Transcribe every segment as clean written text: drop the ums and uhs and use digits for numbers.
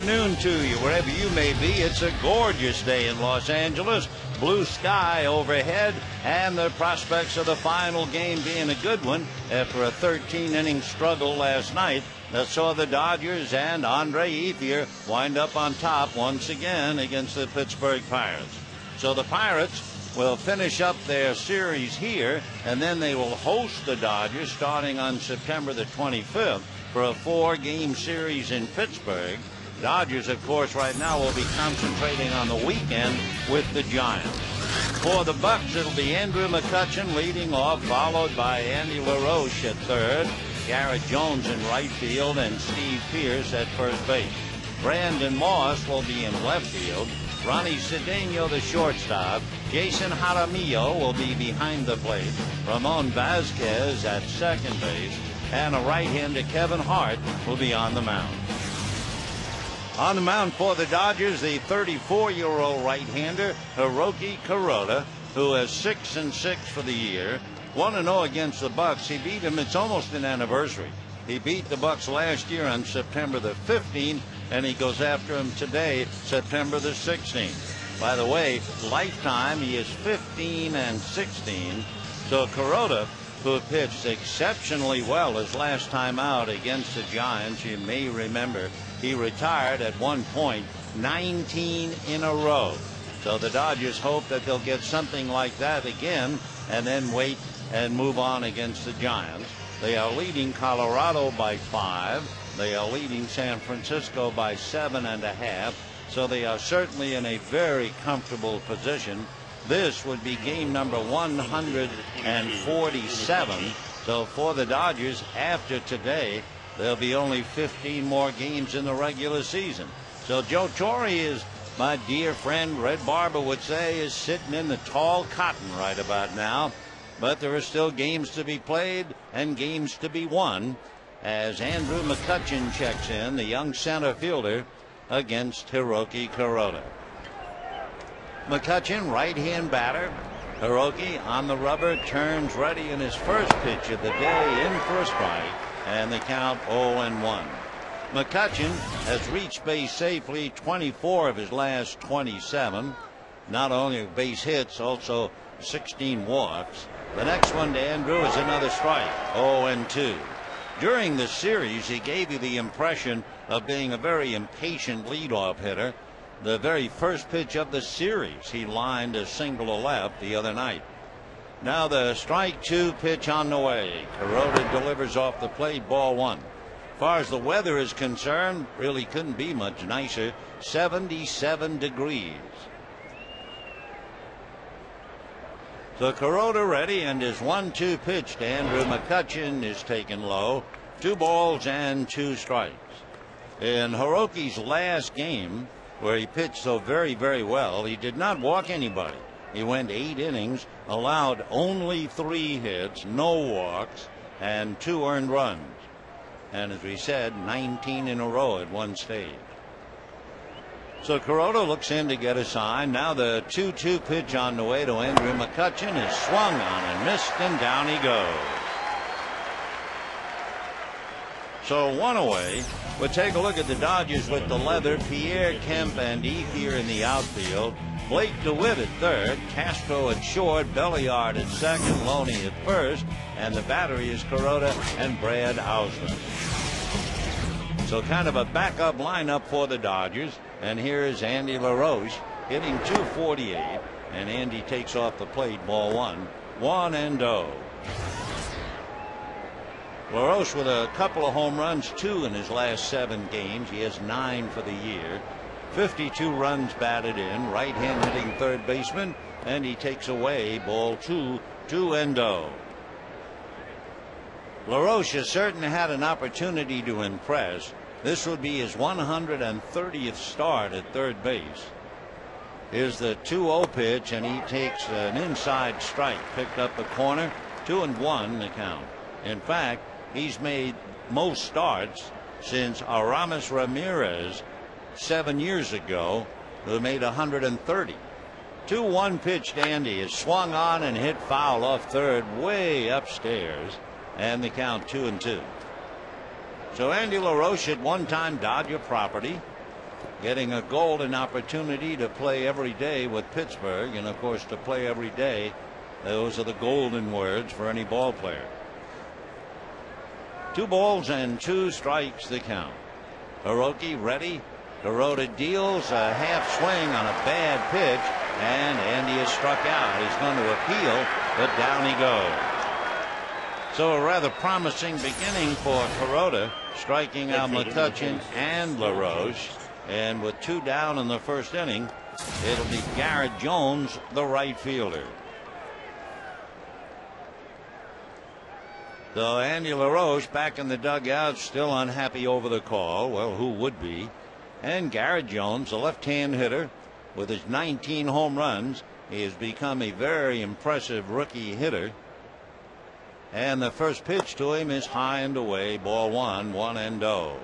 afternoon to you, wherever you may be. It's a gorgeous day in Los Angeles. Blue sky overhead, and the prospects of the final game being a good one after a 13-inning struggle last night that saw the Dodgers and Andre Ethier wind up on top once again against the Pittsburgh Pirates. So the Pirates will finish up their series here, and then they will host the Dodgers starting on September the 25th for a 4-game series in Pittsburgh. Dodgers, of course, right now will be concentrating on the weekend with the Giants. For the Bucks, it'll be Andrew McCutchen leading off, followed by Andy Laroche at third, Garrett Jones in right field, and Steve Pearce at first base. Brandon Moss will be in left field. Ronnie Cedeno, the shortstop. Jason Jaramillo will be behind the plate. Ramon Vasquez at second base. And a right-hander, Kevin Hart, will be on the mound. On the mound for the Dodgers, the 34-year-old right-hander, Hiroki Kuroda, who has 6-6 for the year. 1-0 against the Bucks. He beat them. It's almost an anniversary. He beat the Bucks last year on September the 15th, and he goes after him today, September the 16th. By the way, lifetime, he is 15-16. So Kuroda, who pitched exceptionally well his last time out against the Giants, you may remember, he retired at one point 19 in a row. So the Dodgers hope that they'll get something like that again and then wait and move on against the Giants. They are leading Colorado by 5. They are leading San Francisco by 7.5. So they are certainly in a very comfortable position. This would be game number 147. So for the Dodgers, after today, there'll be only 15 more games in the regular season. So Joe Torre is, my dear friend Red Barber would say, is sitting in the tall cotton right about now. But there are still games to be played and games to be won as Andrew McCutchen checks in, the young center fielder, against Hiroki Kuroda. McCutchen, right-hand batter. Hiroki on the rubber, turns ready, in his first pitch of the day in for a strike, and the count 0-1. McCutchen has reached base safely 24 of his last 27. Not only base hits, also 16 walks. The next one to Andrew is another strike, 0-2. During the series, he gave you the impression of being a very impatient leadoff hitter. The very first pitch of the series, he lined a single to left the other night. Now the strike 2 pitch on the way. Kuroda delivers off the plate, ball 1. As far as the weather is concerned, really couldn't be much nicer. 77 degrees. So Kuroda ready, and his 1-2 pitch to Andrew McCutchen is taken low. 2 balls and 2 strikes. In Hiroki's last game, where he pitched so very, very well, he did not walk anybody. He went 8 innings, allowed only 3 hits, no walks, and 2 earned runs. And as we said, 19 in a row at one stage. So Kuroda looks in to get a sign. Now the 2-2 pitch on the way to Andrew McCutchen is swung on and missed, and down he goes. So 1 away. We'll take a look at the Dodgers with the leather. Pierre, Kemp, and Ethier in the outfield. Blake DeWitt at third. Castro at short. Belliard at second. Loney at first. And the battery is Kuroda and Brad Ausmus. So kind of a backup lineup for the Dodgers. And here is Andy Laroche hitting .248. And Andy takes off the plate, ball 1. 1-0. Laroche with a couple of home runs, 2 in his last 7 games. He has 9 for the year. 52 runs batted in. Right hand hitting third baseman. And he takes away ball 2, 2-0. Laroche has certainly had an opportunity to impress. This would be his 130th start at third base. Here's the 2-0 pitch, and he takes an inside strike, picked up the corner. 2-1 the count. In fact, he's made most starts since Aramis Ramirez 7 years ago, who made 130. 2-1 pitch to Andy is swung on and hit foul off third, way upstairs, and the count 2-2. So Andy Laroche, at one time Dodger property, getting a golden opportunity to play every day with Pittsburgh. And of course, to play every day, those are the golden words for any ball player. 2 balls and 2 strikes the count. Hiroki ready. Kuroda deals a half swing on a bad pitch, and Andy is struck out. He's going to appeal, but down he goes. So a rather promising beginning for Kuroda, striking out McCutchen and Laroche. And with 2 down in the first inning, it'll be Garrett Jones, the right fielder. So Andy Laroche back in the dugout, still unhappy over the call. Well, who would be? And Garrett Jones, a left-hand hitter, with his 19 home runs, he has become a very impressive rookie hitter. And the first pitch to him is high and away, ball 1, 1-0.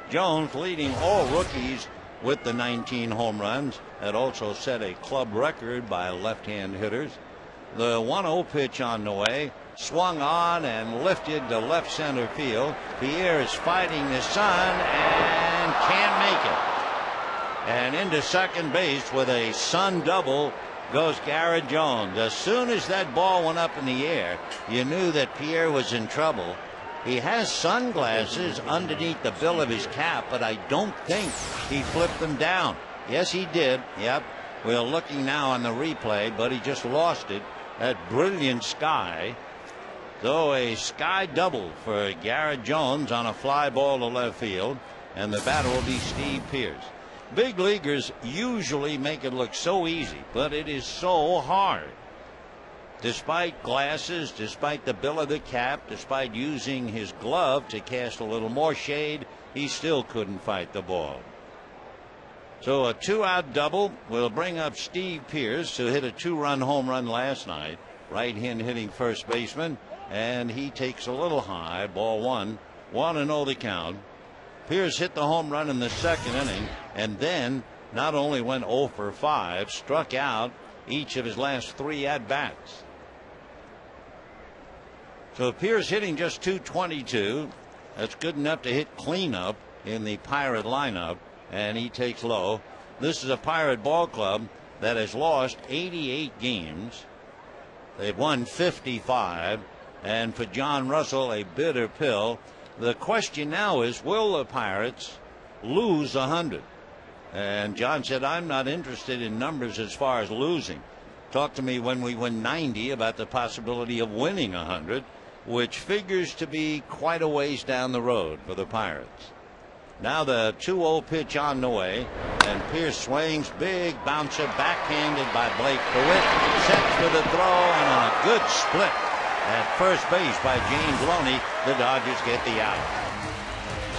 Jones leading all rookies with the 19 home runs. That also set a club record by left-hand hitters. The 1-0 pitch on the way, swung on and lifted to left center field. Pierre is fighting the sun and can't make it. And into second base with a sun double goes Garrett Jones. As soon as that ball went up in the air, you knew that Pierre was in trouble. He has sunglasses underneath the bill of his cap, but I don't think he flipped them down. Yes, he did. Yep. We're looking now on the replay, but he just lost it. That brilliant sky. So a sky double for Garrett Jones on a fly ball to left field, and the batter will be Steve Pearce. Big leaguers usually make it look so easy, but it is so hard. Despite glasses, despite the bill of the cap, despite using his glove to cast a little more shade, he still couldn't fight the ball. So a 2-out double will bring up Steve Pearce, who hit a 2-run home run last night. Right-hand hitting first baseman, and he takes a little high, ball 1, 1-0 the count. Pearce hit the home run in the second inning, and then not only went 0 for 5, struck out each of his last 3 at-bats. So Pearce hitting just .222. That's good enough to hit cleanup in the Pirate lineup, and he takes low. This is a Pirate ball club that has lost 88 games. They've won 55, and for John Russell, a bitter pill. The question now is, will the Pirates lose 100? And John said, I'm not interested in numbers as far as losing. Talk to me when we win 90 about the possibility of winning 100, which figures to be quite a ways down the road for the Pirates. Now the 2-0 pitch on the way, and Pearce swings, big bouncer backhanded by Blake DeWitt, sets for the throw, and on a good split at first base by James Loney, the Dodgers get the out.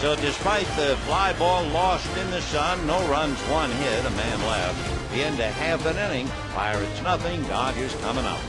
So despite the fly ball lost in the sun, no runs, 1 hit, a man left. The end of half an inning, Pirates nothing, Dodgers coming up.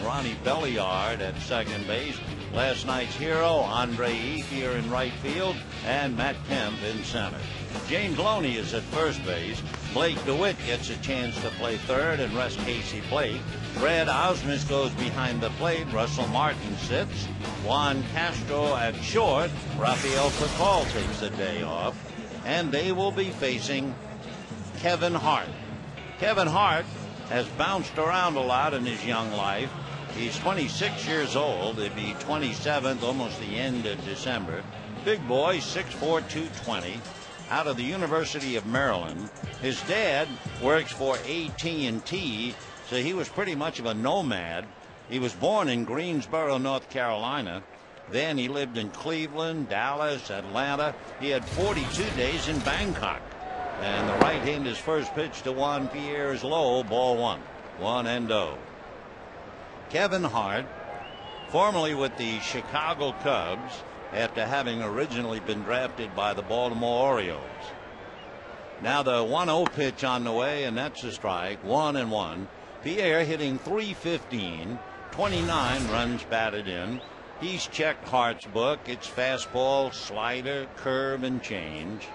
Ronnie Belliard at second base. Last night's hero, Andre Ethier in right field, and Matt Kemp in center. James Loney is at first base. Blake DeWitt gets a chance to play third and rest Casey Blake. Brad Ausmus goes behind the plate. Russell Martin sits. Juan Castro at short. Rafael Percal takes the day off. And they will be facing Kevin Hart. Kevin Hart has bounced around a lot in his young life. He's 26 years old. He'll be 27th, almost the end of December. Big boy, 6'4", 220, out of the University of Maryland. His dad works for AT&T, so he was pretty much of a nomad. He was born in Greensboro, North Carolina. Then he lived in Cleveland, Dallas, Atlanta. He had 42 days in Bangkok. And the right-hander's first pitch to Juan Pierre is low, ball one. 1-0. Kevin Hart, formerly with the Chicago Cubs, after having originally been drafted by the Baltimore Orioles. Now the 1-0 pitch on the way, and that's a strike. 1-1. Pierre hitting .315, 29 runs batted in. He's checked Hart's book. It's fastball, slider, curve, and change.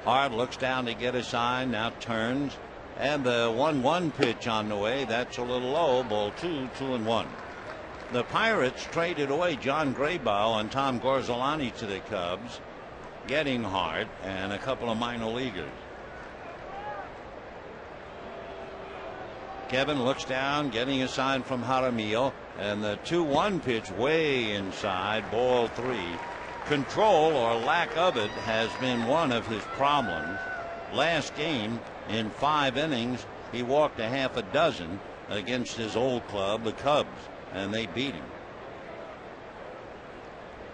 Hart looks down to get a sign, now turns, and the 1-1 pitch on the way. That's a little low. Ball 2, 2-1. The Pirates traded away John Graybow and Tom Gorzolani to the Cubs, getting Hart and a couple of minor leaguers. Kevin looks down, getting a sign from Jaramillo, and the 2-1 pitch way inside, ball 3. Control, or lack of it, has been one of his problems. Last game, in 5 innings, he walked a half a dozen against his old club, the Cubs, and they beat him.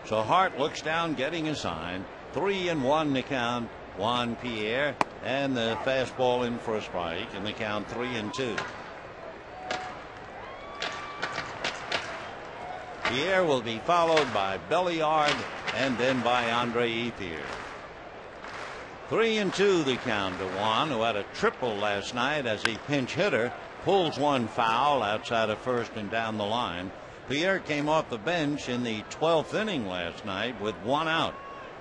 So Hart looks down, getting a sign. 3-1 to count. Juan Pierre, and the fastball in for a strike, and the count 3-2. Pierre will be followed by Belliard and then by Andre Ethier. 3-2 the count to Juan, who had a triple last night as he pinch hitter pulls one foul outside of first and down the line. Pierre came off the bench in the 12th inning last night with 1 out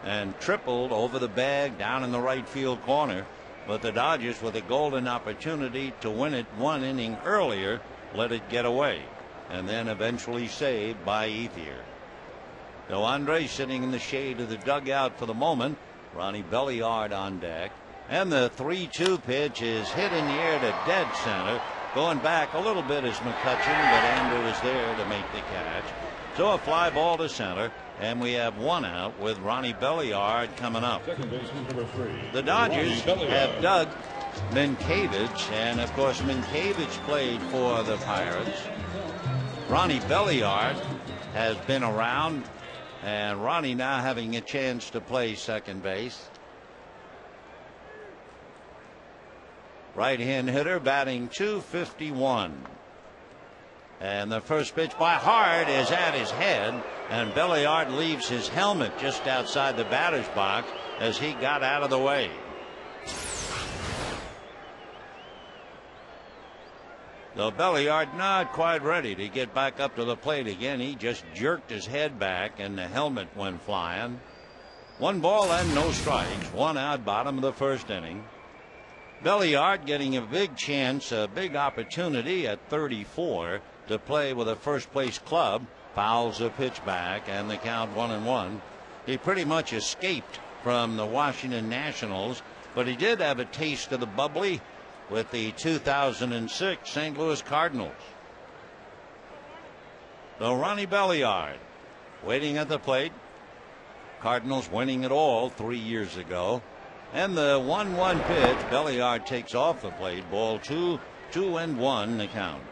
and tripled over the bag down in the right field corner, but the Dodgers, with a golden opportunity to win it 1 inning earlier, let it get away, and then eventually saved by Ethier. So Andre sitting in the shade of the dugout for the moment. Ronnie Belliard on deck, and the 3-2 pitch is hit in the air to dead center. Going back a little bit is McCutcheon, but Andrew is there to make the catch. So a fly ball to center, and we have 1 out with Ronnie Belliard coming up. Second baseman number 3. The Dodgers have Doug Minkiewicz, and of course Minkiewicz played for the Pirates. Ronnie Belliard has been around, and Ronnie now having a chance to play second base. Right-hand hitter batting .251. And the first pitch by Hart is at his head, and Belliard leaves his helmet just outside the batter's box as he got out of the way. Though Belliard not quite ready to get back up to the plate again. He just jerked his head back and the helmet went flying. 1 ball and no strikes. 1 out, bottom of the first inning. Belliard getting a big chance, a big opportunity at 34 to play with a first place club. Fouls a pitch back and the count 1-1. He pretty much escaped from the Washington Nationals, but he did have a taste of the bubbly with the 2006 St. Louis Cardinals. So Ronnie Belliard waiting at the plate. Cardinals winning it all 3 years ago. And the 1-1 pitch, Belliard takes off the plate. Ball 2, 2-1 the count.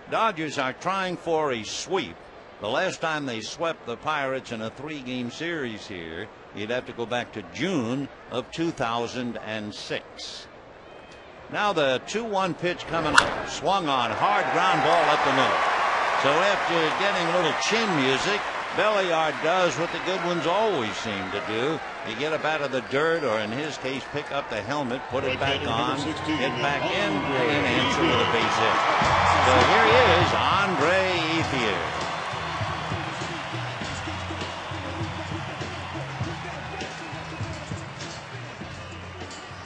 Dodgers are trying for a sweep. The last time they swept the Pirates in a 3-game series here, you'd have to go back to June of 2006. Now the 2-1 pitch coming up, swung on, hard ground ball up the middle. So after getting a little chin music, Belliard does what the good ones always seem to do. You get up out of the dirt, or in his case, pick up the helmet, put it back on, get back in, and answer with a base hit. So here he is, Andre Ethier.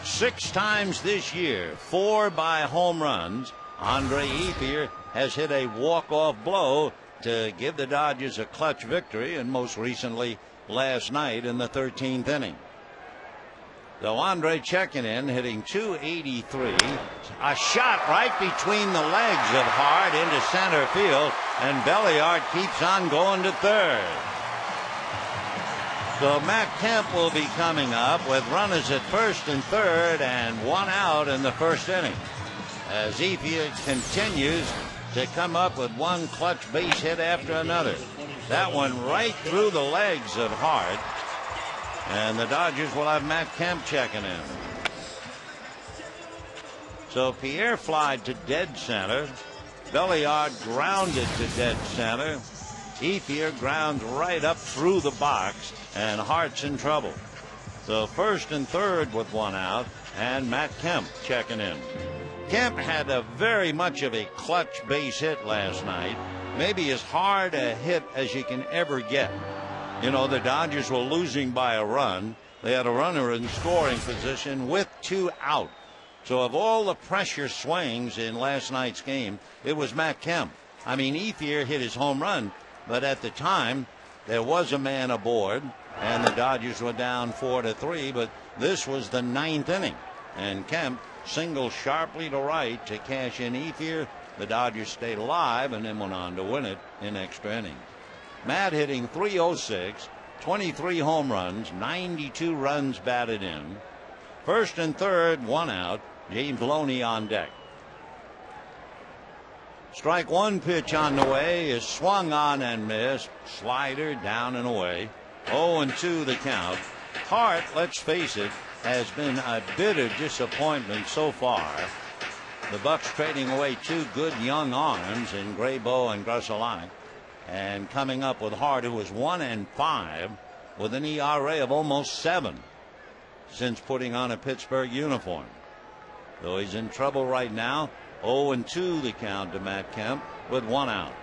Six times this year, 4 by home runs, Andre Ethier has hit a walk-off blow to give the Dodgers a clutch victory, and most recently last night in the 13th inning. So Andre checking in, hitting .283. A shot right between the legs of Hart into center field, and Belliard keeps on going to third. So Matt Kemp will be coming up with runners at first and third and 1 out in the first inning, as Ethier continues to come up with one clutch base hit after another. That one right through the legs of Hart. And the Dodgers will have Matt Kemp checking in. So Pierre flied to dead center. Belliard grounded to dead center. Ethier grounds right up through the box, and Hart's in trouble. So first and third with 1 out, and Matt Kemp checking in. Kemp had a very much of a clutch base hit last night. Maybe as hard a hit as you can ever get. You know, the Dodgers were losing by a run. They had a runner in scoring position with 2 out. So of all the pressure swings in last night's game, it was Matt Kemp. I mean, Ethier hit his home run, but at the time there was a man aboard, and the Dodgers were down 4-3. But this was the 9th inning, and Kemp singled sharply to right to cash in Ethier. The Dodgers stayed alive and then went on to win it in extra innings. Matt hitting .306, 23 home runs, 92 runs batted in. First and third, 1 out. James Loney on deck. Strike 1 pitch on the way is swung on and missed. Slider down and away. 0-2 the count. Hart, let's face it, has been a bitter disappointment so far. The Bucks trading away 2 good young arms in Graybo and Grusselanic, and coming up with Hart, who was 1-5 with an ERA of almost 7 since putting on a Pittsburgh uniform. Though he's in trouble right now. 0-2 the count to Matt Kemp with 1 out.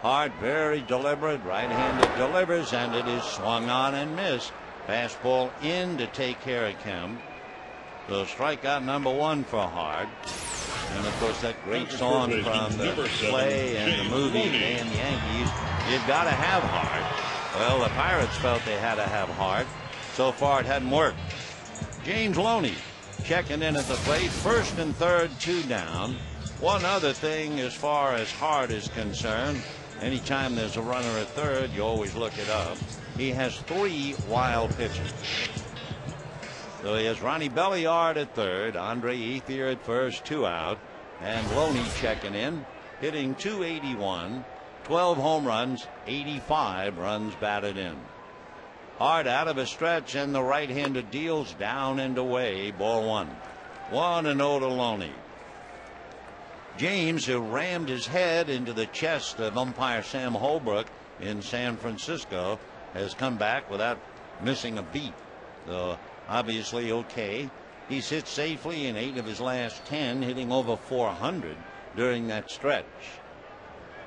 Hart, very deliberate, right-handed delivers, and it is swung on and missed. Fastball in to take care of Kemp. So strikeout number 1 for Hart. And of course that great song from the play and the movie Damn Yankees, You've Got to Have Hart. Well, the Pirates felt they had to have Hart. So far it hadn't worked. James Loney checking in at the plate. First and third, 2 down. One other thing as far as Hart is concerned, anytime there's a runner at third, you always look it up. He has 3 wild pitches. So he has Ronnie Belliard at third, Andre Ethier at first, 2 out, and Loney checking in, hitting .281, 12 home runs, 85 runs batted in. Hart out of a stretch, and the right-hander deals down and away, ball 1. 1-0 to Loney. James, who rammed his head into the chest of umpire Sam Holbrook in San Francisco, has come back without missing a beat. So obviously okay. He's hit safely in 8 of his last 10, hitting over 400 during that stretch.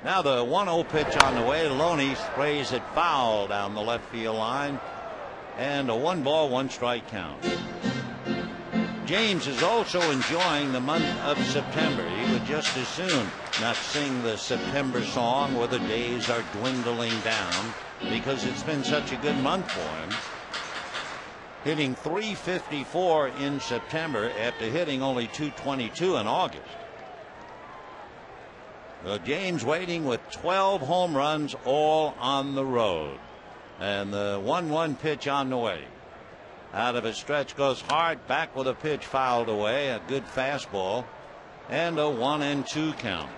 Now the 1-0 pitch on the way. Loney sprays it foul down the left field line, and a 1-ball, 1-strike count. James is also enjoying the month of September. He would just as soon not sing the September song where the days are dwindling down, because it's been such a good month for him. Hitting .354 in September after hitting only .222 in August. So James waiting with 12 home runs, all on the road. And the 1-1 pitch on the way. Out of his stretch goes Hart, back with a pitch fouled away, a good fastball, and a 1-2 count.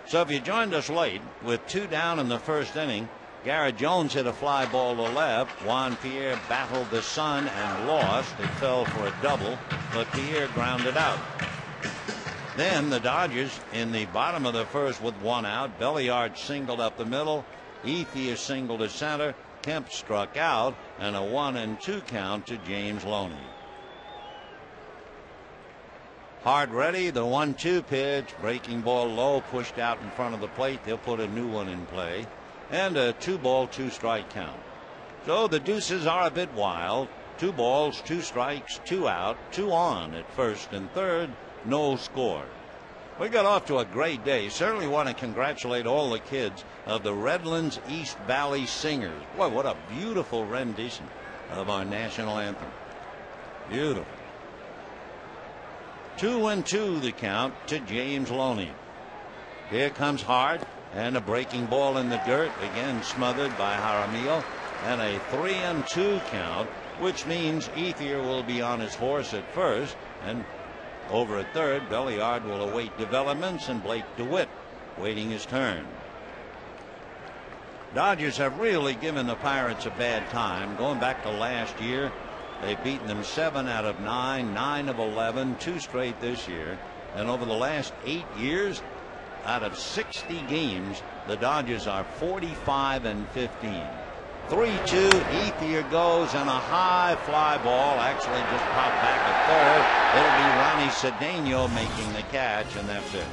So if you joined us late, with 2 down in the first inning, Garrett Jones hit a fly ball to left. Juan Pierre battled the sun and lost. It fell for a double, but Pierre grounded out. Then the Dodgers in the bottom of the first with 1 out. Belliard singled up the middle, Ethier singled to center. Kemp struck out, and a 1-2 count to James Loney. Hart ready. The 1-2 pitch. Breaking ball low, pushed out in front of the plate. They'll put a new one in play. And a 2-ball, 2-strike count. So the deuces are a bit wild. 2 balls, 2 strikes, 2 out, 2 on at first and third. No score. We got off to a great day. Certainly want to congratulate all the kids of the Redlands East Valley Singers. Boy, what a beautiful rendition of our national anthem. Beautiful. 2-2 the count to James Loney. Here comes Hart, and a breaking ball in the dirt, again smothered by Jaramillo, and a 3-2 count, which means Ethier will be on his horse at first, and over at third, Belliard will await developments, and Blake DeWitt waiting his turn. Dodgers have really given the Pirates a bad time. Going back to last year, they've beaten them 7 out of 9, 9 of 11, 2 straight this year. And over the last 8 years, out of 60 games, the Dodgers are 45-15. 3-2, Ethier goes, and a high fly ball actually just popped back at third. It'll be Ronnie Cedeno making the catch, and that's it.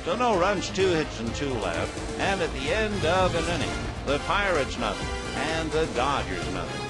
So no runs, 2 hits and 2 left. And at the end of an inning, the Pirates nothing and the Dodgers nothing.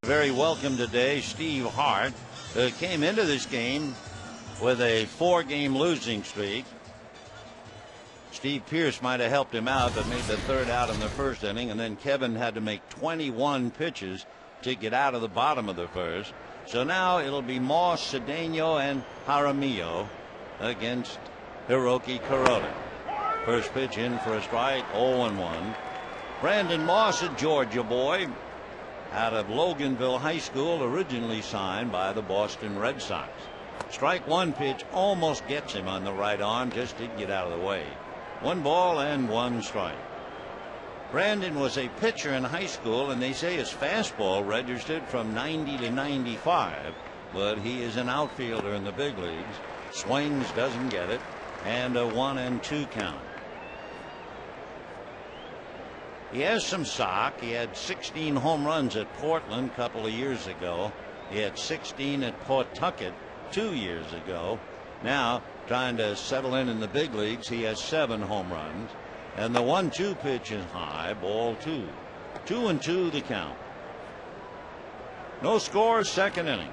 Very welcome today, Steve Hart, came into this game with a 4-game losing streak. Steve Pearce might have helped him out, but made the 3rd out in the 1st inning, and then Kevin had to make 21 pitches to get out of the bottom of the 1st. So now it'll be Moss, Cedeno, and Jaramillo against Hiroki Kuroda. First pitch in for a strike, 0-1. Brandon Moss, a Georgia boy, out of Loganville High School, originally signed by the Boston Red Sox. Strike 1 pitch almost gets him on the right arm, just didn't get out of the way. 1 ball and 1 strike. Brandon was a pitcher in high school, and they say his fastball registered from 90 to 95, but he is an outfielder in the big leagues. Swings, doesn't get it, and a 1-2 count. He has some sock. He had 16 home runs at Portland a couple of years ago. He had 16 at Pawtucket 2 years ago. Now, trying to settle in the big leagues, he has 7 home runs. And the 1-2 pitch is high, ball 2. 2-2 the count. No score, 2nd inning.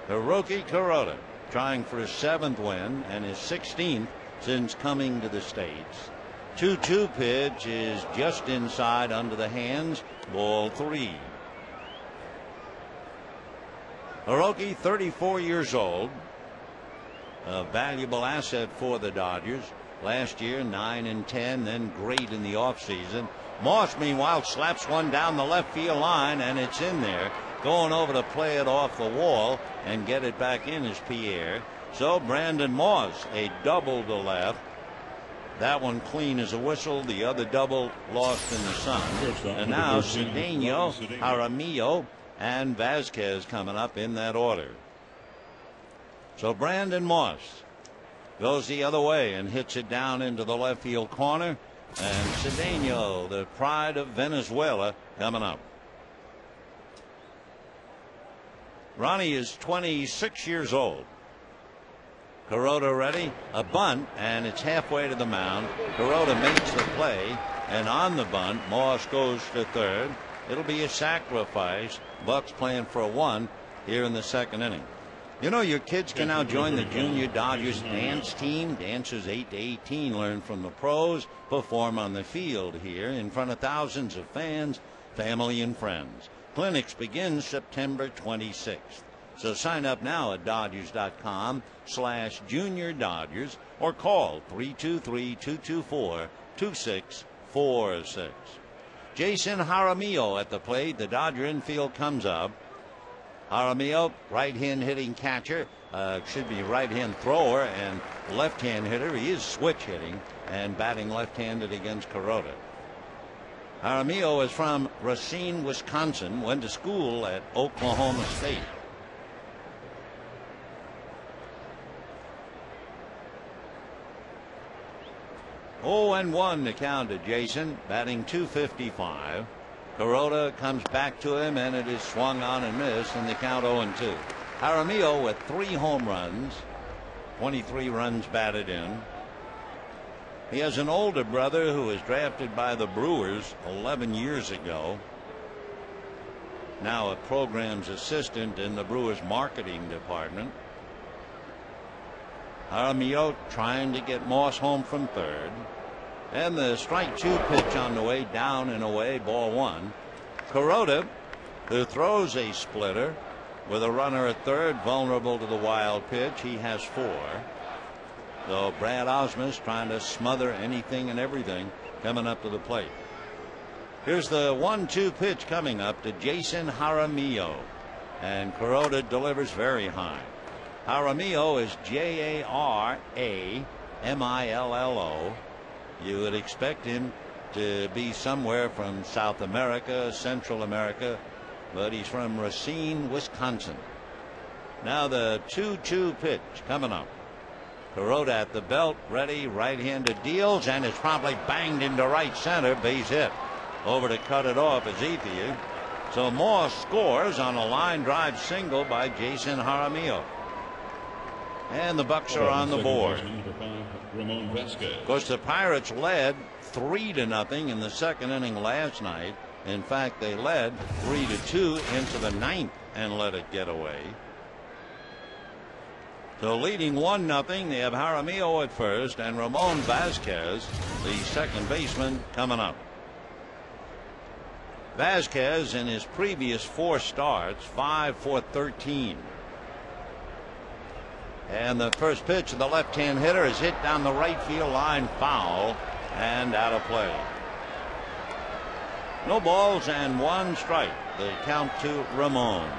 Hiroki Kuroda trying for his 7th win and his 16th since coming to the States. 2-2 pitch is just inside under the hands, ball 3. Laroche, 34 years old. A valuable asset for the Dodgers. Last year, 9-10, then great in the offseason. Moss, meanwhile, slaps one down the left field line, and it's in there. Going over to play it off the wall and get it back in is Pierre. So Brandon Moss, a double to left. That one clean as a whistle. The other double lost in the sun. And now Cedeno, Jaramillo, and Vasquez coming up in that order. So Brandon Moss goes the other way and hits it down into the left field corner. And Cedeno, the pride of Venezuela, coming up. Ronnie is 26 years old. Kuroda ready, a bunt, and it's halfway to the mound. Kuroda makes the play, and on the bunt, Moss goes to third. It'll be a sacrifice. Bucks playing for a 1 here in the second inning. You know, your kids can now join the Junior Dodgers dance team. Dancers 8 to 18 learn from the pros, perform on the field here in front of thousands of fans, family, and friends. Clinics begin September 26th. So sign up now at Dodgers.com/Junior Dodgers or call 323-224-2646. Jason Jaramillo at the plate. The Dodger infield comes up. Jaramillo, right-hand hitting catcher, should be right-hand thrower and left-hand hitter. He is switch hitting and batting left-handed against Kuroda. Jaramillo is from Racine, Wisconsin, went to school at Oklahoma State. Oh, and 1 to count to Jason, batting .255. Kuroda comes back to him, and it is swung on and missed, and the count 0-2. Jaramillo with 3 home runs, 23 runs batted in. He has an older brother who was drafted by the Brewers 11 years ago. Now a program's assistant in the Brewers marketing department. Jaramillo trying to get Moss home from third. And the strike 2 pitch on the way, down and away, ball 1. Kuroda, who throws a splitter with a runner at third, vulnerable to the wild pitch. He has 4. So Brad Ausmus trying to smother anything and everything coming up to the plate. Here's the 1-2 pitch coming up to Jason Jaramillo. And Kuroda delivers very high. Jaramillo is Jaramillo. You would expect him to be somewhere from South America, Central America, but he's from Racine, Wisconsin. Now the 2-2 pitch coming up. Kuroda at the belt, ready, right-handed deals, and it's promptly banged into right center, base hit. Over to cut it off is Ethier. So Moss scores on a line drive single by Jason Jaramillo. And the Bucks are on the board. Of course, the Pirates led 3-0 in the second inning last night. In fact, they led 3-2 into the 9th and let it get away. So leading 1-0, they have Jaramillo at first and Ramon Vasquez, the second baseman, coming up. Vasquez in his previous 4 starts, 5 for 13. And the first pitch of the left-hand hitter is hit down the right field line, foul, and out of play. No balls and 1 strike. The count to Ramon.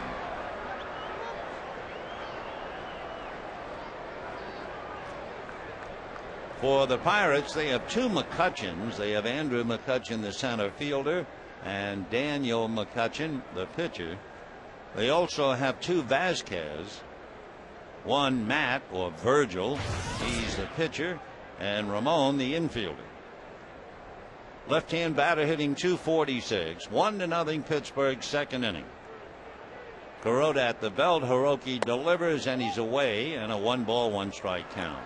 For the Pirates, they have 2 McCutcheons. They have Andrew McCutchen, the center fielder, and Daniel McCutchen, the pitcher. They also have 2 Vasquez. One Matt, or Virgil, he's the pitcher, and Ramon, the infielder. Left-hand batter hitting .246. 1-0 Pittsburgh, second inning. Kuroda at the belt. Hiroki delivers, and he's away, and a 1-ball, 1-strike count.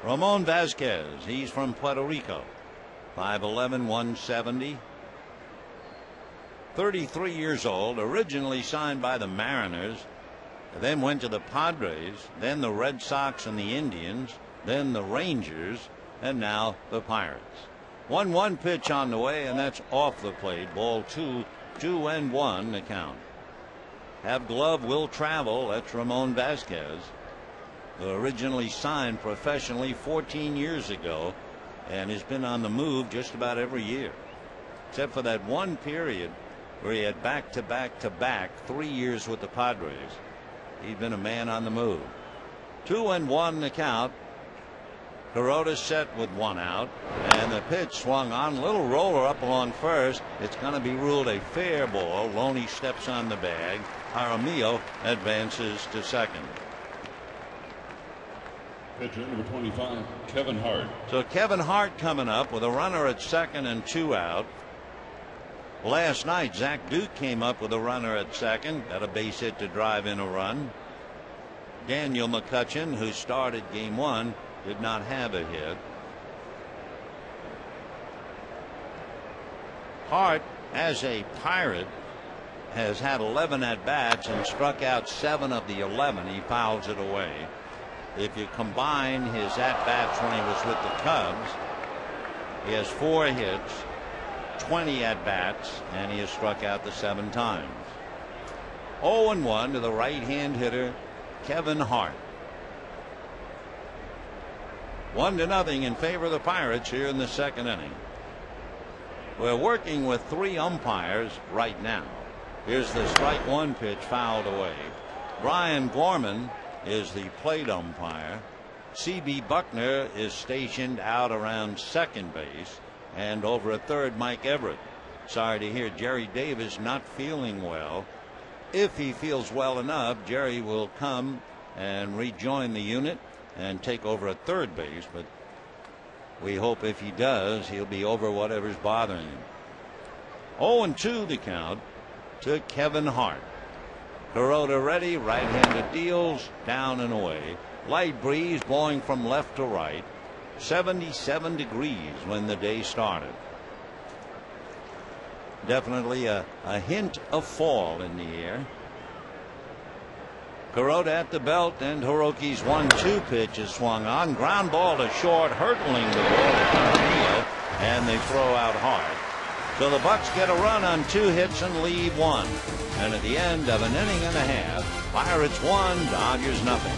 Ramon Vasquez, he's from Puerto Rico. 5'11", 170. 33 years old, originally signed by the Mariners. Then went to the Padres, then the Red Sox and the Indians, then the Rangers, and now the Pirates. 1-1 pitch on the way, and that's off the plate. Ball 2, 2-1 the count. have glove will travel. That's Ramon Vasquez, who originally signed professionally 14 years ago and has been on the move just about every year, except for that one period where he had back 3 years with the Padres. He'd been a man on the move. 2-1 the count. Kuroda set with 1 out, and the pitch swung on. Little roller up along first. It's going to be ruled a fair ball. Loney steps on the bag. Jaramillo advances to second. Pitcher number 25, Kevin Hart. So Kevin Hart coming up with a runner at second and 2 out. Last night, Zach Duke came up with a runner at second, got a base hit to drive in a run. Daniel McCutchen, who started game 1, did not have a hit. Hart, as a Pirate, has had 11 at bats and struck out 7 of the 11. He fouls it away. If you combine his at bats when he was with the Cubs, he has 4 hits, 20 at bats, and he has struck out the 7 times. 0-1 to the right hand hitter Kevin Hart. 1-0 in favor of the Pirates here in the second inning. We're working with 3 umpires right now. Here's the strike 1 pitch fouled away. Brian Gorman is the plate umpire. C.B. Buckner is stationed out around second base, and over at third, Mike Everett. Sorry to hear Jerry Davis not feeling well. If he feels well enough, Jerry will come and rejoin the unit and take over at third base, but we hope if he does, he'll be over whatever's bothering him. 0-2 the count to Kevin Hart. Kuroda ready, right-handed deals, down and away. Light breeze blowing from left to right. 77 degrees when the day started. Definitely a hint of fall in the air. Kuroda at the belt, and Hiroki's 1-2 pitch is swung on. Ground ball to short, hurtling the ball to Jaramillo, and they throw out Hart. So the Bucks get a run on 2 hits and leave 1. And at the end of an inning and a half, Pirates 1, Dodgers nothing.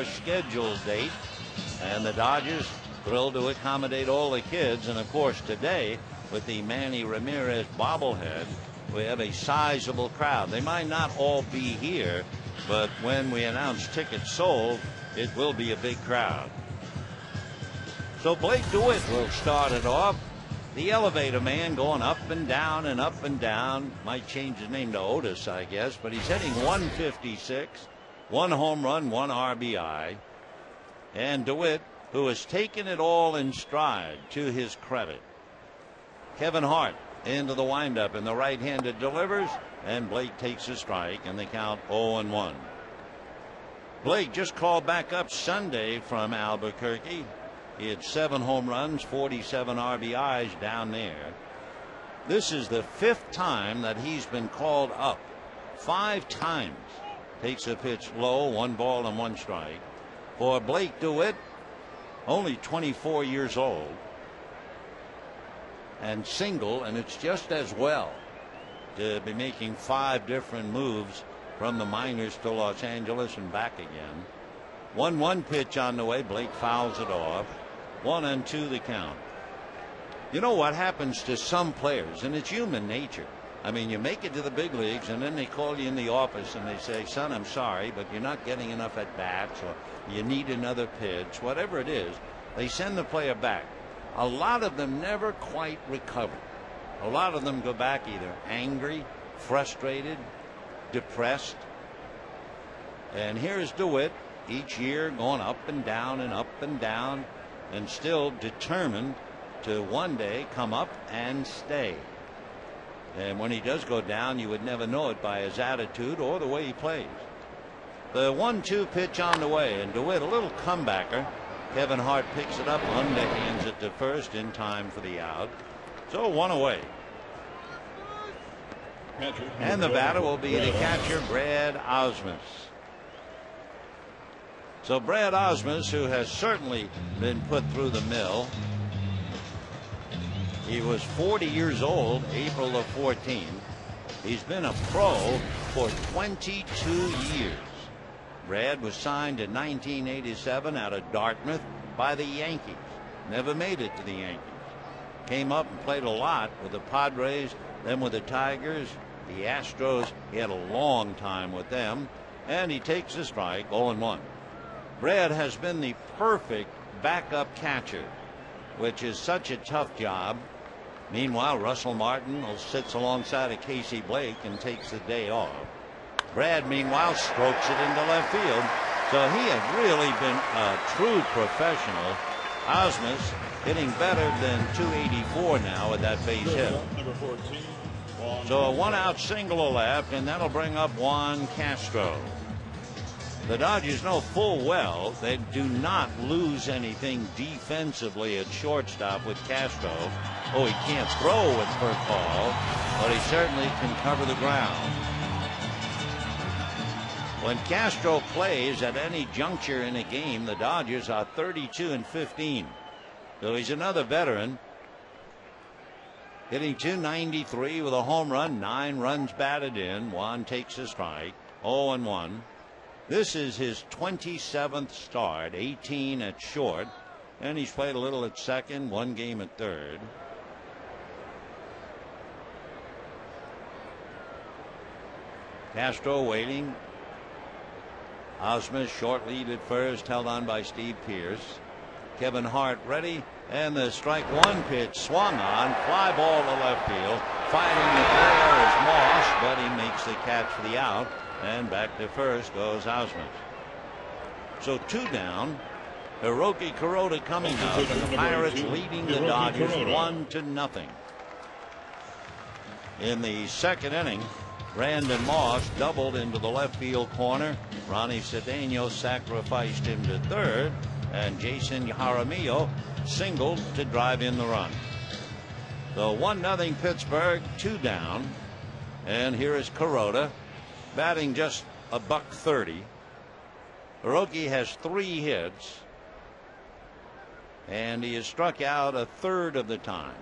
Schedule date, and the Dodgers thrilled to accommodate all the kids. And of course, today with the Manny Ramirez bobblehead, we have a sizable crowd. They might not all be here, but when we announce tickets sold, it will be a big crowd. So Blake DeWitt will start it off. The elevator man, going up and down and up and down. Might change his name to Otis, I guess, but he's hitting 156, 1 home run, 1 RBI. And DeWitt, who has taken it all in stride, to his credit. Kevin Hart into the windup, and the right-handed delivers, and Blake takes a strike, and they count 0-1. Blake just called back up Sunday from Albuquerque. He had 7 home runs, 47 RBIs down there. This is the 5th time that he's been called up. 5 times. Takes a pitch low, 1 ball and 1 strike. For Blake DeWitt, only 24 years old, and single, and it's just as well to be making 5 different moves from the minors to Los Angeles and back again. 1-1 pitch on the way. Blake fouls it off. 1-2 the count. You know what happens to some players, and it's human nature. I mean, you make it to the big leagues, and then they call you in the office and they say, son, I'm sorry, but you're not getting enough at bats, or you need another pitch, whatever it is. They send the player back. A lot of them never quite recover. A lot of them go back either angry, frustrated, depressed. And here's DeWitt, each year going up and down and up and down, and still determined to one day come up and stay. And when he does go down, you would never know it by his attitude or the way he plays. The 1-2 pitch on the way, and DeWitt, a little comebacker. Kevin Hart picks it up, underhands it to first in time for the out. So 1 away. And the batter will be the catcher, Brad Ausmus. So Brad Ausmus, who has certainly been put through the mill. He was 40 years old April of 14. He's been a pro for 22 years. Brad was signed in 1987 out of Dartmouth by the Yankees. Never made it to the Yankees. Came up and played a lot with the Padres, then with the Tigers, the Astros. He had a long time with them, and he takes a strike, 0-1. Brad has been the perfect backup catcher, which is such a tough job. Meanwhile, Russell Martin sits alongside of Casey Blake and takes the day off. Brad, meanwhile, strokes it into left field. So he has really been a true professional. Ausmus hitting better than .284 now with that base hit. So a 1-out single left, and that'll bring up Juan Castro. The Dodgers know full well they do not lose anything defensively at shortstop with Castro. Oh, he can't throw with per ball, but he certainly can cover the ground. When Castro plays at any juncture in a game, the Dodgers are 32-15. So he's another veteran. Hitting .293 with a home run, 9 runs batted in. Juan takes a strike, 0-1. This is his 27th start, 18 at short, and he's played a little at second, 1 game at third. Castro waiting. Ausmus short lead at first, held on by Steve Pearce. Kevin Hart ready, and the strike 1 pitch swung on, fly ball to left field. Fighting the player is Moss, but he makes the catch for the out, and back to first goes Ausmus. So 2 down. Hiroki Kuroda coming up, and the Pirates leading the Dodgers 1-0. In the second inning, Brandon Moss doubled into the left field corner. Ronnie Cedeno sacrificed him to third, and Jason Jaramillo singled to drive in the run. So 1-0 Pittsburgh, 2 down. And here is Kuroda batting just $130. Hiroki has 3 hits, and he is struck out a third of the time.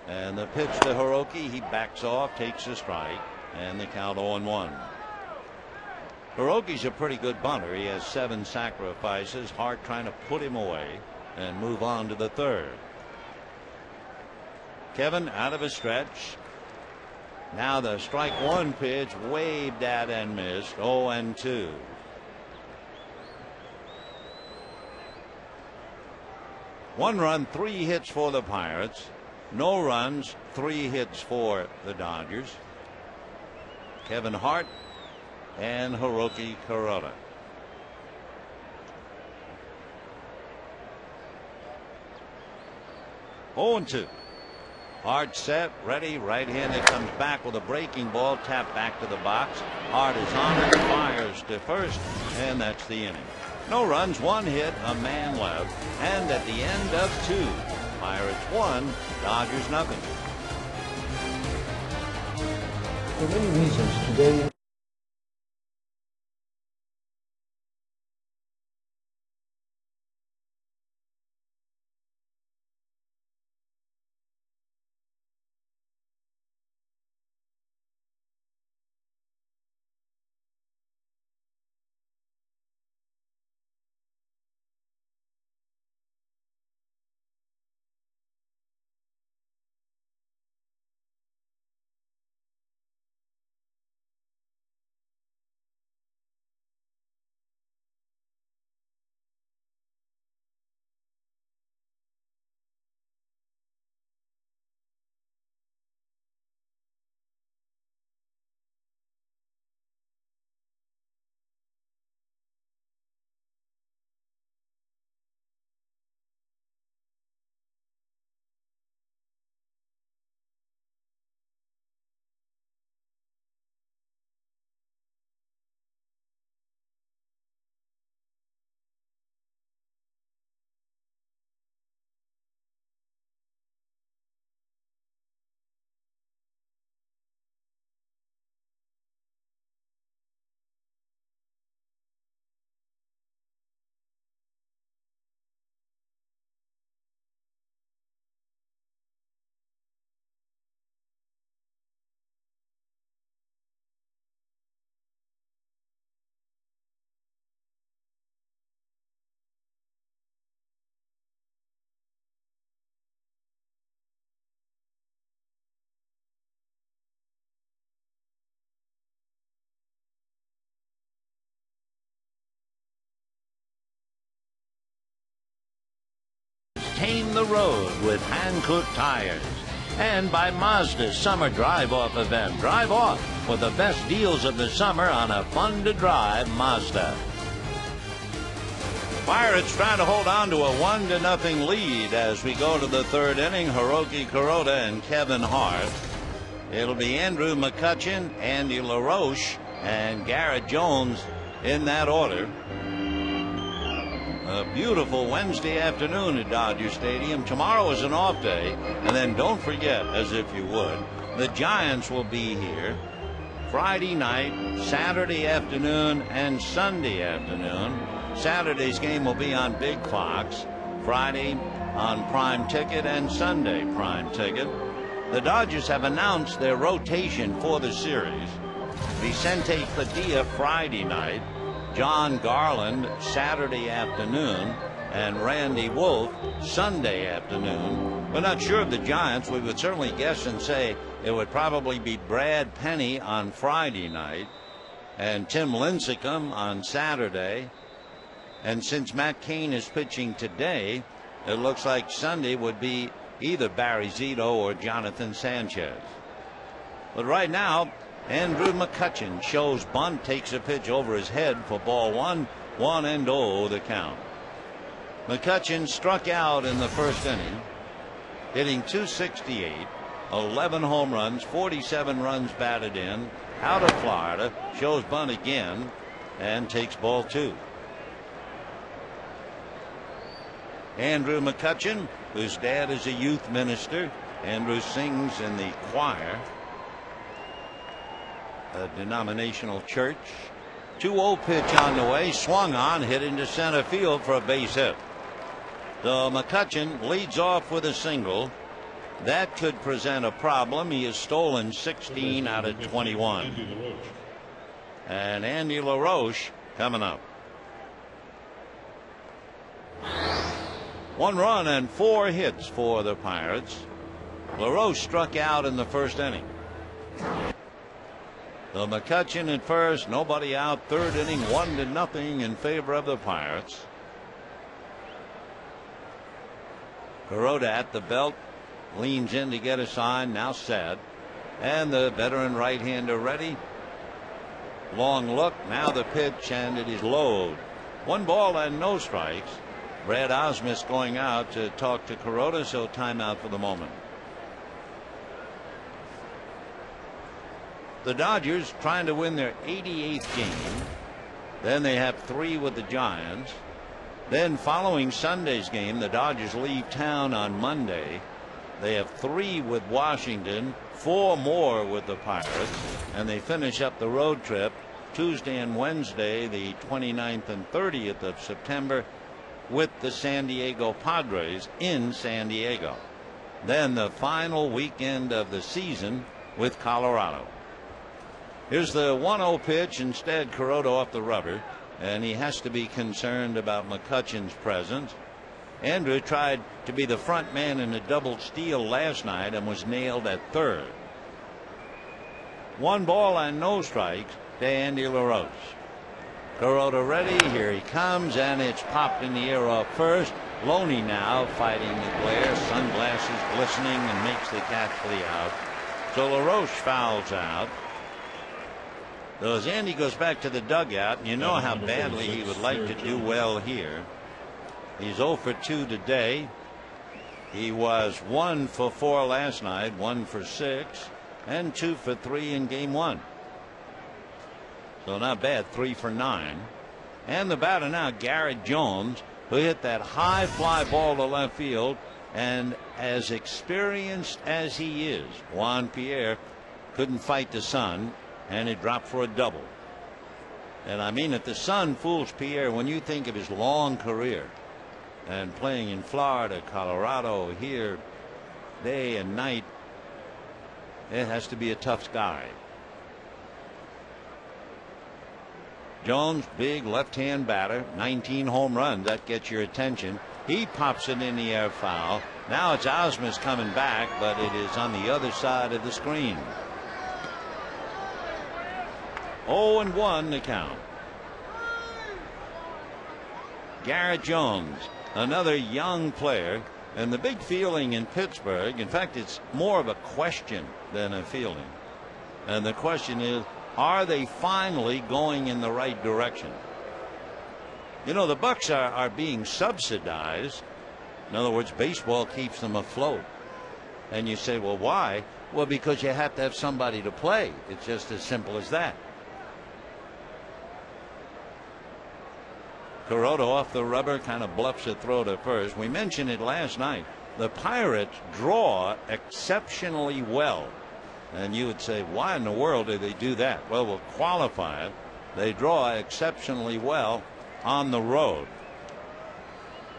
And the pitch to Hiroki, he backs off, takes a strike, and the count 0-1. Hiroki's a pretty good bunter. He has 7 sacrifices. Hart trying to put him away and move on to the third. Kevin out of a stretch. Now the strike one pitch, waved at and missed. 0-2. One run, 3 hits for the Pirates. No runs, 3 hits for the Dodgers. Kevin Hart and Hiroki Kuroda. Oh, 2. Hart set, ready, right-handed, comes back with a breaking ball, tapped back to the box. Hart is on it, fires to first, and that's the inning. No runs, 1 hit, a man left, and at the end of 2, Pirates 1, Dodgers nothing. For many reasons today. Tame the road with Hankook tires. And by Mazda's summer drive-off event. Drive off with the best deals of the summer on a fun-to-drive Mazda. Pirates trying to hold on to a 1-0 lead as we go to the 3rd inning. Hiroki Kuroda and Kevin Hart. It'll be Andrew McCutchen, Andy Laroche, and Garrett Jones in that order. A beautiful Wednesday afternoon at Dodger Stadium. Tomorrow is an off day. And then don't forget, as if you would, the Giants will be here Friday night, Saturday afternoon, and Sunday afternoon. Saturday's game will be on Big Fox. Friday on Prime Ticket, and Sunday Prime Ticket. The Dodgers have announced their rotation for the series. Vicente Padilla Friday night, John Garland Saturday afternoon, and Randy Wolf Sunday afternoon. We're not sure of the Giants. We would certainly guess and say it would probably be Brad Penny on Friday night and Tim Lincecum on Saturday. And since Matt Cain is pitching today, it looks like Sunday would be either Barry Zito or Jonathan Sanchez. But right now, Andrew McCutchen shows bunt, takes a pitch over his head for ball 1, 1-0 the count. McCutchen struck out in the 1st inning, hitting .268, 11 home runs, 47 runs batted in, out of Florida, shows bunt again, and takes ball 2. Andrew McCutchen, whose dad is a youth minister. Andrew sings in the choir, a denominational church. 2-0 pitch on the way, swung on, hit into center field for a base hit. So McCutchen leads off with a single. That could present a problem. He has stolen 16 out of 21. And Andy Laroche coming up. 1 run and 4 hits for the Pirates. Laroche struck out in the 1st inning. So McCutchen at first, nobody out. Third inning, 1-0 in favor of the Pirates. Kuroda at the belt, leans in to get a sign, now set. And the veteran right-hander ready. Long look, now the pitch, and it is low. 1 ball and no strikes. Brad Ausmus going out to talk to Kuroda, so timeout for the moment. The Dodgers trying to win their 88th game. Then they have 3 with the Giants. Then following Sunday's game, the Dodgers leave town on Monday. They have 3 with Washington, 4 more with the Pirates, and they finish up the road trip Tuesday and Wednesday, the 29th and 30th of September, with the San Diego Padres in San Diego. Then the final weekend of the season with Colorado. Here's the 1-0 pitch. Instead, Kuroda off the rubber, and he has to be concerned about McCutchen's presence. Andrew tried to be the front man in a double steal last night and was nailed at third. 1 ball and no strikes to Andy Laroche. Kuroda ready. Here he comes, and it's popped in the air off first. Loney now fighting the glare, sunglasses glistening, and makes the catch for the out. So Laroche fouls out. So as Andy goes back to the dugout, you know how badly he would like to do well here. He's 0 for 2 today. He was 1 for 4 last night, 1 for 6, and 2 for 3 in game 1. So not bad, 3 for 9. And the batter now, Garrett Jones, who hit that high fly ball to left field. And as experienced as he is, Juan Pierre couldn't fight the sun, and it dropped for a double. And I mean, if the sun fools Pierre, when you think of his long career and playing in Florida, Colorado, here, day and night, it has to be a tough guy. Jones, big left-hand batter, 19 home runs. That gets your attention. He pops it in the air foul. Now it's Ausmus coming back, but it is on the other side of the screen. 0-1 the count. Garrett Jones, another young player, and the big feeling in Pittsburgh, in fact, it's more of a question than a feeling. And the question is, are they finally going in the right direction? You know, the Bucks are being subsidized. In other words, baseball keeps them afloat. And you say, well, why? Well, because you have to have somebody to play. It's just as simple as that. Kuroda off the rubber, kind of bluffs a throw to first. We mentioned it last night. The Pirates draw exceptionally well. And you would say, why in the world do they do that? Well, we'll qualify it. They draw exceptionally well on the road.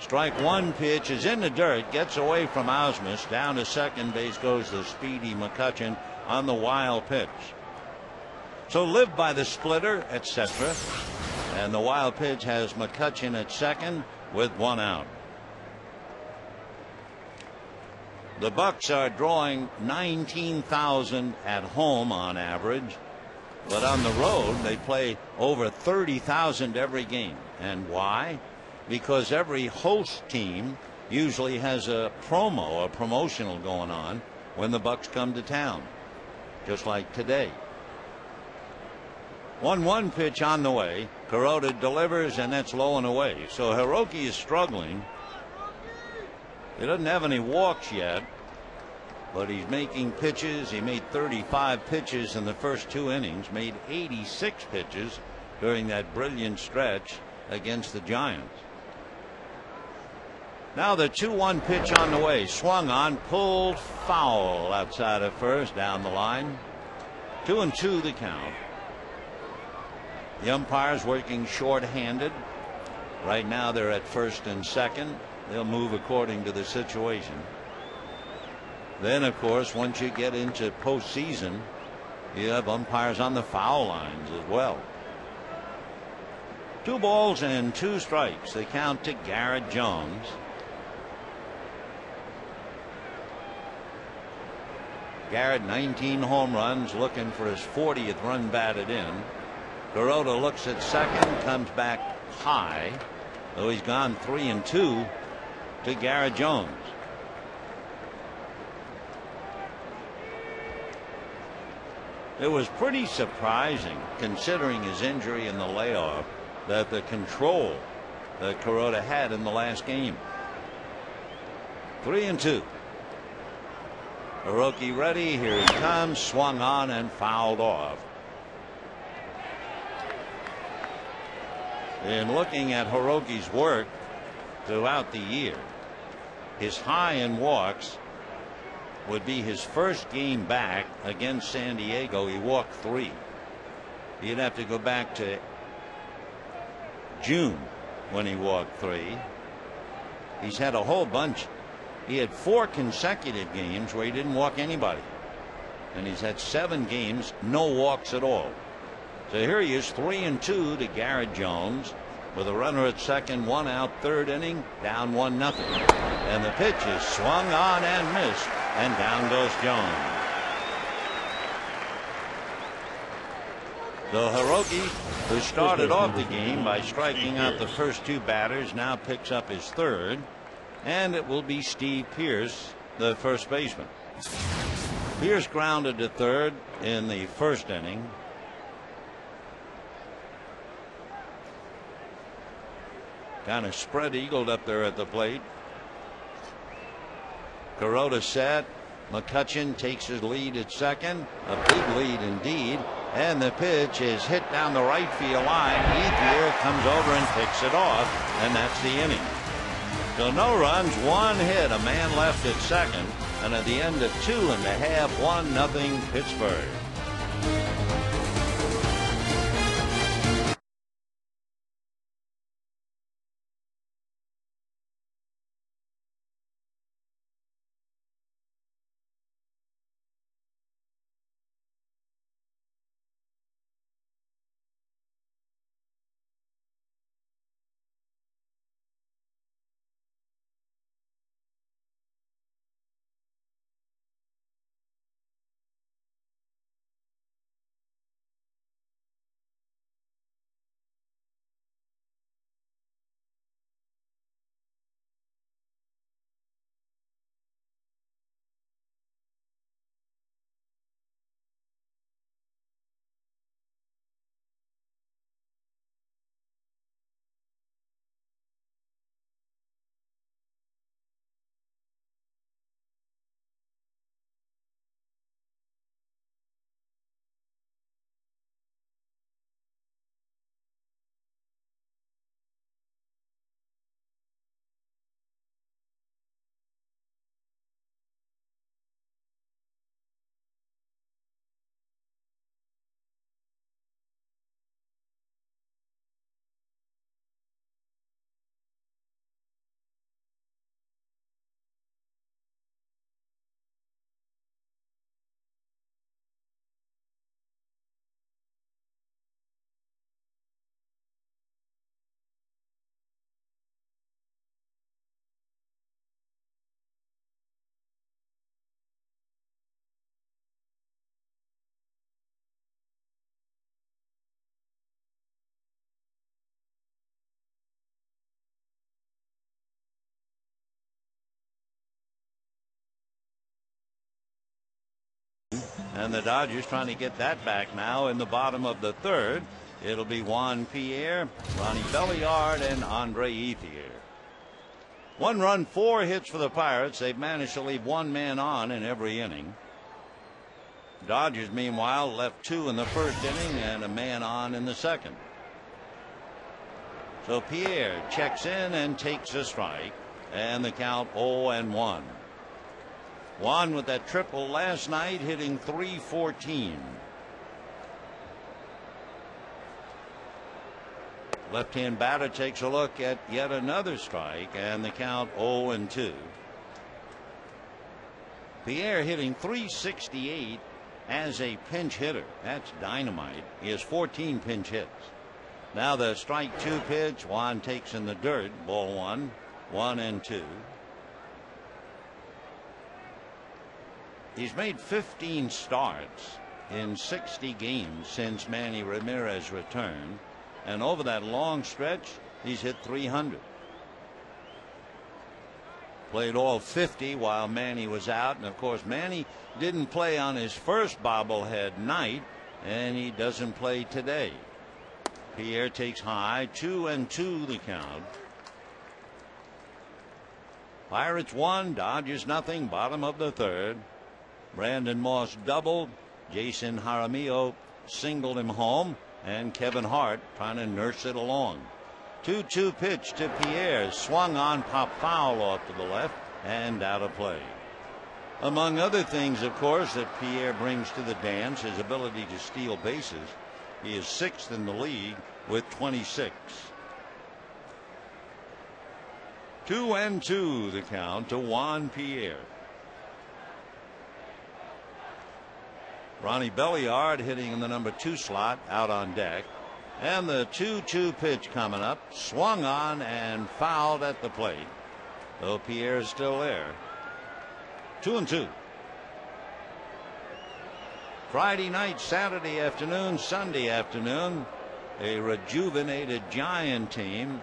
Strike 1 pitch is in the dirt, gets away from Ausmus. Down to second base goes the speedy McCutchen on the wild pitch. So live by the splitter, etc. And the wild pitch has McCutchen at second with 1 out. The Bucks are drawing 19,000 at home on average, but on the road they play over 30,000 every game. And why? Because every host team usually has a promo, a promotional going on when the Bucks come to town, just like today. 1-1 pitch on the way. Kuroda delivers, and that's low and away. So Hiroki is struggling. He doesn't have any walks yet, but he's making pitches. He made 35 pitches in the first 2 innings, made 86 pitches during that brilliant stretch against the Giants. Now the 2-1 pitch on the way, swung on, pulled foul outside of first, down the line. 2-2 the count. The umpires working short-handed. Right now they're at first and second. They'll move according to the situation. Then, of course, once you get into postseason, you have umpires on the foul lines as well. 2 balls and 2 strikes. They count to Garrett Jones. Garrett 19 home runs, looking for his 40th run batted in. Kuroda looks at second, comes back high, though he's gone 3-2 to Garrett Jones. It was pretty surprising, considering his injury in the layoff, that the control that Kuroda had in the last game. 3-2. Hiroki ready. Here he comes. Swung on and fouled off. In looking at Hiroki's work throughout the year, his high in walks would be his first game back against San Diego. He walked 3. You'd have to go back to June when he walked 3. He's had a whole bunch. He had 4 consecutive games where he didn't walk anybody, and he's had 7 games no walks at all. So here he is, 3-2 to Garrett Jones, with a runner at second, 1 out, 3rd inning, down 1-0. And the pitch is swung on and missed, and down goes Jones. So Hiroki, who started off the game by striking out the first 2 batters, now picks up his 3rd, and it will be Steve Pearce, the first baseman. Pearce grounded to 3rd in the 1st inning. Kind of spread eagled up there at the plate. Kuroda set. McCutchen takes his lead at second. A big lead indeed. And the pitch is hit down the right field line. Ethier comes over and picks it off. And that's the inning. So no runs, 1 hit, a man left at second. And at the end of 2 1/2, 1-0 Pittsburgh. And the Dodgers trying to get that back now in the bottom of the 3rd. It'll be Juan Pierre, Ronnie Belliard, and Andre Ethier. 1 run, 4 hits for the Pirates. They've managed to leave 1 man on in every inning. Dodgers, meanwhile, left 2 in the 1st inning and a man on in the 2nd. So Pierre checks in and takes a strike, and the count 0-1. Juan with that triple last night, hitting .314. Left-hand batter takes a look at yet another strike, and the count 0-2. Pierre hitting .368 as a pinch hitter. That's dynamite. He has 14 pinch hits. Now the strike 2 pitch. Juan takes in the dirt. Ball 1, 1-2. He's made 15 starts in 60 games since Manny Ramirez returned, and over that long stretch he's hit 300. Played all 50 while Manny was out, and of course Manny didn't play on his first bobblehead night, and he doesn't play today. Pierre takes high, 2-2 the count. Pirates 1, Dodgers nothing, bottom of the third. Brandon Moss doubled, Jason Jaramillo singled him home, and Kevin Hart trying to nurse it along. 2-2 pitch to Pierre, swung on, pop foul off to the left and out of play. Among other things, of course, that Pierre brings to the dance, his ability to steal bases. He is 6th in the league with 26. 2-2 the count to Juan Pierre. Ronnie Belliard hitting in the number 2 slot out on deck. And the 2-2 pitch coming up, swung on and fouled at the plate, though Pierre is still there. 2-2. Friday night, Saturday afternoon, Sunday afternoon, a rejuvenated Giant team.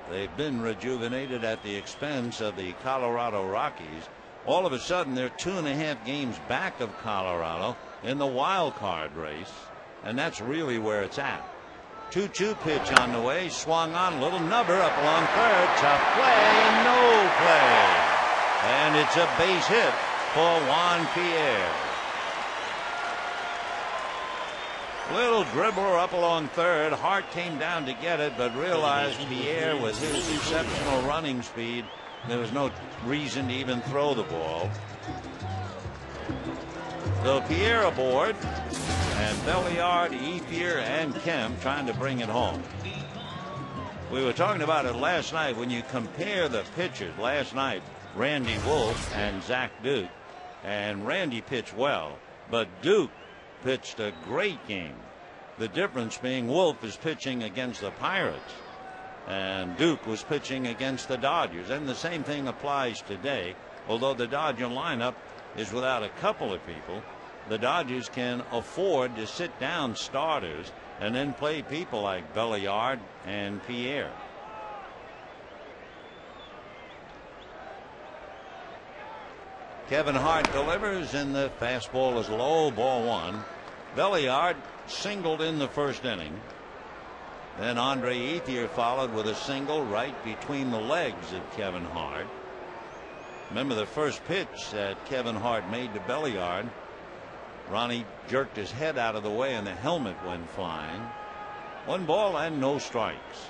They've been rejuvenated at the expense of the Colorado Rockies. All of a sudden, they're 2.5 games back of Colorado in the wild card race, and that's really where it's at. 2-2 pitch on the way, swung on, little nubber up along third, tough play, no play, and it's a base hit for Juan Pierre. Little dribbler up along third. Hart came down to get it, but realized Pierre, with his exceptional running speed, there was no reason to even throw the ball. So Pierre aboard, and Belliard, Ethier, and Kemp trying to bring it home. We were talking about it last night. When you compare the pitchers last night, Randy Wolf and Zach Duke, and Randy pitched well, but Duke pitched a great game. The difference being Wolf is pitching against the Pirates and Duke was pitching against the Dodgers, and the same thing applies today. Although the Dodger lineup is without a couple of people, the Dodgers can afford to sit down starters and then play people like Belliard and Pierre. Kevin Hart delivers, and the fastball is low, ball one. Belliard singled in the first inning. Then Andre Ethier followed with a single right between the legs of Kevin Hart. Remember the first pitch that Kevin Hart made to Belliard, Ronnie jerked his head out of the way and the helmet went flying. 1 ball and no strikes.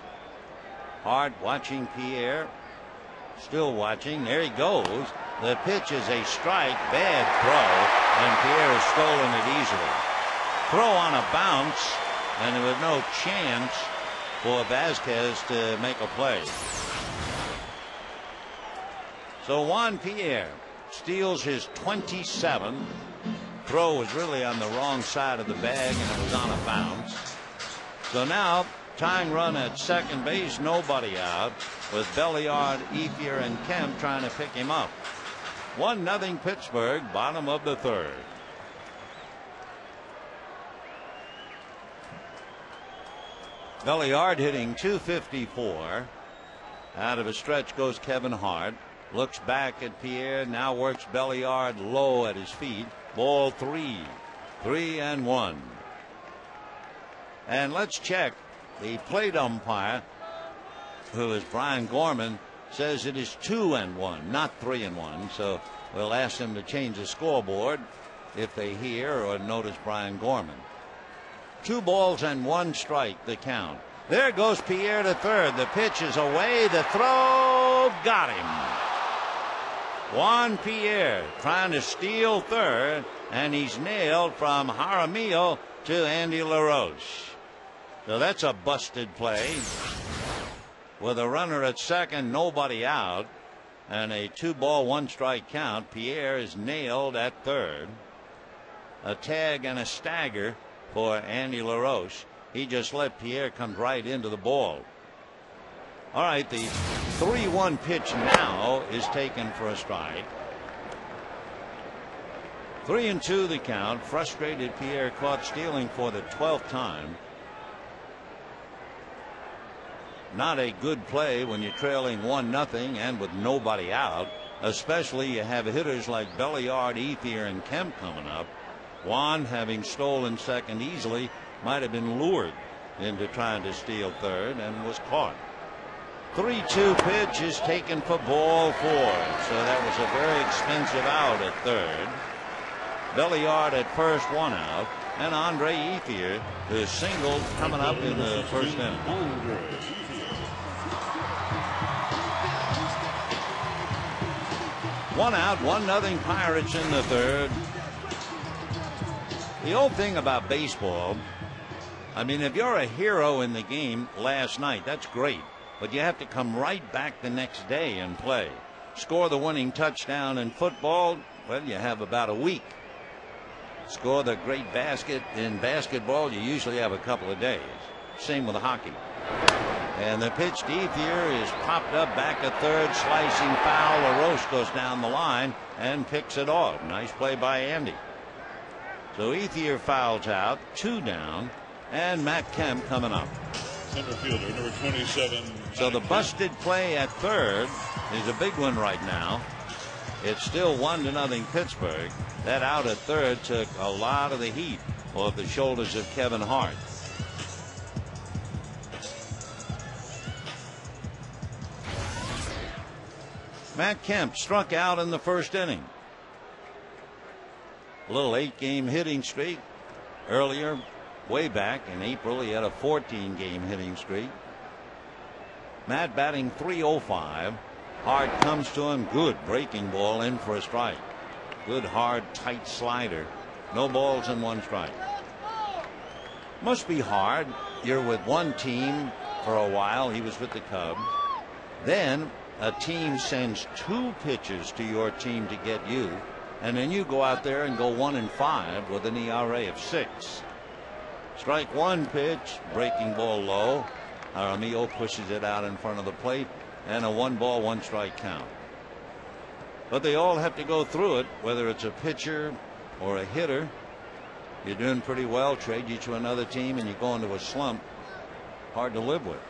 Hart watching Pierre, still watching. There he goes. The pitch is a strike, bad throw, and Pierre has stolen it easily. Throw on a bounce, and there was no chance for Vasquez to make a play. So Juan Pierre steals his 27th. Throw was really on the wrong side of the bag, and it was on a bounce. So now tying run at second base, nobody out, with Belliard, Ethier, and Kemp trying to pick him up. 1-0 Pittsburgh, bottom of the third. Belliard hitting .254. Out of a stretch goes Kevin Hart. Looks back at Pierre, now works Belliard low at his feet. Ball 3. 3-1. And let's check. The plate umpire, who is Brian Gorman, says it is 2-1, not 3-1. So we'll ask them to change the scoreboard if they hear or notice Brian Gorman. 2 balls and 1 strike, the count. There goes Pierre to third. The pitch is away. The throw got him. Juan Pierre trying to steal third, and he's nailed from Jaramillo to Andy Laroche. So that's a busted play. With a runner at second, nobody out, and a 2-ball, 1-strike count. Pierre is nailed at third. A tag and a stagger for Andy Laroche. He just let Pierre come right into the ball. All right, the 3-1 pitch now is taken for a strike. 3-2 the count. Frustrated Pierre caught stealing for the 12th time. Not a good play when you're trailing 1-0 and with nobody out, especially you have hitters like Belliard, Ethier, and Kemp coming up. Juan, having stolen second easily, might have been lured into trying to steal third and was caught. 3-2 pitch is taken for ball 4. So that was a very expensive out at third. Belliard at first, 1 out, and Andre Ethier, who singled coming up in the first inning. 1 out, 1-0 Pirates in the third. The old thing about baseball, I mean, if you're a hero in the game last night, that's great. But you have to come right back the next day and play. Score the winning touchdown in football, well, you have about a week. Score the great basket in basketball, you usually have a couple of days. Same with hockey. And the pitch to Ethier is popped up back at third, slicing foul. Laroche goes down the line and picks it off. Nice play by Andy. So Ethier fouls out, 2 down, and Matt Kemp coming up. Center fielder, number 27. So the busted play at third is a big one right now. It's still 1-0 Pittsburgh. That out at third took a lot of the heat off the shoulders of Kevin Hart. Matt Kemp struck out in the first inning. A little 8-game hitting streak. Earlier, way back in April, he had a 14-game hitting streak. Matt batting .305. Hart comes to him. Good breaking ball in for a strike. Good hard tight slider. No balls and 1 strike. Must be hard. You're with one team for a while. He was with the Cubs. Then a team sends 2 pitchers to your team to get you, and then you go out there and go 1-5 with an ERA of 6. Strike 1 pitch, breaking ball low. Jaramillo pushes it out in front of the plate, and a 1-ball 1-strike count. But they all have to go through it, whether it's a pitcher or a hitter. You're doing pretty well, trade you to another team, and you go into a slump. Hard to live with.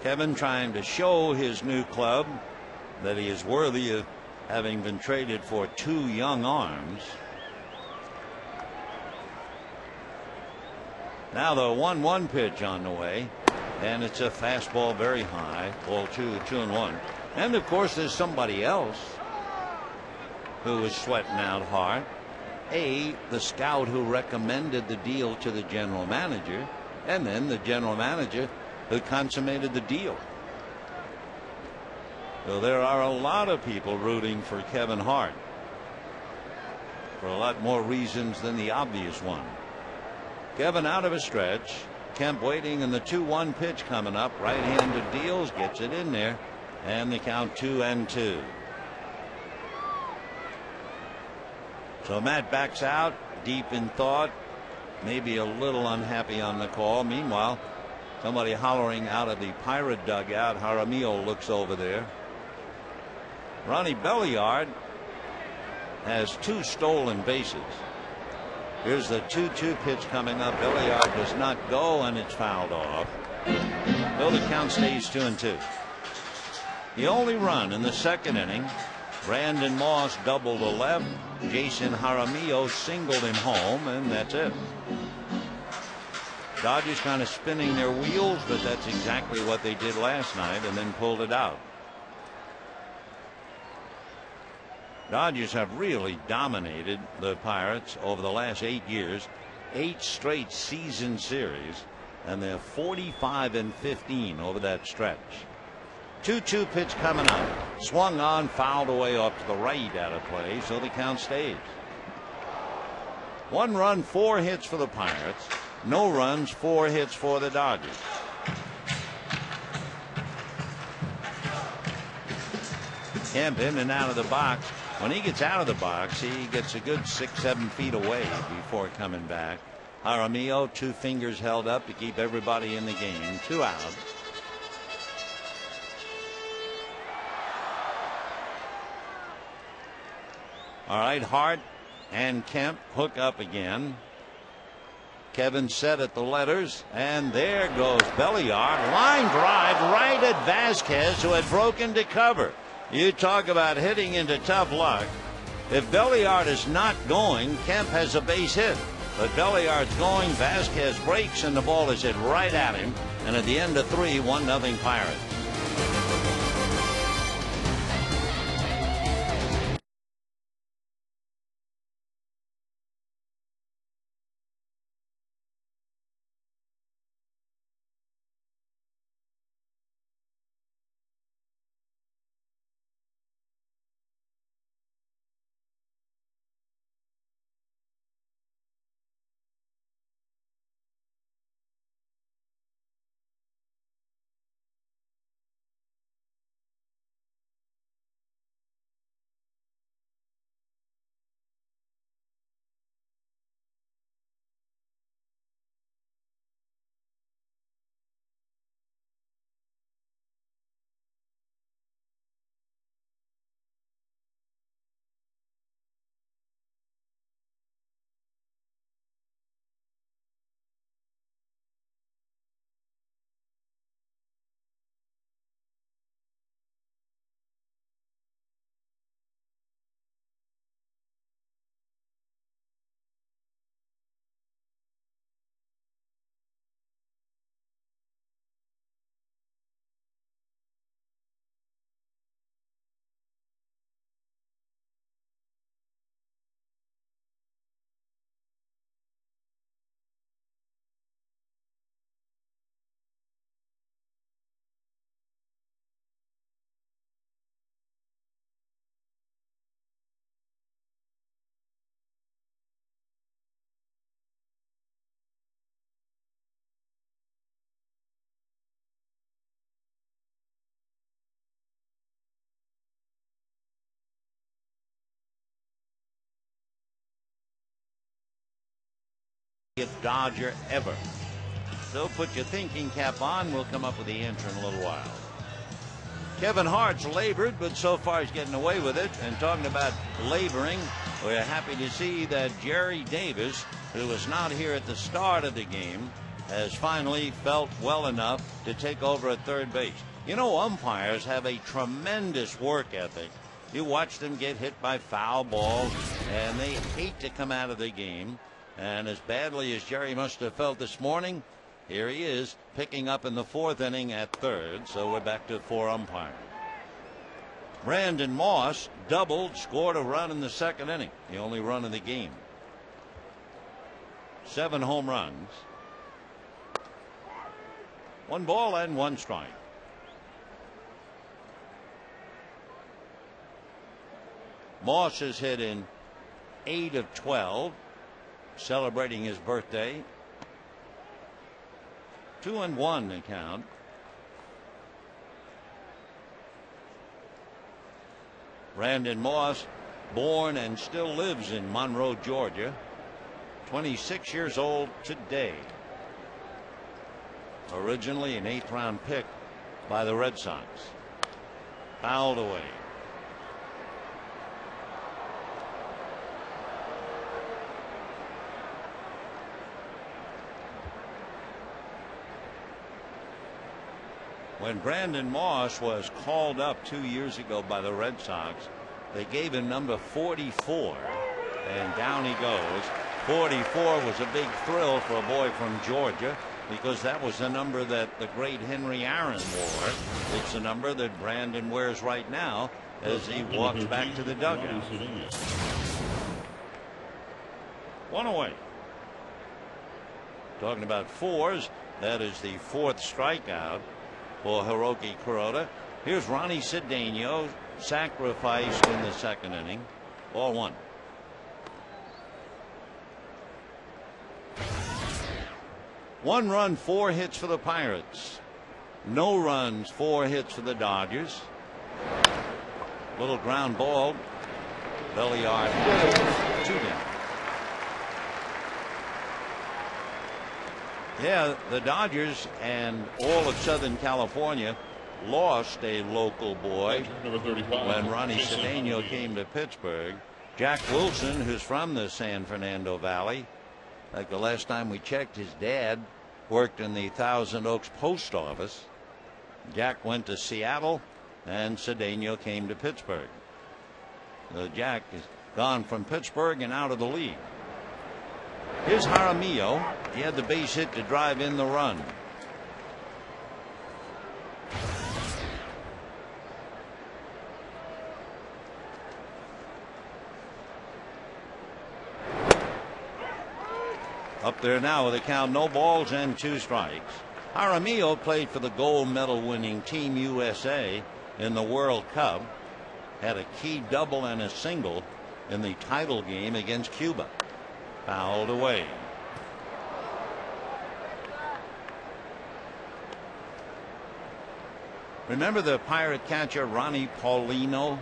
Kevin trying to show his new club that he is worthy of having been traded for 2 young arms. Now the 1-1 pitch on the way, and it's a fastball very high. Ball 2-1. And of course there's somebody else who is sweating out Hart. The scout who recommended the deal to the general manager, and then the general manager who consummated the deal. So there are a lot of people rooting for Kevin Hart for a lot more reasons than the obvious one. Kevin out of a stretch. Kemp waiting, and the 2-1 pitch coming up. Right-handed deals, gets it in there, and the count 2-2. So Matt backs out, deep in thought, maybe a little unhappy on the call. Meanwhile, somebody hollering out of the Pirate dugout. Jaramillo looks over there. Ronnie Belliard has 2 stolen bases. Here's the 2-2 pitch coming up. Belliard does not go, and it's fouled off. Though the count stays 2-2. The only run in the second inning. Brandon Moss doubled to left. Jason Jaramillo singled him home, and that's it. Dodgers kind of spinning their wheels, but that's exactly what they did last night, and then pulled it out. Dodgers have really dominated the Pirates over the last 8 years. 8 straight season series, and they're 45-15 over that stretch. 2-2 pitch coming up. Swung on, fouled away off to the right out of play, so the count stays. 1 run, 4 hits for the Pirates. No runs, 4 hits for the Dodgers. Kemp in and out of the box. When he gets out of the box, he gets a good 6-7 feet away before coming back. Jaramillo, 2 fingers held up to keep everybody in the game. 2 out. All right, Hart and Kemp hook up again. Kevin set at the letters, and there goes Belliard. Line drive right at Vasquez, who had broken to cover. You talk about hitting into tough luck. If Belliard is not going, Kemp has a base hit. But Belliard's going, Vasquez breaks, and the ball is hit right at him. And at the end of 3, 1-0 Pirates. Dodger ever. So put your thinking cap on. We'll come up with the answer in a little while. Kevin Hart's labored, but so far he's getting away with it. And talking about laboring, we're happy to see that Jerry Davis, who was not here at the start of the game, has finally felt well enough to take over at third base. You know, umpires have a tremendous work ethic. You watch them get hit by foul balls, and they hate to come out of the game. And as badly as Jerry must have felt this morning, here he is picking up in the 4th inning at third. So we're back to 4 umpiring. Brandon Moss doubled, scored a run in the 2nd inning, the only run of the game. 7 home runs. 1 ball and 1 strike. Moss has hit in 8 of 12. Celebrating his birthday. 2-1 the count. Brandon Moss, born and still lives in Monroe, Georgia. 26 years old today. Originally an 8th round pick by the Red Sox. Fouled away. When Brandon Moss was called up 2 years ago by the Red Sox, they gave him number 44, and down he goes. 44 was a big thrill for a boy from Georgia, because that was the number that the great Henry Aaron wore. It's the number that Brandon wears right now as he walks back to the dugout. 1 away. Talking about 4s, that is the 4th strikeout for Hiroki Kuroda. Here's Ronnie Cedeno, sacrificed in the 2nd inning. Ball 1. One run, 4 hits for the Pirates. No runs, 4 hits for the Dodgers. Little ground ball. Belliard, 2 down. Yeah, the Dodgers and all of Southern California lost a local boy when Ronnie Cedeno came to Pittsburgh. Jack Wilson, who's from the San Fernando Valley, like the last time we checked, his dad worked in the Thousand Oaks post office. Jack went to Seattle, and Cedeno came to Pittsburgh. Jack is gone from Pittsburgh and out of the league. Here's Jaramillo. He had the base hit to drive in the run. Up there now with a count, no balls and 2 strikes. Jaramillo played for the gold medal winning Team USA in the World Cup. Had a key double and a single in the title game against Cuba. Fouled away. Remember the Pirate catcher Ronnie Paulino?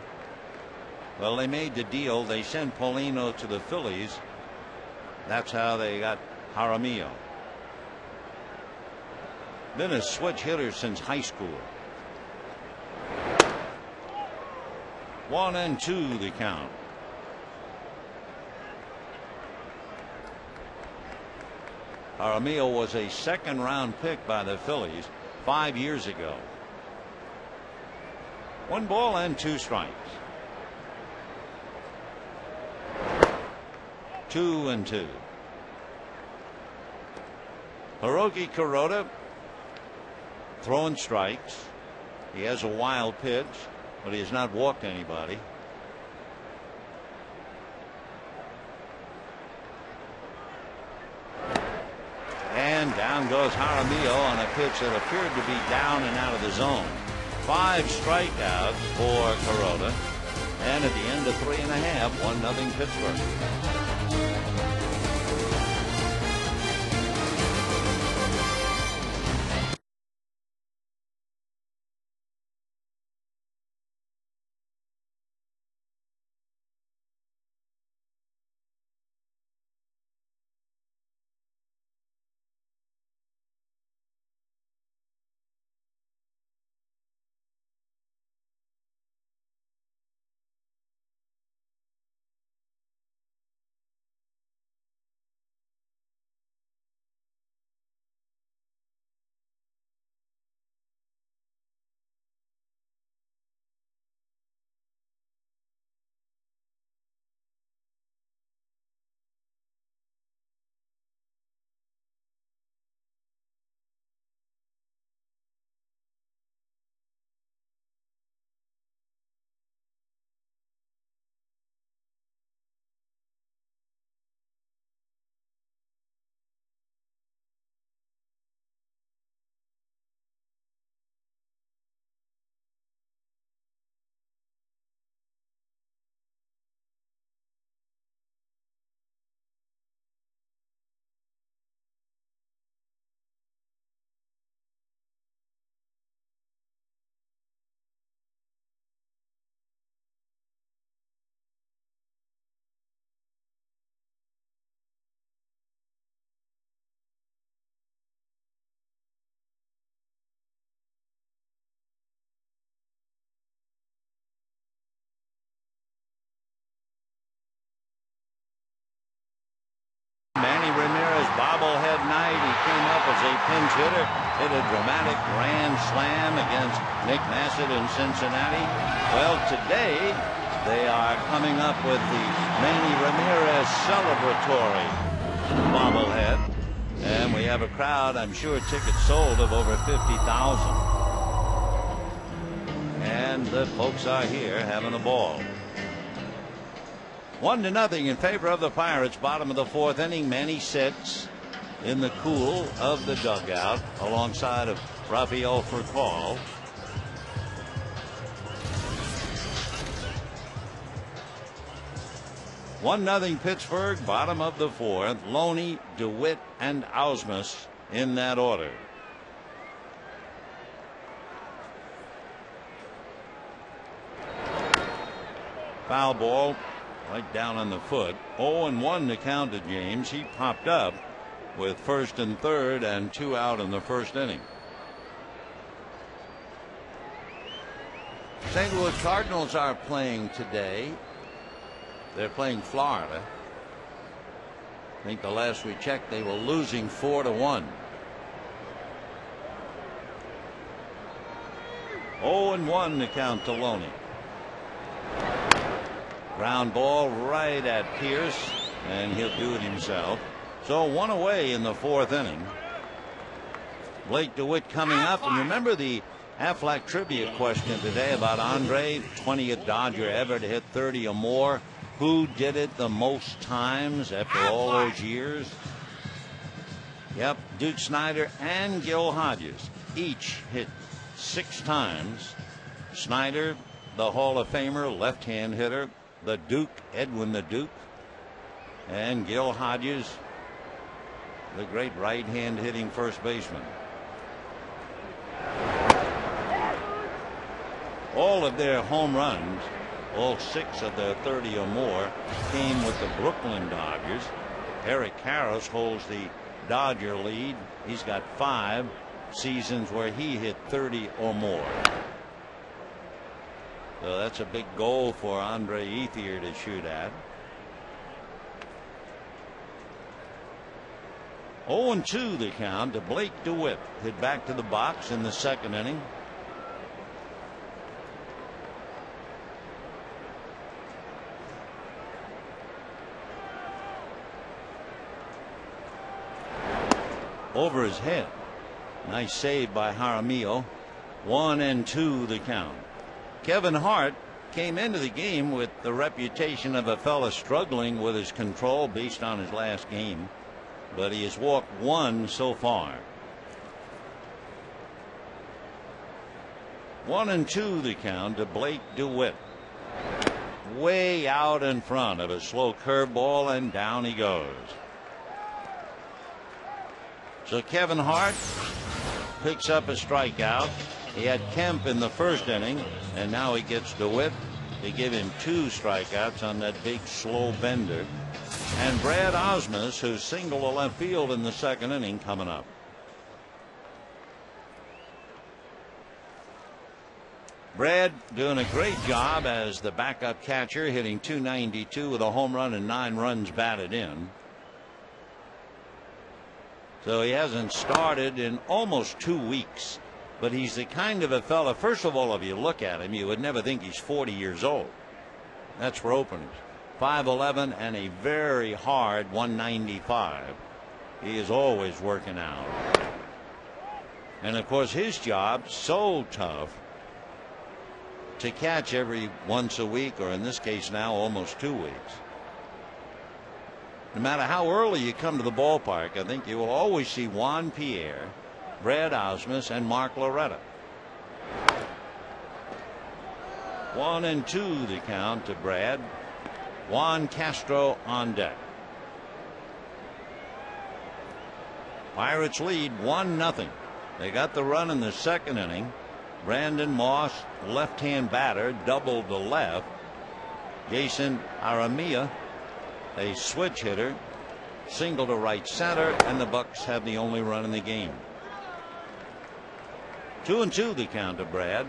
Well, they made the deal. They sent Paulino to the Phillies. That's how they got Jaramillo. Been a switch hitter since high school. 1-2 the count. Jaramillo was a second-round pick by the Phillies 5 years ago. 1 ball and 2 strikes. 2-2. Hiroki Kuroda throwing strikes. He has a wild pitch, but he has not walked anybody. And down goes Jaramillo on a pitch that appeared to be down and out of the zone. 5 strikeouts for Kuroda. And at the end of 3.5, 1-0 Pittsburgh. Bobblehead night. He came up as a pinch hitter, hit a dramatic grand slam against Nick Nassett in Cincinnati. Well, today they are coming up with the Manny Ramirez celebratory bobblehead, and we have a crowd, I'm sure tickets sold, of over 50,000. And the folks are here having a ball. 1-0 in favor of the Pirates. Bottom of the 4th inning. Manny sits in the cool of the dugout alongside of Rafael Furcal. One nothing Pittsburgh. Bottom of the 4th. Loney, DeWitt, and Ausmus in that order. Foul ball. Right down on the foot. 0-1 to count to James. He popped up with 1st and 3rd and 2 out in the 1st inning. St. Louis Cardinals are playing today. They're playing Florida. I think the last we checked they were losing 4-1. 0-1 to count to Loney. Ground ball right at Pierce, and he'll do it himself. So one away in the fourth inning. Blake DeWitt coming up. And remember the Aflac trivia question today about Andre, 20th Dodger ever to hit 30 or more. Who did it the most times after all those years? Yep, Duke Snider and Gil Hodges each hit 6 times. Snider, the Hall of Famer, left-hand hitter. The Duke, Edwin the Duke. And Gil Hodges, the great right-hand hitting first baseman. All of their home runs, all 6 of their 30 or more, came with the Brooklyn Dodgers. Eric Karros holds the Dodger lead. He's got 5 seasons where he hit 30 or more. So that's a big goal for Andre Ethier to shoot at. 0-2 the count to Blake DeWitt. Hit back to the box in the second inning. Over his head. Nice save by Jaramillo. 1-2 the count. Kevin Hart came into the game with the reputation of a fella struggling with his control based on his last game, but he has walked 1 so far. 1-2 the count to Blake DeWitt. Way out in front of a slow curveball, and down he goes. So Kevin Hart picks up a strikeout. He had Kemp in the first inning, and now he gets DeWitt. They give him 2 strikeouts on that big slow bender. And Brad Ausmus, who singled to left field in the second inning, coming up. Brad doing a great job as the backup catcher, hitting .292 with a home run and 9 runs batted in. So he hasn't started in almost 2 weeks, but he's the kind of a fella, first of all, if you look at him, you would never think he's 40 years old. That's for openers. 5'11" and a very hard 195. He is always working out. And of course his job so tough to catch every once a week, or in this case now almost 2 weeks. No matter how early you come to the ballpark, I think you will always see Juan Pierre, Brad Ausmus, and Mark Loretta. 1-2 the count to Brad. Juan Castro on deck. Pirates lead 1-0. They got the run in the second inning. Brandon Moss, left-hand batter, doubled to left. Jason Jaramillo, a switch hitter, single to right center, and the Bucks have the only run in the game. 2-2 the count to Brad.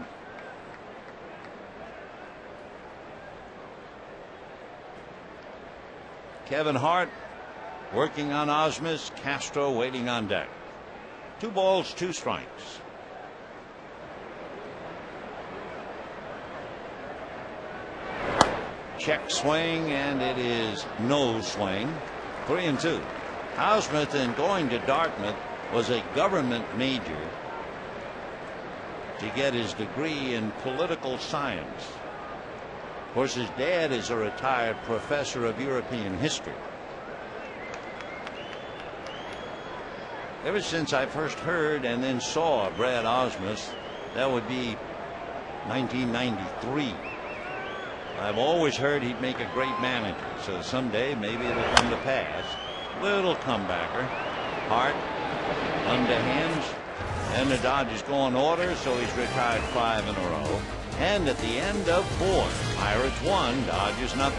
Kevin Hart working on Ausmus. Castro waiting on deck. 2 balls, 2 strikes. Check swing, and it is no swing. 3-2. Ausmus, in going to Dartmouth, was a government major to get his degree in political science. Of course, his dad is a retired professor of European history. Ever since I first heard and then saw Brad Ausmus, that would be 1993. I've always heard he'd make a great manager, so someday maybe it'll come to pass. Little comebacker. Hart, underhands, and the Dodgers go in order, so he's retired 5 in a row. And at the end of 4, Pirates 1, Dodgers 0.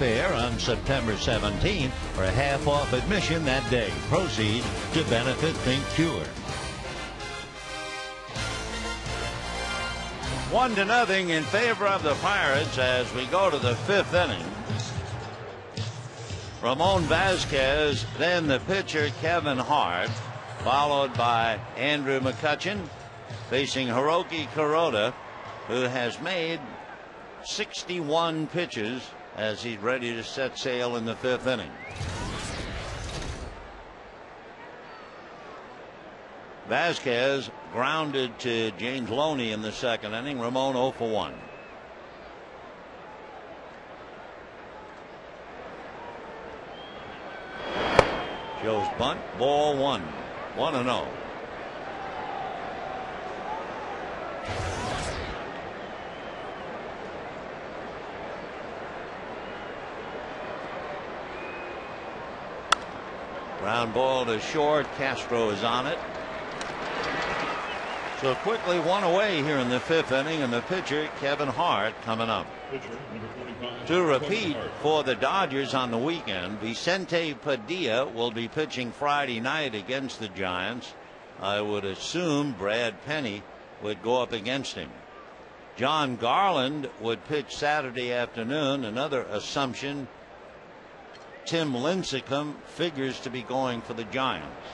Fair on September 17th for a half-off admission that day. Proceeds to benefit Think Cure. 1-0 in favor of the Pirates as we go to the 5th inning. Ramon Vasquez, then the pitcher Kevin Hart, followed by Andrew McCutchen, facing Hiroki Kuroda, who has made 61 pitches as he's ready to set sail in the 5th inning. Vasquez grounded to James Loney in the 2nd inning. Ramon 0 for 1. Joe's bunt, ball 1. 1-0. Ground ball to short. Castro is on it. So quickly 1 away here in the 5th inning, and the pitcher Kevin Hart coming up. To repeat for the Dodgers on the weekend, Vicente Padilla will be pitching Friday night against the Giants. I would assume Brad Penny would go up against him. John Garland would pitch Saturday afternoon. Another assumption, Tim Lincecum figures to be going for the Giants.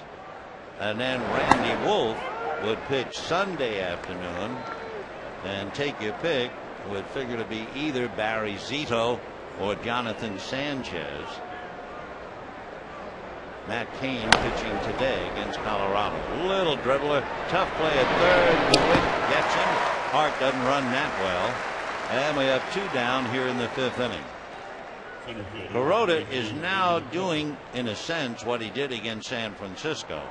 And then Randy Wolf would pitch Sunday afternoon, and take your pick, would figure to be either Barry Zito or Jonathan Sanchez. Matt Cain pitching today against Colorado. Little dribbler, tough play at third. The wind gets him. Hart doesn't run that well, and we have 2 down here in the 5th inning. Kuroda is now doing, in a sense, what he did against San Francisco.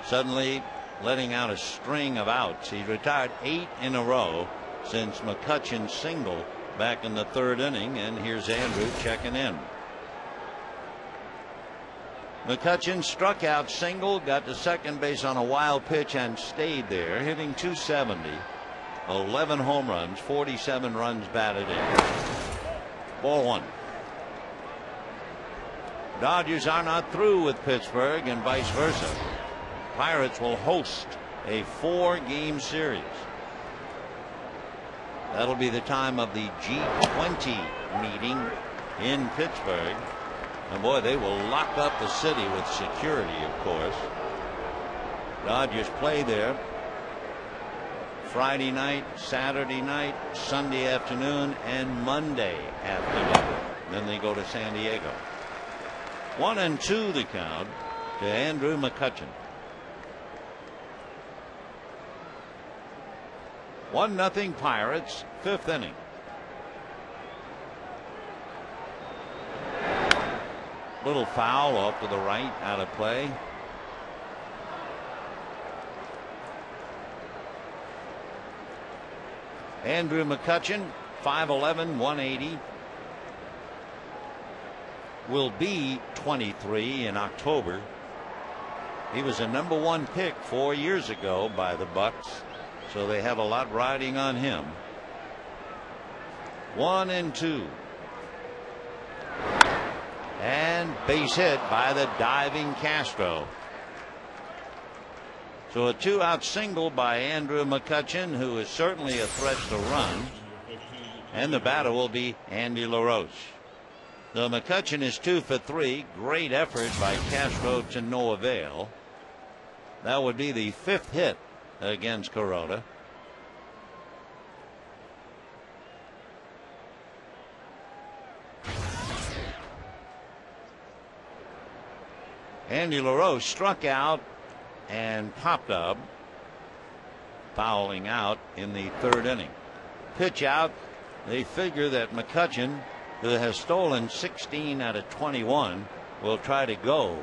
Suddenly letting out a string of outs. He's retired 8 in a row since McCutchen single back in the 3rd inning, and here's Andrew checking in. McCutchen struck out single, got to second base on a wild pitch and stayed there, hitting .270, 11 home runs, 47 runs batted in. Ball 1. Dodgers are not through with Pittsburgh and vice versa. Pirates will host a 4-game series. That'll be the time of the G20 meeting in Pittsburgh. And boy, they will lock up the city with security, of course. Dodgers play there Friday night, Saturday night, Sunday afternoon, and Monday afternoon. Then they go to San Diego. 1-2 the count to Andrew McCutchen. 1-0 Pirates, 5th inning. Little foul off to the right, out of play. Andrew McCutchen, 5'11", 180. Will be 23 in October. He was a number 1 pick 4 years ago by the Bucks, so they have a lot riding on him. 1-2. And base hit by the diving Castro. So a 2-out single by Andrew McCutchen, who is certainly a threat to run. And the batter will be Andy Laroche. So McCutchen is 2 for 3. Great effort by Castro to no avail. That would be the 5th hit against Kuroda. Andy Laroche struck out and popped up, fouling out in the 3rd inning. Pitch out. They figure that McCutchen, who has stolen 16 out of 21, will try to go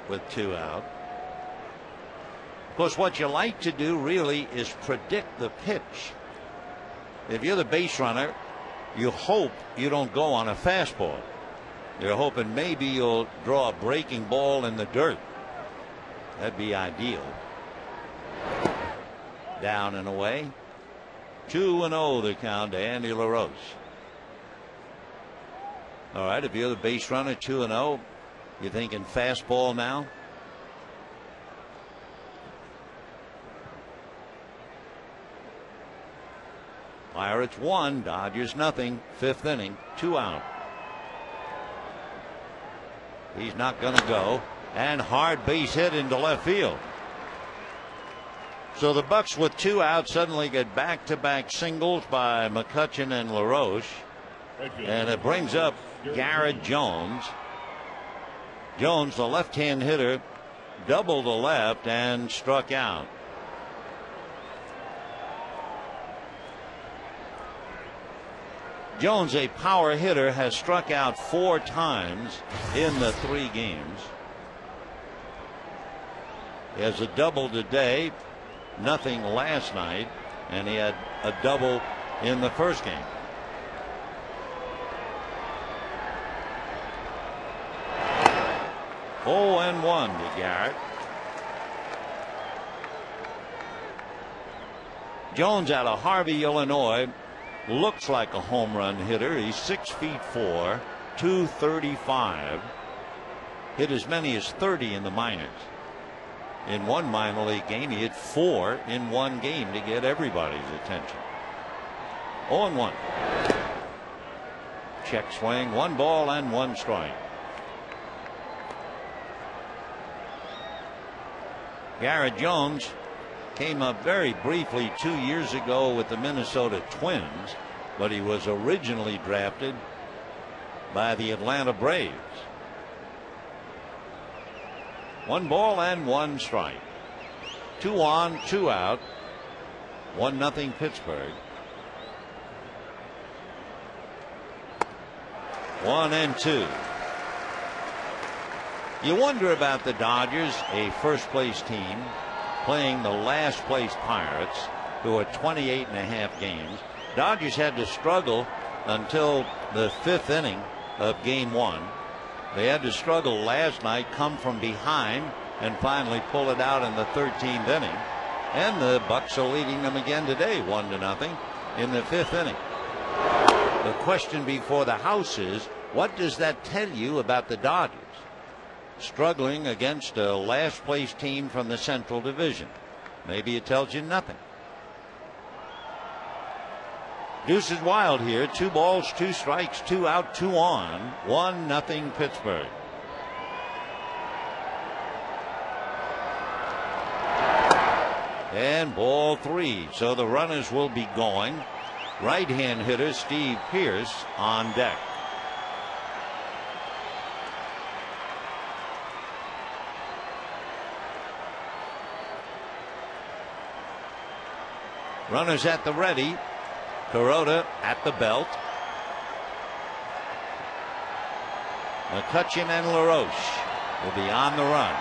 with 2 out. Of course, what you like to do really is predict the pitch. If you're the base runner, you hope you don't go on a fastball. You're hoping maybe you'll draw a breaking ball in the dirt. That'd be ideal. Down and away. 2-0 the count to Andy Laroche. All right, if you're the base runner, 2-0, you thinking fastball now? Pirates 1, Dodgers nothing. 5th inning, 2 out. He's not going to go, and hard base hit into left field. So the Bucks with 2 outs suddenly get back-to-back singles by McCutchen and Laroche, and it brings up Garrett Jones. Jones, the left-hand hitter, doubled to left and struck out. Jones, a power hitter, has struck out 4 times in the 3 games. He has a double today, nothing last night, and he had a double in the first game. Oh, and 1 to Garrett. Jones out of Harvey, Illinois. Looks like a home run hitter. He's 6'4", 235. Hit as many as 30 in the minors. In one minor league game, he hit 4 in one game to get everybody's attention. 0-1. Check swing, 1 ball and 1 strike. Garrett Jones came up very briefly 2 years ago with the Minnesota Twins, but he was originally drafted by the Atlanta Braves. 1 ball and 1 strike. 2 on, 2 out. 1-0 Pittsburgh. 1-2. You wonder about the Dodgers, a first place team, playing the last place Pirates, who are 28.5 games. Dodgers had to struggle until the 5th inning of game 1. They had to struggle last night, come from behind, and finally pull it out in the 13th inning. And the Bucks are leading them again today, 1-0 in the 5th inning. The question before the house is, what does that tell you about the Dodgers? Struggling against a last place team from the Central Division. Maybe it tells you nothing. Deuce is wild here. 2 balls, 2 strikes, 2 out, 2 on. 1-0 Pittsburgh. And ball 3. So the runners will be going. Right-hand hitter Steve Pearce on deck. Runners at the ready. Kuroda at the belt. McCutchen and Laroche will be on the run.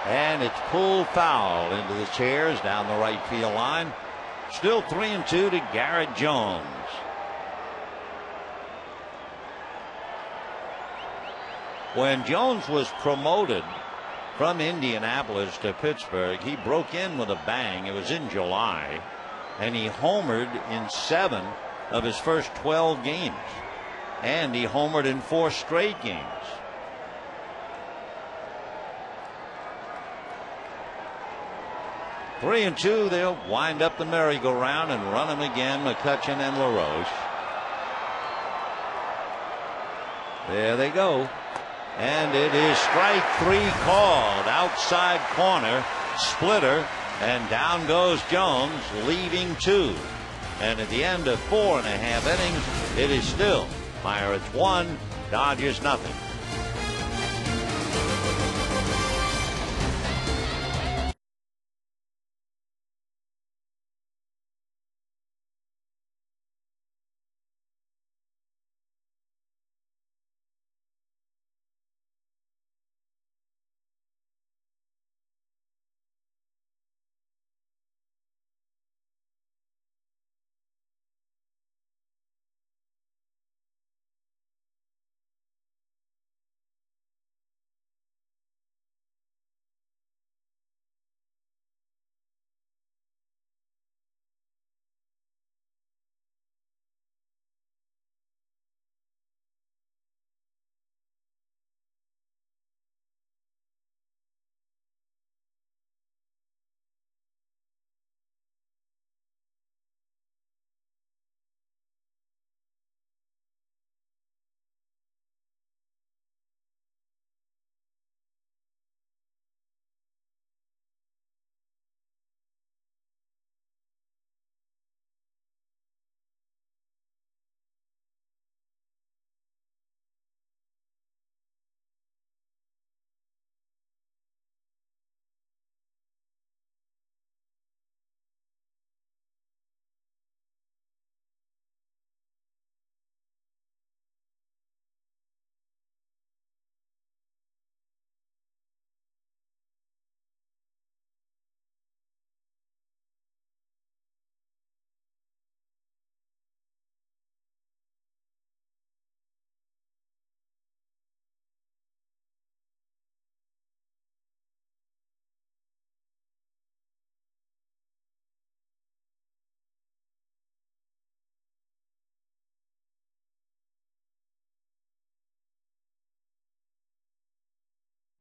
And it's pulled foul into the chairs down the right field line. Still 3-2 to Garrett Jones. When Jones was promoted from Indianapolis to Pittsburgh, he broke in with a bang. It was in July, and he homered in 7 of his first 12 games, and he homered in 4 straight games. Three and 2, they'll wind up the merry-go-round and run him again, McCutchen and Laroche. There they go. And it is strike 3 called. Outside corner, splitter, and down goes Jones, leaving 2. And at the end of 4.5 innings, it is still Pirates 1, Dodgers nothing.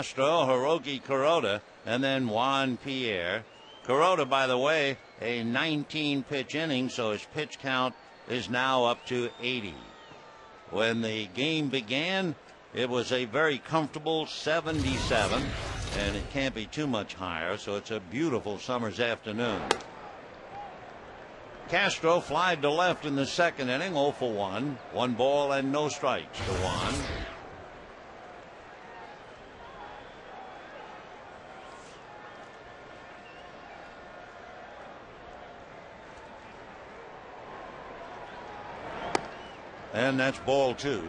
Castro, Hiroki Kuroda, and then Juan Pierre. Kuroda, by the way, a 19-pitch inning, so his pitch count is now up to 80. When the game began, it was a very comfortable 77, and it can't be too much higher, so it's a beautiful summer's afternoon. Castro flied to left in the second inning, 0 for 1. 1 ball and no strikes to Juan. And that's ball 2.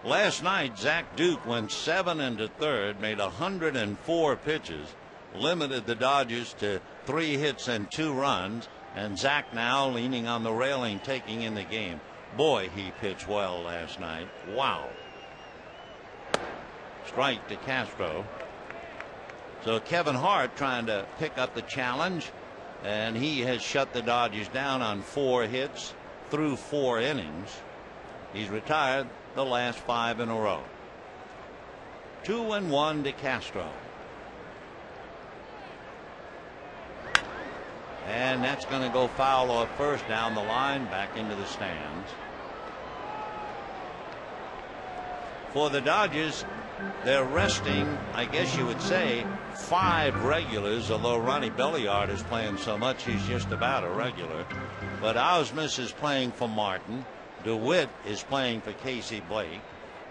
Last night, Zach Duke went 7 1/3, made 104 pitches, limited the Dodgers to 3 hits and 2 runs, and Zach now leaning on the railing, taking in the game. Boy, he pitched well last night. Wow. Strike to Castro. So Kevin Hart trying to pick up the challenge, and he has shut the Dodgers down on 4 hits through 4 innings. He's retired the last 5 in a row. 2-1 to Castro. And that's going to go foul off first down the line, back into the stands. For the Dodgers, they're resting, I guess you would say, 5 regulars, although Ronnie Belliard is playing so much he's just about a regular. But Ausmus is playing for Martin. DeWitt is playing for Casey Blake.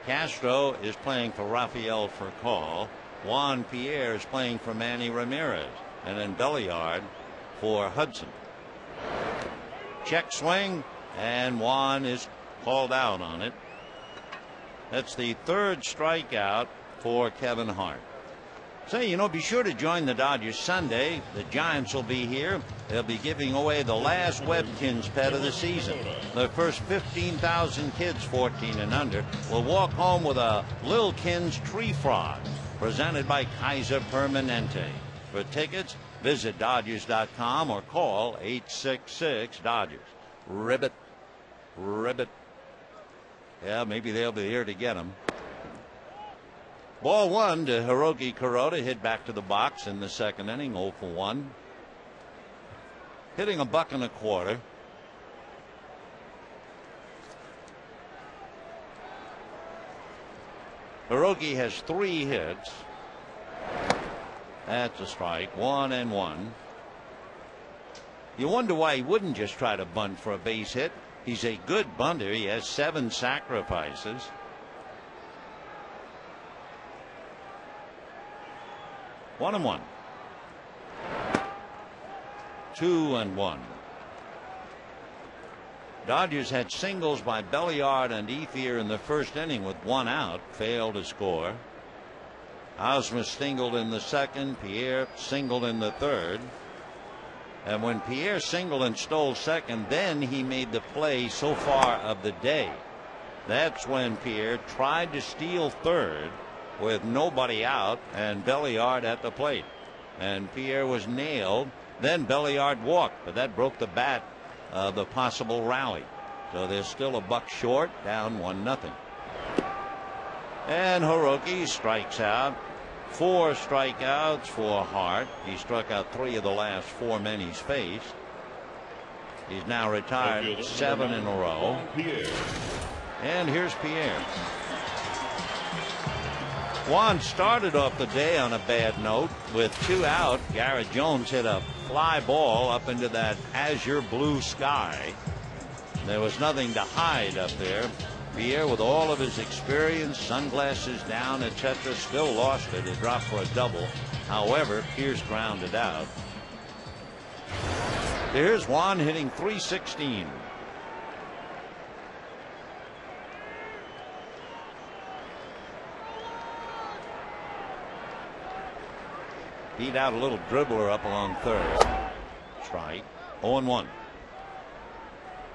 Castro is playing for Rafael Furcal. Juan Pierre is playing for Manny Ramirez. And then Belliard for Hudson. Check swing, and Juan is called out on it. That's the 3rd strikeout for Kevin Hart. Say, you know, be sure to join the Dodgers Sunday. The Giants will be here. They'll be giving away the last Webkins pet of the season. The first 15,000 kids 14 and under will walk home with a Lil Kins tree frog, presented by Kaiser Permanente. For tickets, visit Dodgers.com or call 866-DODGERS. Ribbit. Ribbit. Yeah, maybe they'll be here to get them. Ball 1 to Hiroki Kuroda, hit back to the box in the second inning, 0 for 1. Hitting $1.25. Hiroki has 3 hits. That's a strike. 1-1. You wonder why he wouldn't just try to bunt for a base hit. He's a good bunter. He has 7 sacrifices. 1-1. 2-1. Dodgers had singles by Belliard and Ethier in the first inning with 1 out. Failed to score. Ausmus singled in the second. Pierre singled in the third. And when Pierre singled and stole second, then he made the play so far of the day. That's when Pierre tried to steal third with nobody out and Belliard at the plate. And Pierre was nailed. Then Belliard walked, but that broke the bat of the possible rally. So there's still a buck short, down 1-0. And Hiroki strikes out. 4 strikeouts for Hart. He struck out 3 of the last 4 men he's faced. He's now retired 7 in a row. And here's Pierre. Juan started off the day on a bad note with 2 out. Garrett Jones hit a fly ball up into that azure blue sky. There was nothing to hide up there. Pierre, with all of his experience, sunglasses down, etc., still lost it. It dropped for a double. However, Pierce grounded out. Here's Juan hitting .316. Beat out a little dribbler up along third. Strike. 0-1.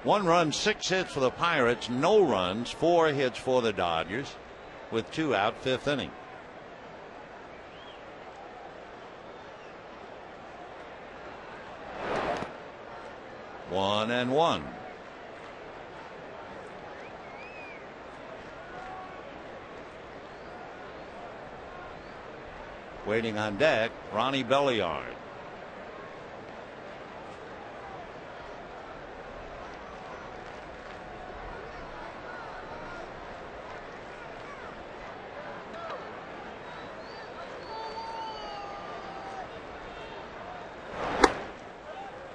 1 run, 6 hits for the Pirates. No runs, 4 hits for the Dodgers. With 2 out, 5th inning. One and one. Waiting on deck, Ronnie Belliard.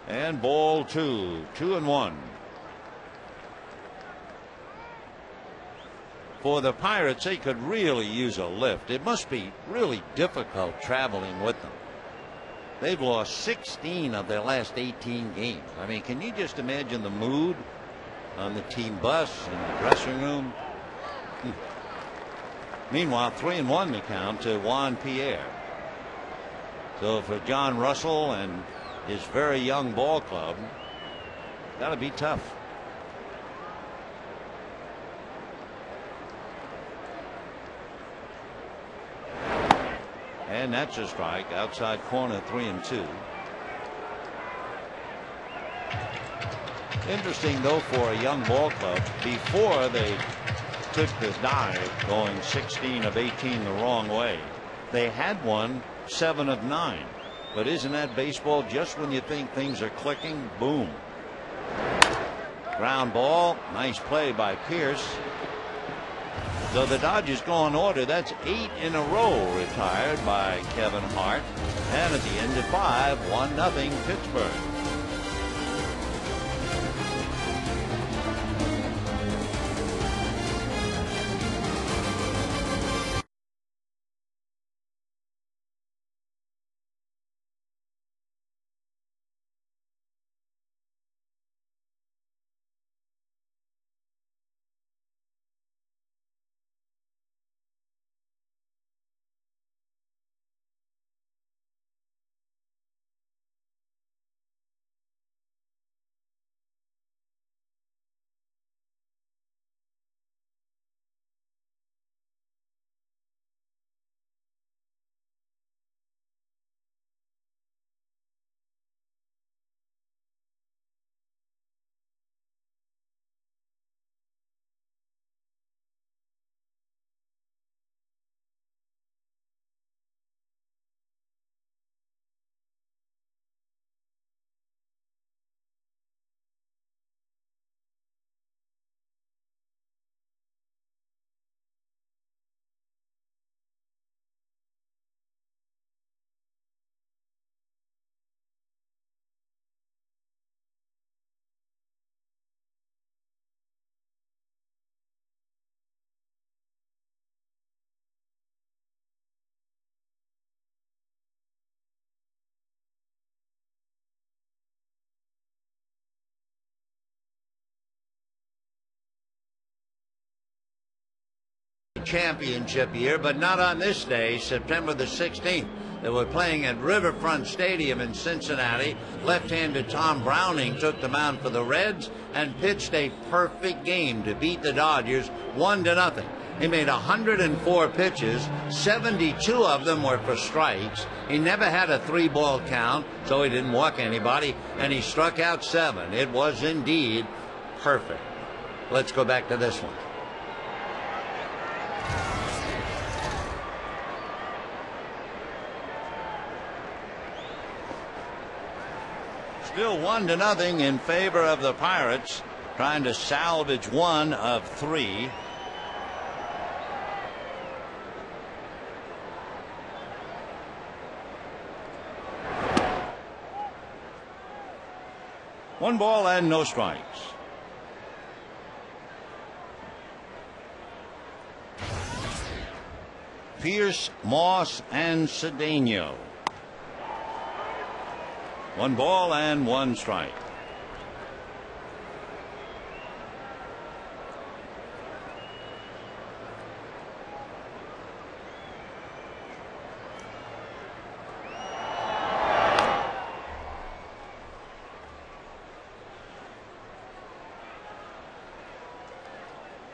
And ball 2, 2-1. For the Pirates, they could really use a lift. It must be really difficult traveling with them. They've lost 16 of their last 18 games. I mean, can you just imagine the mood on the team bus, in the dressing room? Meanwhile, 3-1 the count to Juan Pierre. So for John Russell and his very young ball club, that'll be tough. And that's a strike. Outside corner, 3-2. Interesting though, for a young ball club, before they took the dive going 16 of 18 the wrong way, they had won 7 of 9. But isn't that baseball? Just when you think things are clicking, boom. Ground ball. Nice play by Pierce. So the Dodgers go in order. That's 8 in a row retired by Kevin Hart. And at the end of 5, 1-0 Pittsburgh. Championship year, but not on this day, September the 16th. They were playing at Riverfront Stadium in Cincinnati. Left-hander Tom Browning took the mound for the Reds and pitched a perfect game to beat the Dodgers 1-0. He made 104 pitches, 72 of them were for strikes. He never had a 3-ball count, so he didn't walk anybody, and he struck out 7. It was indeed perfect. Let's go back to this one. Still 1-0 in favor of the Pirates, trying to salvage 1 of 3. One ball and no strikes. Pierce, Moss, and Cedeno. 1 ball and 1 strike.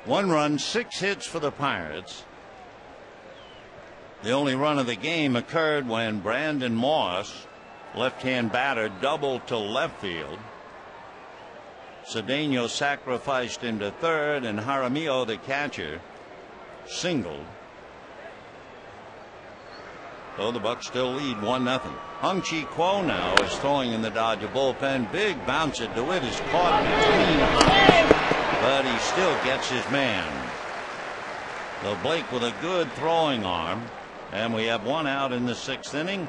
One run, 6 hits for the Pirates. The only run of the game occurred when Brandon Moss, left-hand batter, doubled to left field. Cedeno sacrificed him to third, and Jaramillo, the catcher, singled. So the Bucks still lead 1-0. Hung Chi Kuo now is throwing in the Dodger bullpen. Big bounce at DeWitt is caught between eyes, but he still gets his man. So Blake with a good throwing arm, and we have one out in the 6th inning,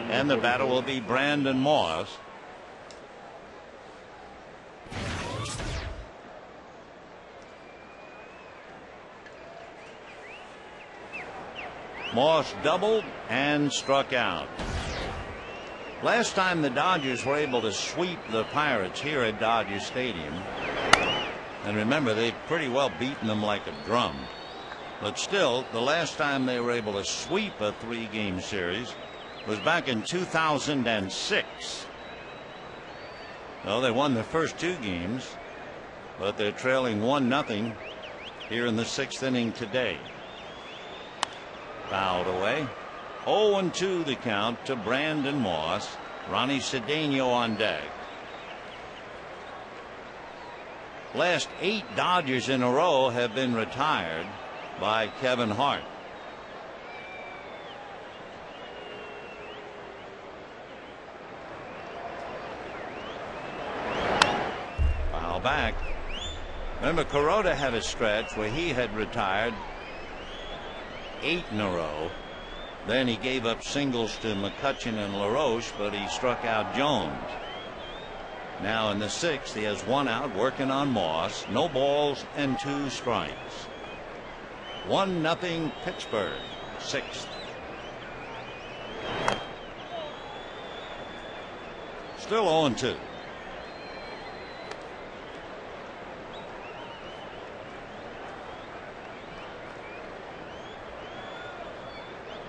and the batter will be Brandon Moss. Moss doubled and struck out. Last time the Dodgers were able to sweep the Pirates here at Dodger Stadium, and remember, they've pretty well beaten them like a drum, but still, the last time they were able to sweep a 3-game series was back in 2006. Well, they won the first 2 games, but they're trailing 1-0 here in the 6th inning today. Fouled away. 0-2 the count to Brandon Moss. Ronnie Cedeno on deck. Last 8 Dodgers in a row have been retired by Kevin Hart. Foul back. Remember, Kuroda had a stretch where he had retired 8 in a row. Then he gave up singles to McCutchen and Laroche, but he struck out Jones. Now in the 6th, he has 1 out working on Moss. No balls and 2 strikes. 1-0 Pittsburgh, 6th. Still 0-2.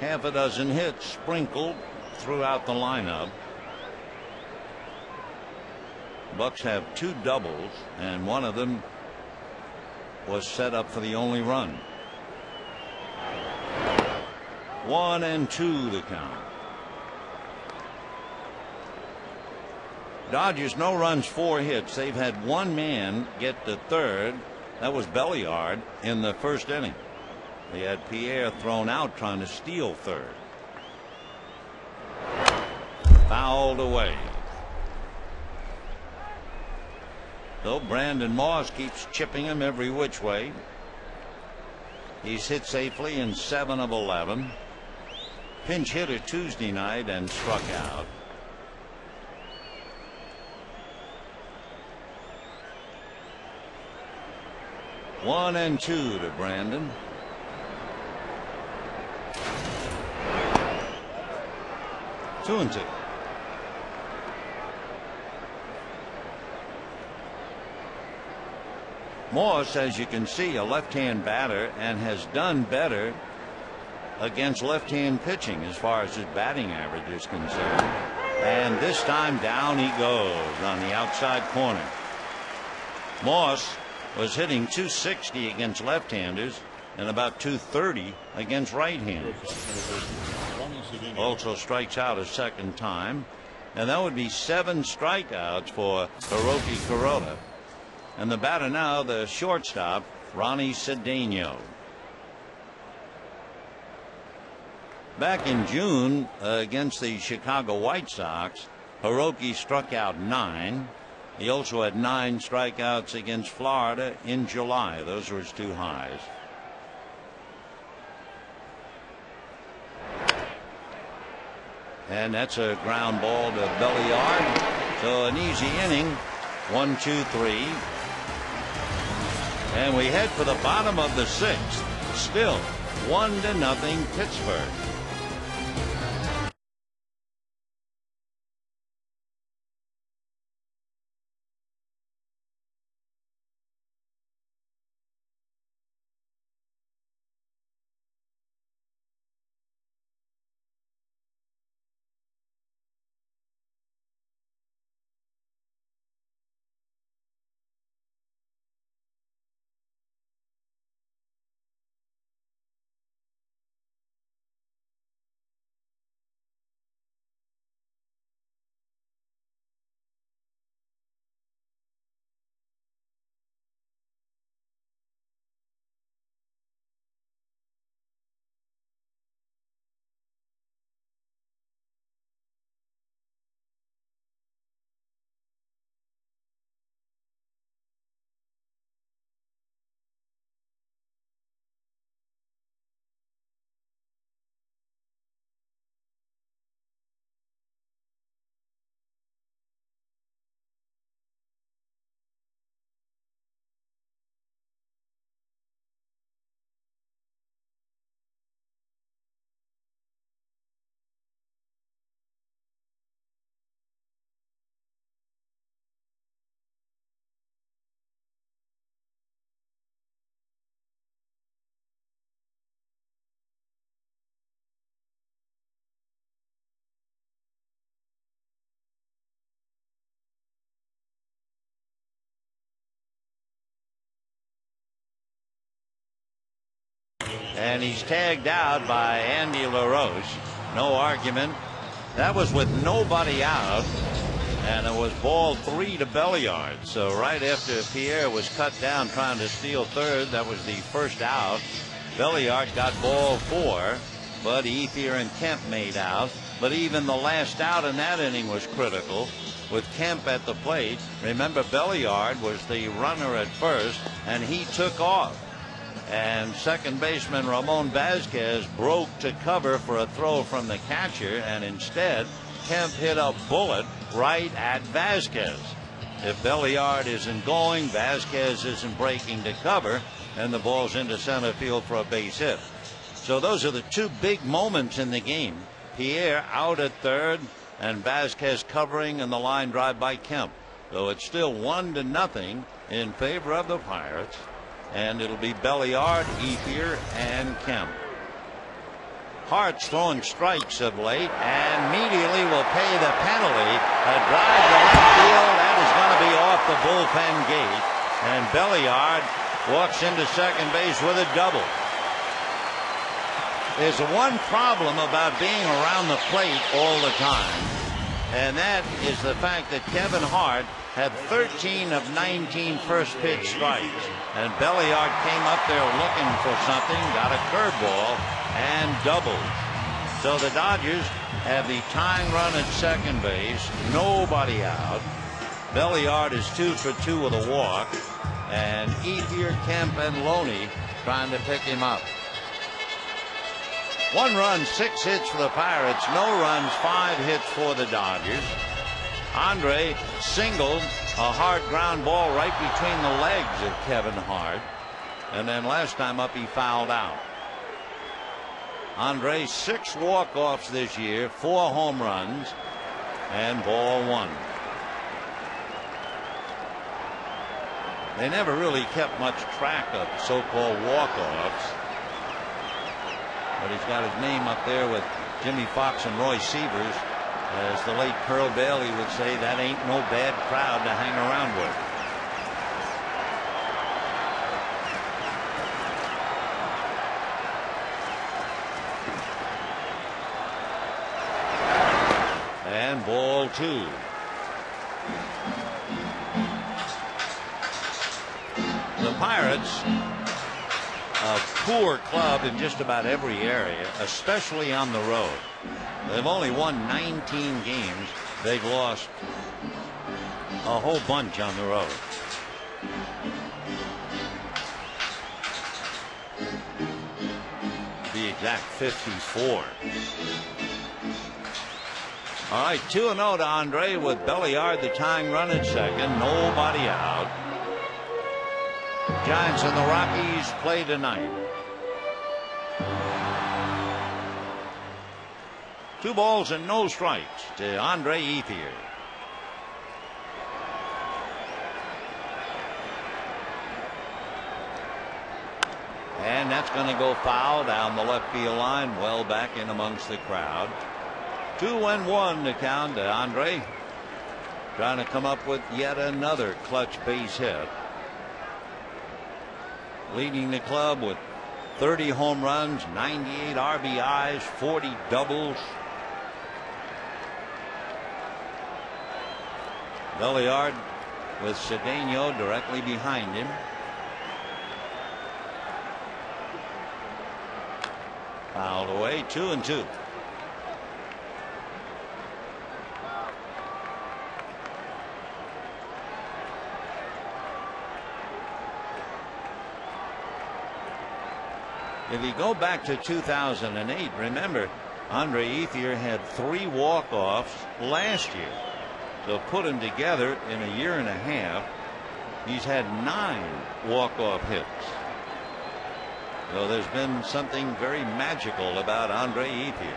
Half a dozen hits sprinkled throughout the lineup. Bucks have 2 doubles, and one of them was set up for the only run. 1-2 the count. Dodgers no runs, 4 hits. They've had 1 man get to third. That was Belliard in the 1st inning. They had Pierre thrown out trying to steal third. Fouled away. So Brandon Moss keeps chipping him every which way. He's hit safely in 7 of 11. Pinch hitter Tuesday night and struck out. One and 2 to Brandon. Two and 2. Moss, as you can see, a left-hand batter, and has done better against left-hand pitching as far as his batting average is concerned. And this time down he goes on the outside corner. Moss was hitting .260 against left-handers and about .230 against right-handers. Also strikes out a second time, and that would be 7 strikeouts for Hiroki Kuroda. And the batter now, the shortstop, Ronnie Cedeno. Back in June against the Chicago White Sox, Hiroki struck out 9. He also had 9 strikeouts against Florida in July. Those were his 2 highs. And that's a ground ball to Belliard. So an easy inning. 1, 2, 3. And we head for the bottom of the 6th. Still 1-0 Pittsburgh. and he's tagged out by Andy Laroche. No argument. That was with nobody out, and it was ball 3 to Belliard. So right after Pierre was cut down trying to steal third, that was the first out. Belliard got ball 4, but Ethier and Kemp made out. But even the last out in that inning was critical with Kemp at the plate. Remember, Belliard was the runner at first, and he took off. And second baseman Ramon Vazquez broke to cover for a throw from the catcher, and instead Kemp hit a bullet right at Vazquez. If Belliard isn't going, Vazquez isn't breaking to cover, and the ball's into center field for a base hit. So those are the two big moments in the game. Pierre out at third, and Vazquez covering, and the line drive by Kemp. So it's still 1-0 in favor of the Pirates. And it'll be Belliard, Ethier, and Kemp. Hart's throwing strikes of late, and immediately will pay the penalty. A drive to left field, that is going to be off the bullpen gate. And Belliard walks into second base with a double. There's one problem about being around the plate all the time, and that is the fact that Kevin Hart had 13 of 19 first pitch strikes, and Belliard came up there looking for something, got a curveball, and doubled. So the Dodgers have the tying run at second base, nobody out. Belliard is 2 for 2 with a walk, and Ethier, Kemp, and Loney trying to pick him up. 1 run, 6 hits for the Pirates, no runs, 5 hits for the Dodgers. Andre singled a hard ground ball right between the legs of Kevin Hart, and then last time up he fouled out. Andre 6 walk-offs this year, 4 home runs, and ball 1. They never really kept much track of so-called walk-offs, but he's got his name up there with Jimmy Fox and Roy Sievers. As the late Pearl Bailey would say, that ain't no bad crowd to hang around with. And ball 2. The Pirates, a poor club in just about every area, especially on the road. They've only won 19 games. They've lost a whole bunch on the road. To be exact, 54. All right, 2-0 to Andre with Belliard the tying run at second. Nobody out. Giants and the Rockies play tonight. 2 balls and no strikes to Andre Ethier. And that's going to go foul down the left field line, well back in amongst the crowd. 2-1 to count to Andre, trying to come up with yet another clutch base hit. Leading the club with 30 home runs, 98 RBIs, 40 doubles. Belliard with Cedeno directly behind him. Fouled away, 2-2. If you go back to 2008, remember, Andre Ethier had 3 walk-offs last year. So put them together in a year and a half, he's had 9 walk-off hits. So there's been something very magical about Andre Ethier.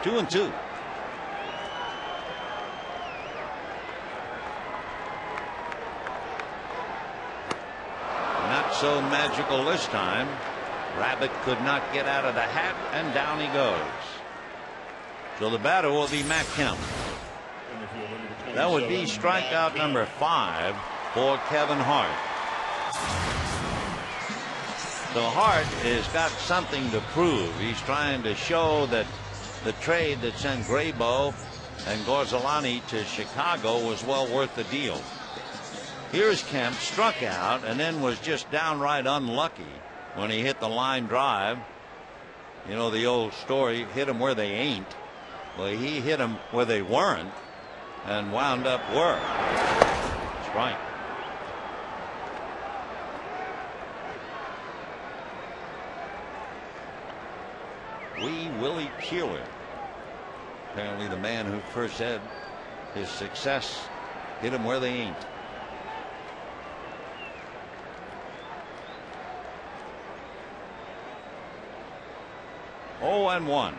2-2. Not so magical this time. Rabbit could not get out of the hat, and down he goes. So the batter will be Matt Kemp. That would be strikeout number 5 for Kevin Hart. So Hart has got something to prove. He's trying to show that the trade that sent Graybo and Gorzolani to Chicago was well worth the deal. Here's Kemp, struck out and then was just downright unlucky when he hit the line drive. You know the old story, hit them where they ain't. Well, he hit them where they weren't and wound up were. Strike. Wee Willie Keeler, apparently the man who first said his success hit him where they ain't. Oh, and 1.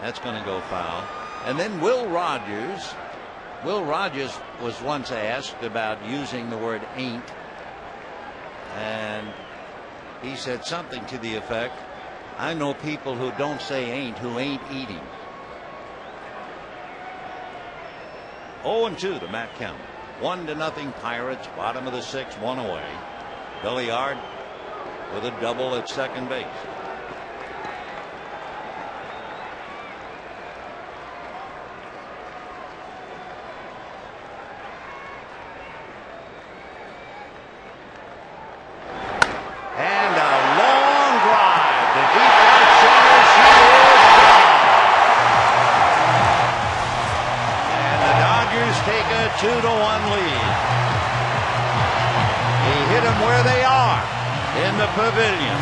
That's going to go foul. And then Will Rogers. Will Rogers was once asked about using the word ain't, and he said something to the effect, I know people who don't say ain't who ain't eating. 0-2 to Matt Kemp. 1-0 Pirates, bottom of the 6th, 1 away. Billiard with a double at second base. Take a 2-1 lead. He hit them where they are in the pavilion.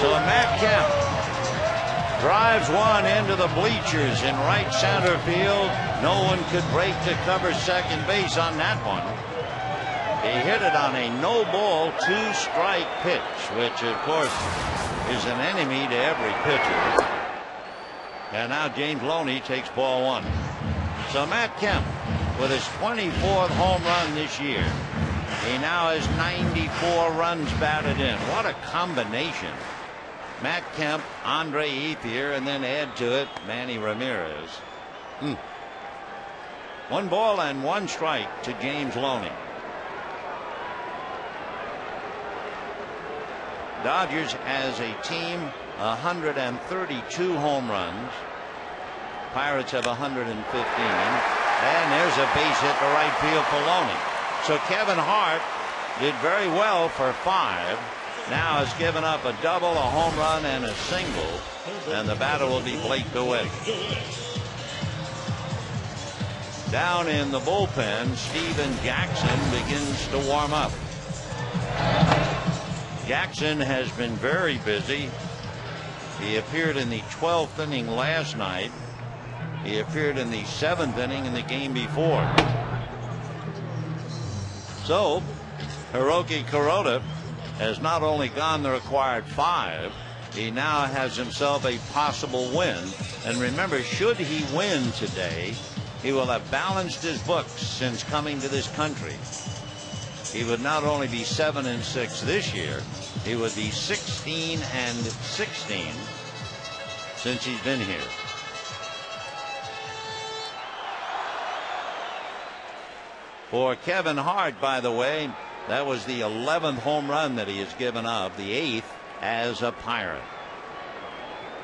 So Matt Kemp drives one into the bleachers in right center field. No one could break to cover second base on that one. He hit it on a no-ball, 2-strike pitch, which of course is an enemy to every pitcher. And now James Loney takes ball 1. So Matt Kemp with his 24th home run this year. He now has 94 runs batted in. What a combination. Matt Kemp, Andre Ethier, and then add to it Manny Ramirez. 1 ball and 1 strike to James Loney. Dodgers as a team 132 home runs. Pirates have 115. And there's a base hit to right field for Loney. So Kevin Hart did very well for 5. Now has given up a double, a home run, and a single, and the batter will be Blake DeWitt. Down in the bullpen, Steven Jackson begins to warm up. Jackson has been very busy. He appeared in the 12th inning last night. He appeared in the 7th inning in the game before. So Hiroki Kuroda has not only gone the required 5, he now has himself a possible win. And remember, should he win today, he will have balanced his books since coming to this country. He would not only be 7-6 this year, he would be 16-16 since he's been here. For Kevin Hart, by the way, that was the 11th home run that he has given up, the 8th as a Pirate.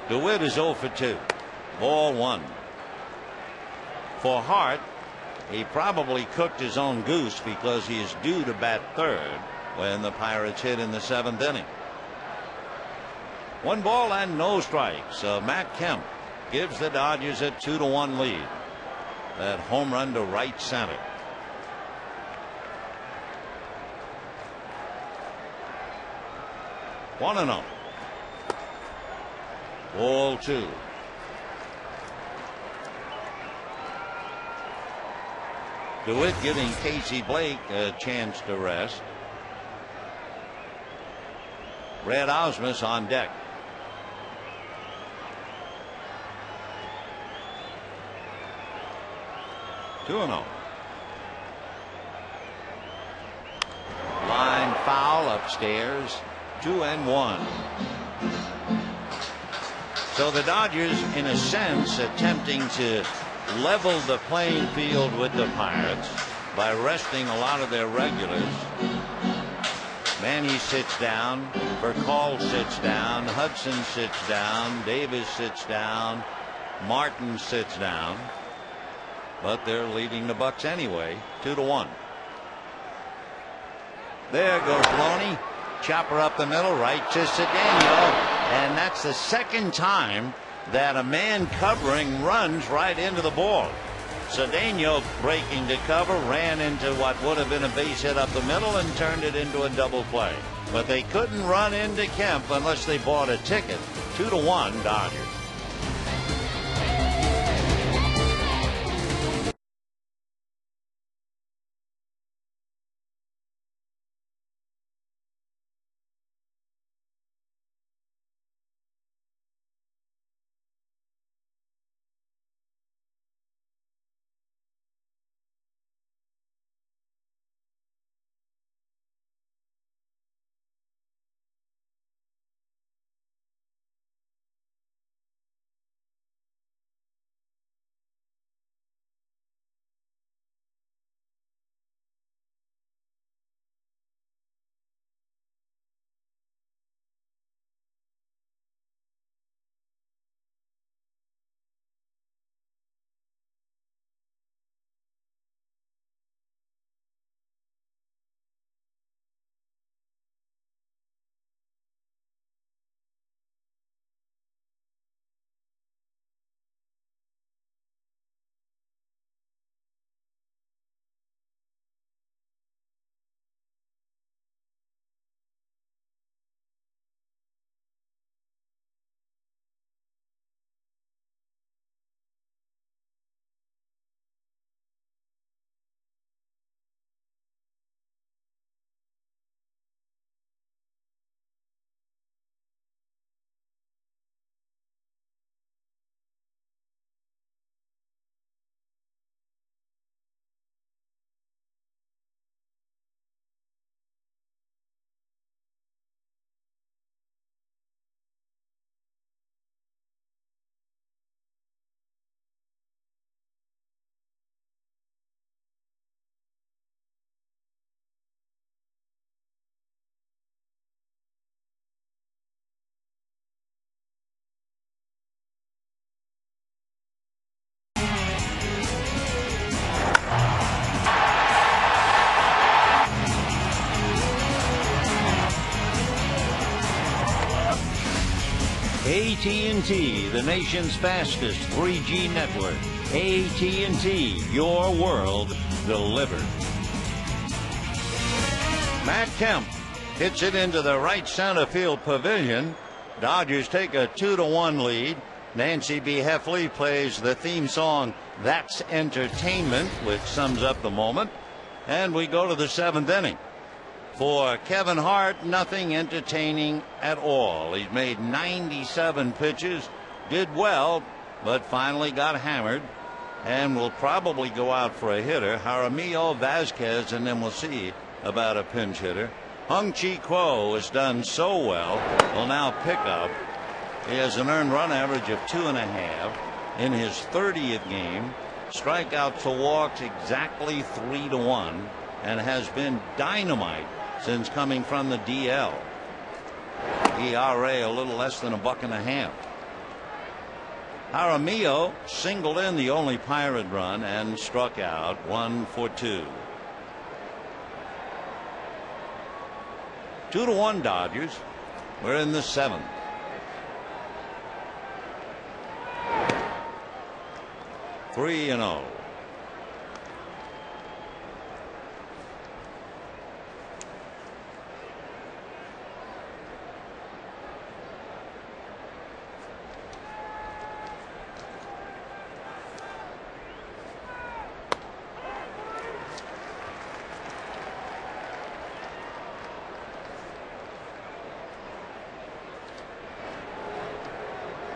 DeWitt is 0 for 2. Ball 1. For Hart, he probably cooked his own goose because he is due to bat third when the Pirates hit in the 7th inning. 1 ball and no strikes. So Matt Kemp gives the Dodgers a 2-1 lead. That home run to right center. 1-0. Ball 2. DeWitt giving Casey Blake a chance to rest. Red Ausmus on deck. Two 2-0. Line foul upstairs. 2-1. So the Dodgers, in a sense, attempting to level the playing field with the Pirates by resting a lot of their regulars. Manny sits down, Burkall sits down, Hudson sits down, Davis sits down, Martin sits down, but they're leading the Bucks anyway, 2-1. There goes Loney. Chopper up the middle, right to Cedeno, and that's the second time that a man covering runs right into the ball. Cedeno breaking to cover, ran into what would have been a base hit up the middle and turned it into a double play. But they couldn't run into Kemp unless they bought a ticket. 2-1 Dodgers. AT&T, the nation's fastest 3G network. AT&T, your world delivered. Matt Kemp hits it into the right center field pavilion. Dodgers take a 2-1 lead. Nancy B. Heffley plays the theme song That's Entertainment, which sums up the moment. And we go to the 7th inning. For Kevin Hart, nothing entertaining at all. He's made 97 pitches, did well, but finally got hammered, and will probably go out for a hitter. Jaramillo, Vasquez, and then we'll see about a pinch hitter. Hung Chi Kuo has done so well, will now pick up. He has an earned run average of 2.5 in his 30th game. Strikeouts to walks exactly 3-1, and has been dynamite since coming from the DL. ERA a little less than $1.50. Jaramillo singled in the only Pirate run and struck out 1 for 2. 2-1 Dodgers. We're in the 7th. Three and 0.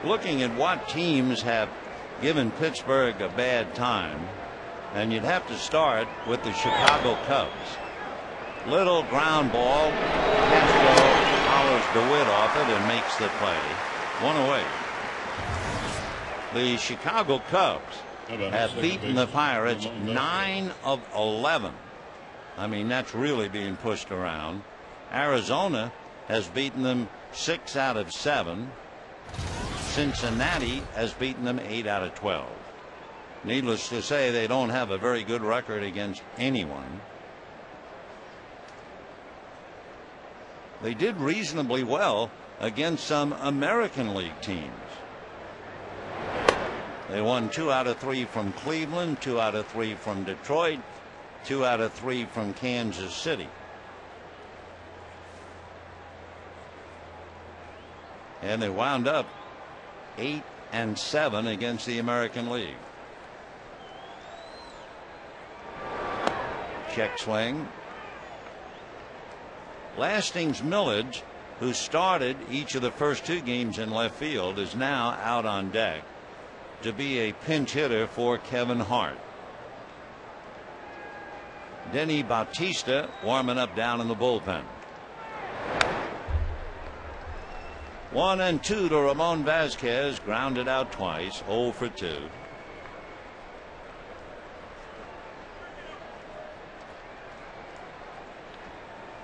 Looking at what teams have given Pittsburgh a bad time, and you'd have to start with the Chicago Cubs. Little ground ball. Castro hollers DeWitt off it and makes the play. One away. The Chicago Cubs have beaten the Pirates 9 of 11. I mean, that's really being pushed around. Arizona has beaten them 6 out of 7. Cincinnati has beaten them 8 out of 12. Needless to say, they don't have a very good record against anyone. They did reasonably well against some American League teams. They won 2 out of 3 from Cleveland, 2 out of 3 from Detroit, 2 out of 3 from Kansas City. And they wound up 8 and 7 against the American League. Check swing. Lastings Millage, who started each of the first 2 games in left field, is now out on deck to be a pinch hitter for Kevin Hart. Denny Bautista warming up down in the bullpen. 1-2 to Ramon Vasquez, grounded out twice, 0 for 2.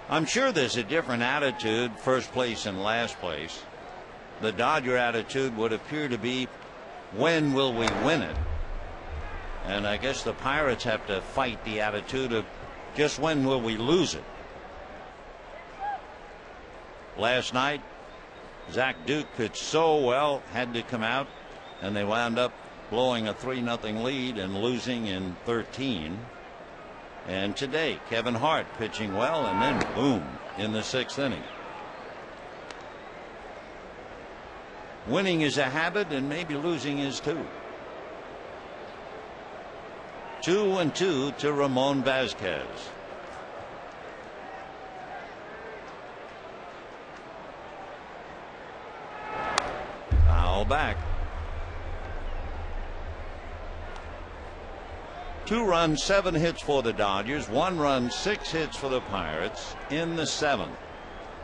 I'm sure there's a different attitude first place and last place. The Dodger attitude would appear to be, when will we win it? And I guess the Pirates have to fight the attitude of, just when will we lose it? Last night, Zach Duke pitched so well, had to come out, and they wound up blowing a 3-0 lead and losing in 13. And today, Kevin Hart pitching well, and then boom in the 6th inning. Winning is a habit, and maybe losing is too. 2-2 to Ramon Vasquez. Foul back. 2 runs, 7 hits for the Dodgers. 1 run, 6 hits for the Pirates in the 7th.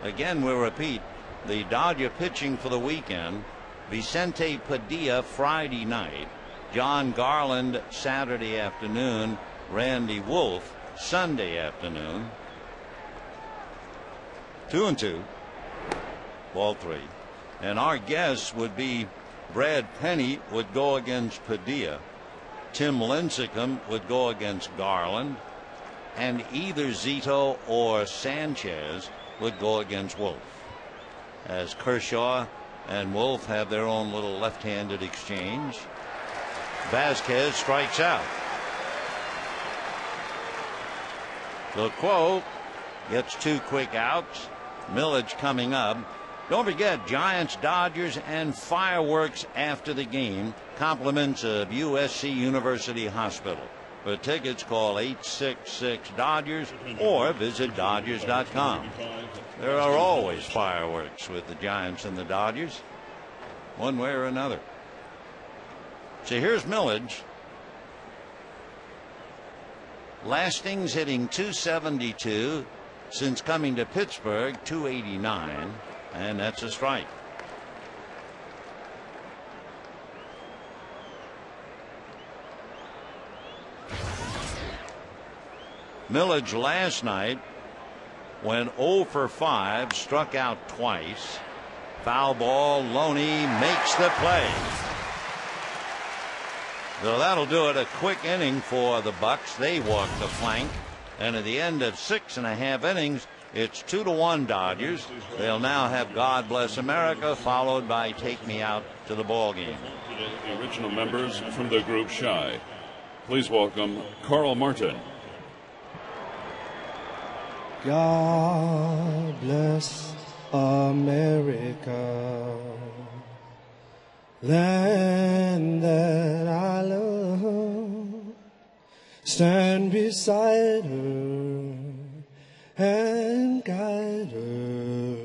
Again, we'll repeat the Dodger pitching for the weekend: Vicente Padilla Friday night, John Garland Saturday afternoon, Randy Wolf Sunday afternoon. 2-2, ball 3. And our guess would be Brad Penny would go against Padilla. Tim Lincecum would go against Garland, and either Zito or Sanchez would go against Wolf, as Kershaw and Wolf have their own little left-handed exchange. Vasquez strikes out. LeQuote gets 2 quick outs. Millage coming up. Don't forget, Giants, Dodgers, and fireworks after the game. Compliments of USC University Hospital. For tickets, call 866-DODGERS or visit Dodgers.com. There are always fireworks with the Giants and the Dodgers, one way or another. So here's Millage. Lastings hitting .272 since coming to Pittsburgh, .289. And that's a strike. Millage last night went 0 for 5, struck out twice. Foul ball. Loney makes the play. So that'll do it. A quick inning for the Bucks. They walk the flank, and at the end of 6.5 innings, it's 2-1 Dodgers. They'll now have God Bless America, followed by Take Me Out to the Ball Game. The original members from the group Shy. Please welcome Carl Martin. God bless America, land that I love. Stand beside her and guide her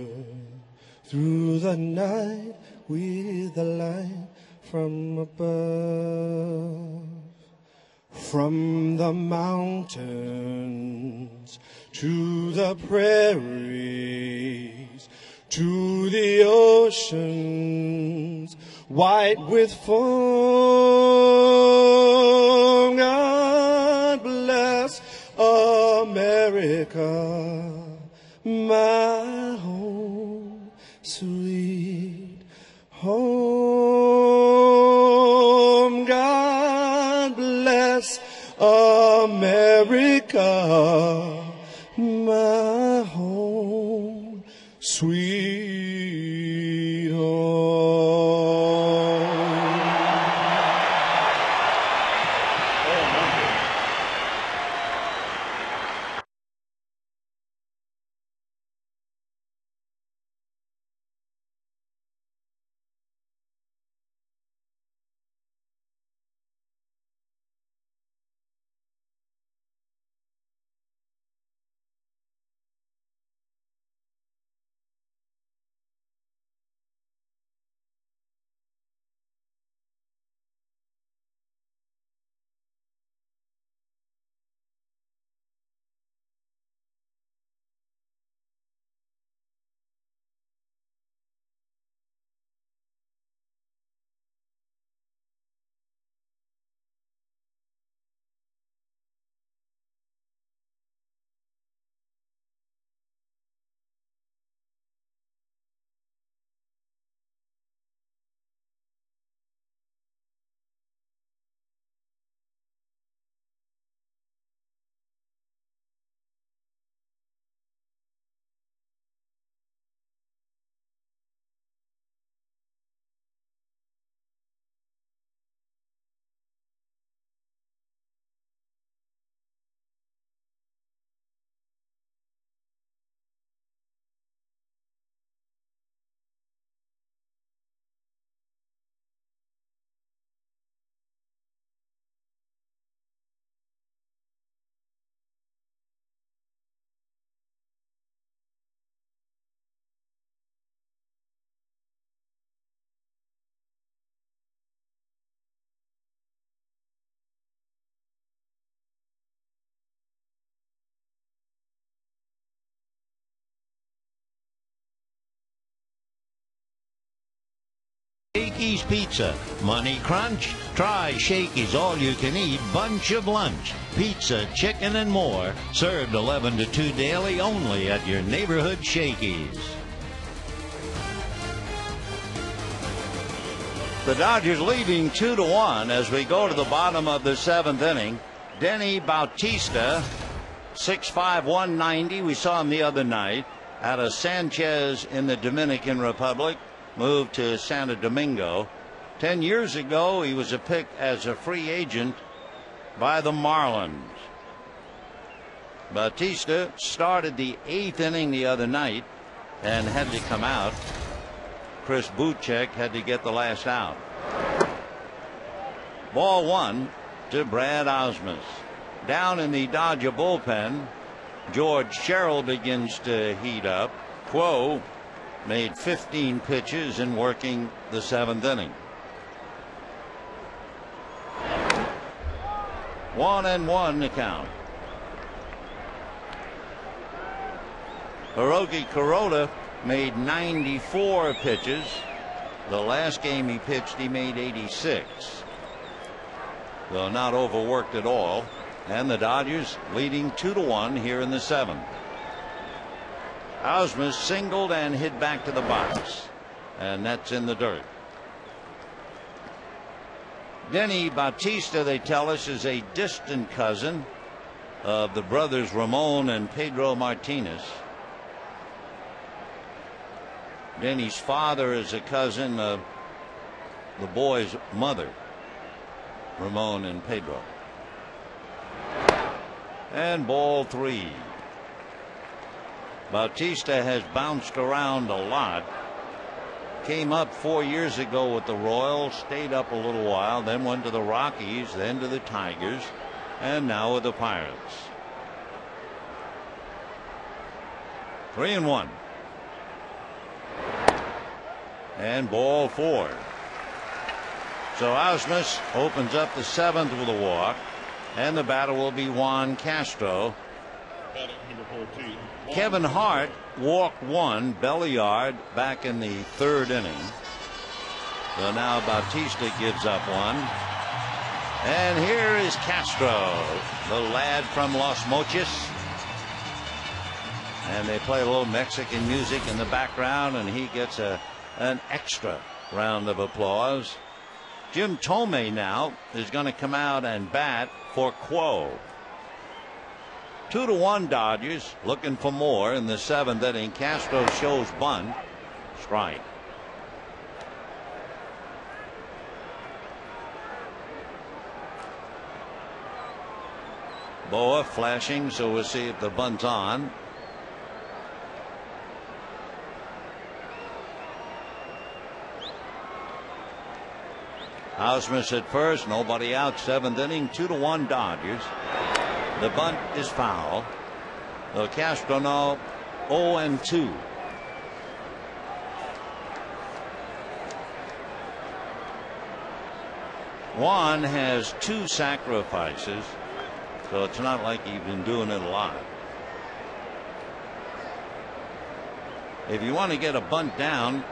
through the night with the light from above. from the mountains to the prairies, to the oceans, white with foam. God bless America, my home, sweet home. God bless America, my home, sweet home. Shakey's Pizza. Money crunch? Try Shakey's all-you-can-eat bunch of lunch. Pizza, chicken, and more. Served 11 to 2 daily only at your neighborhood Shakey's. The Dodgers leading 2-1 as we go to the bottom of the 7th inning. Denny Bautista, 6'5", 190. We saw him the other night out of Sanchez in the Dominican Republic. Moved to Santo Domingo. 10 years ago, he was a pick as a free agent by the Marlins. Bautista started the 8th inning the other night and had to come out. Chris Buchek had to get the last out. Ball 1 to Brad Ausmus. Down in the Dodger bullpen, George Sherrill begins to heat up. Quo made 15 pitches in working the 7th inning. 1-1 to count. Hiroki Kuroda made 94 pitches. The last game he pitched, he made 86. Though not overworked at all. And the Dodgers leading 2-1 here in the 7th. Ausmus singled and hit back to the box, and that's in the dirt. Denny Bautista, they tell us, is a distant cousin of the brothers Ramon and Pedro Martinez. Denny's father is a cousin of the boy's mother, Ramon and Pedro. And ball 3. Bautista has bounced around a lot. Came up 4 years ago with the Royals, stayed up a little while, then went to the Rockies, then to the Tigers, and now with the Pirates. 3-1. And ball 4. So Ausmus opens up the 7th with a walk. And the batter will be Juan Castro. Batting number 14. Kevin Hart walked one, Belliard, back in the third inning. So now Bautista gives up one. And here is Castro, the lad from Los Mochis. And they play a little Mexican music in the background, and he gets an extra round of applause. Jim Thome now is going to come out and bat for Quo. 2-1 Dodgers, looking for more in the seventh inning. Castro shows bunt, strike. Boa flashing, so we'll see if the bunt's on. Ausmus at first, nobody out, seventh inning, 2-1 Dodgers. The bunt is foul. So Castro now 0-2. Juan has 2 sacrifices, so it's not like he's been doing it a lot. If you want to get a bunt down,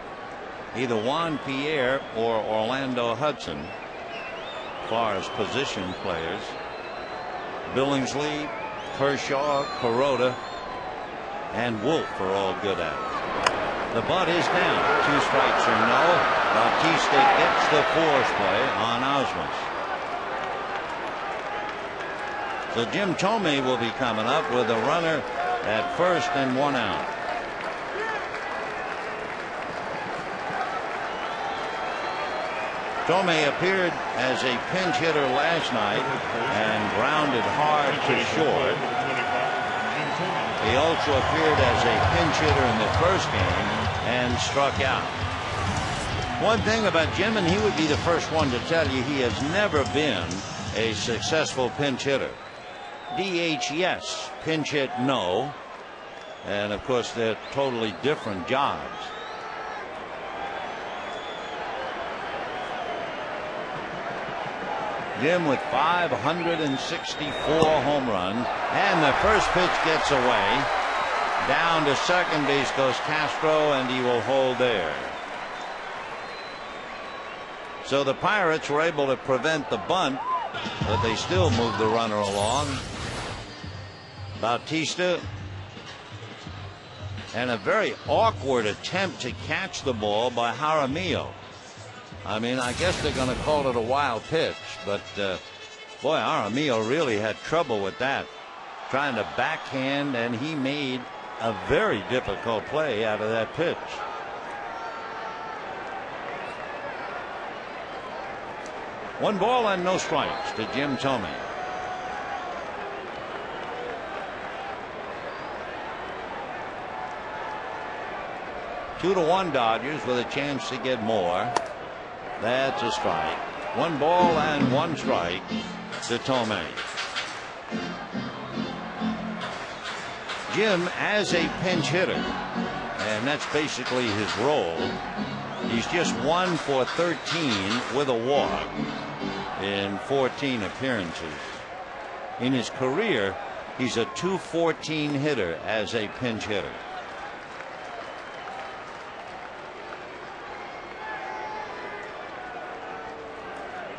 either Juan Pierre or Orlando Hudson, as far as position players. Billingsley, Kershaw, Kuroda, and Wolf are all good at it. The bunt is down. 2 strikes or no. Bautista gets the force play on Ausmus. So Jim Thome will be coming up with a runner at first and 1 out. Thome appeared as a pinch hitter last night and grounded hard to short. He also appeared as a pinch hitter in the first game and struck out. One thing about Jim, and he would be the first one to tell you, he has never been a successful pinch hitter. DH, yes. Pinch hit, no. And of course, they're totally different jobs. Jim with 564 home runs, and the first pitch gets away. Down to second base goes Castro, and he will hold there. So the Pirates were able to prevent the bunt, but they still moved the runner along. Bautista, and a very awkward attempt to catch the ball by Jaramillo. I mean, I guess they're going to call it a wild pitch, but boy, Jaramillo really had trouble with that, trying to backhand, and he made a very difficult play out of that pitch. One ball and no strikes to Jim Thome. Two to 1 Dodgers with a chance to get more. That's a strike. 1 ball and 1 strike to Thome. Jim as a pinch hitter, and that's basically his role. He's just 1 for 13 with a walk in 14 appearances. In his career, he's a .214 hitter as a pinch hitter.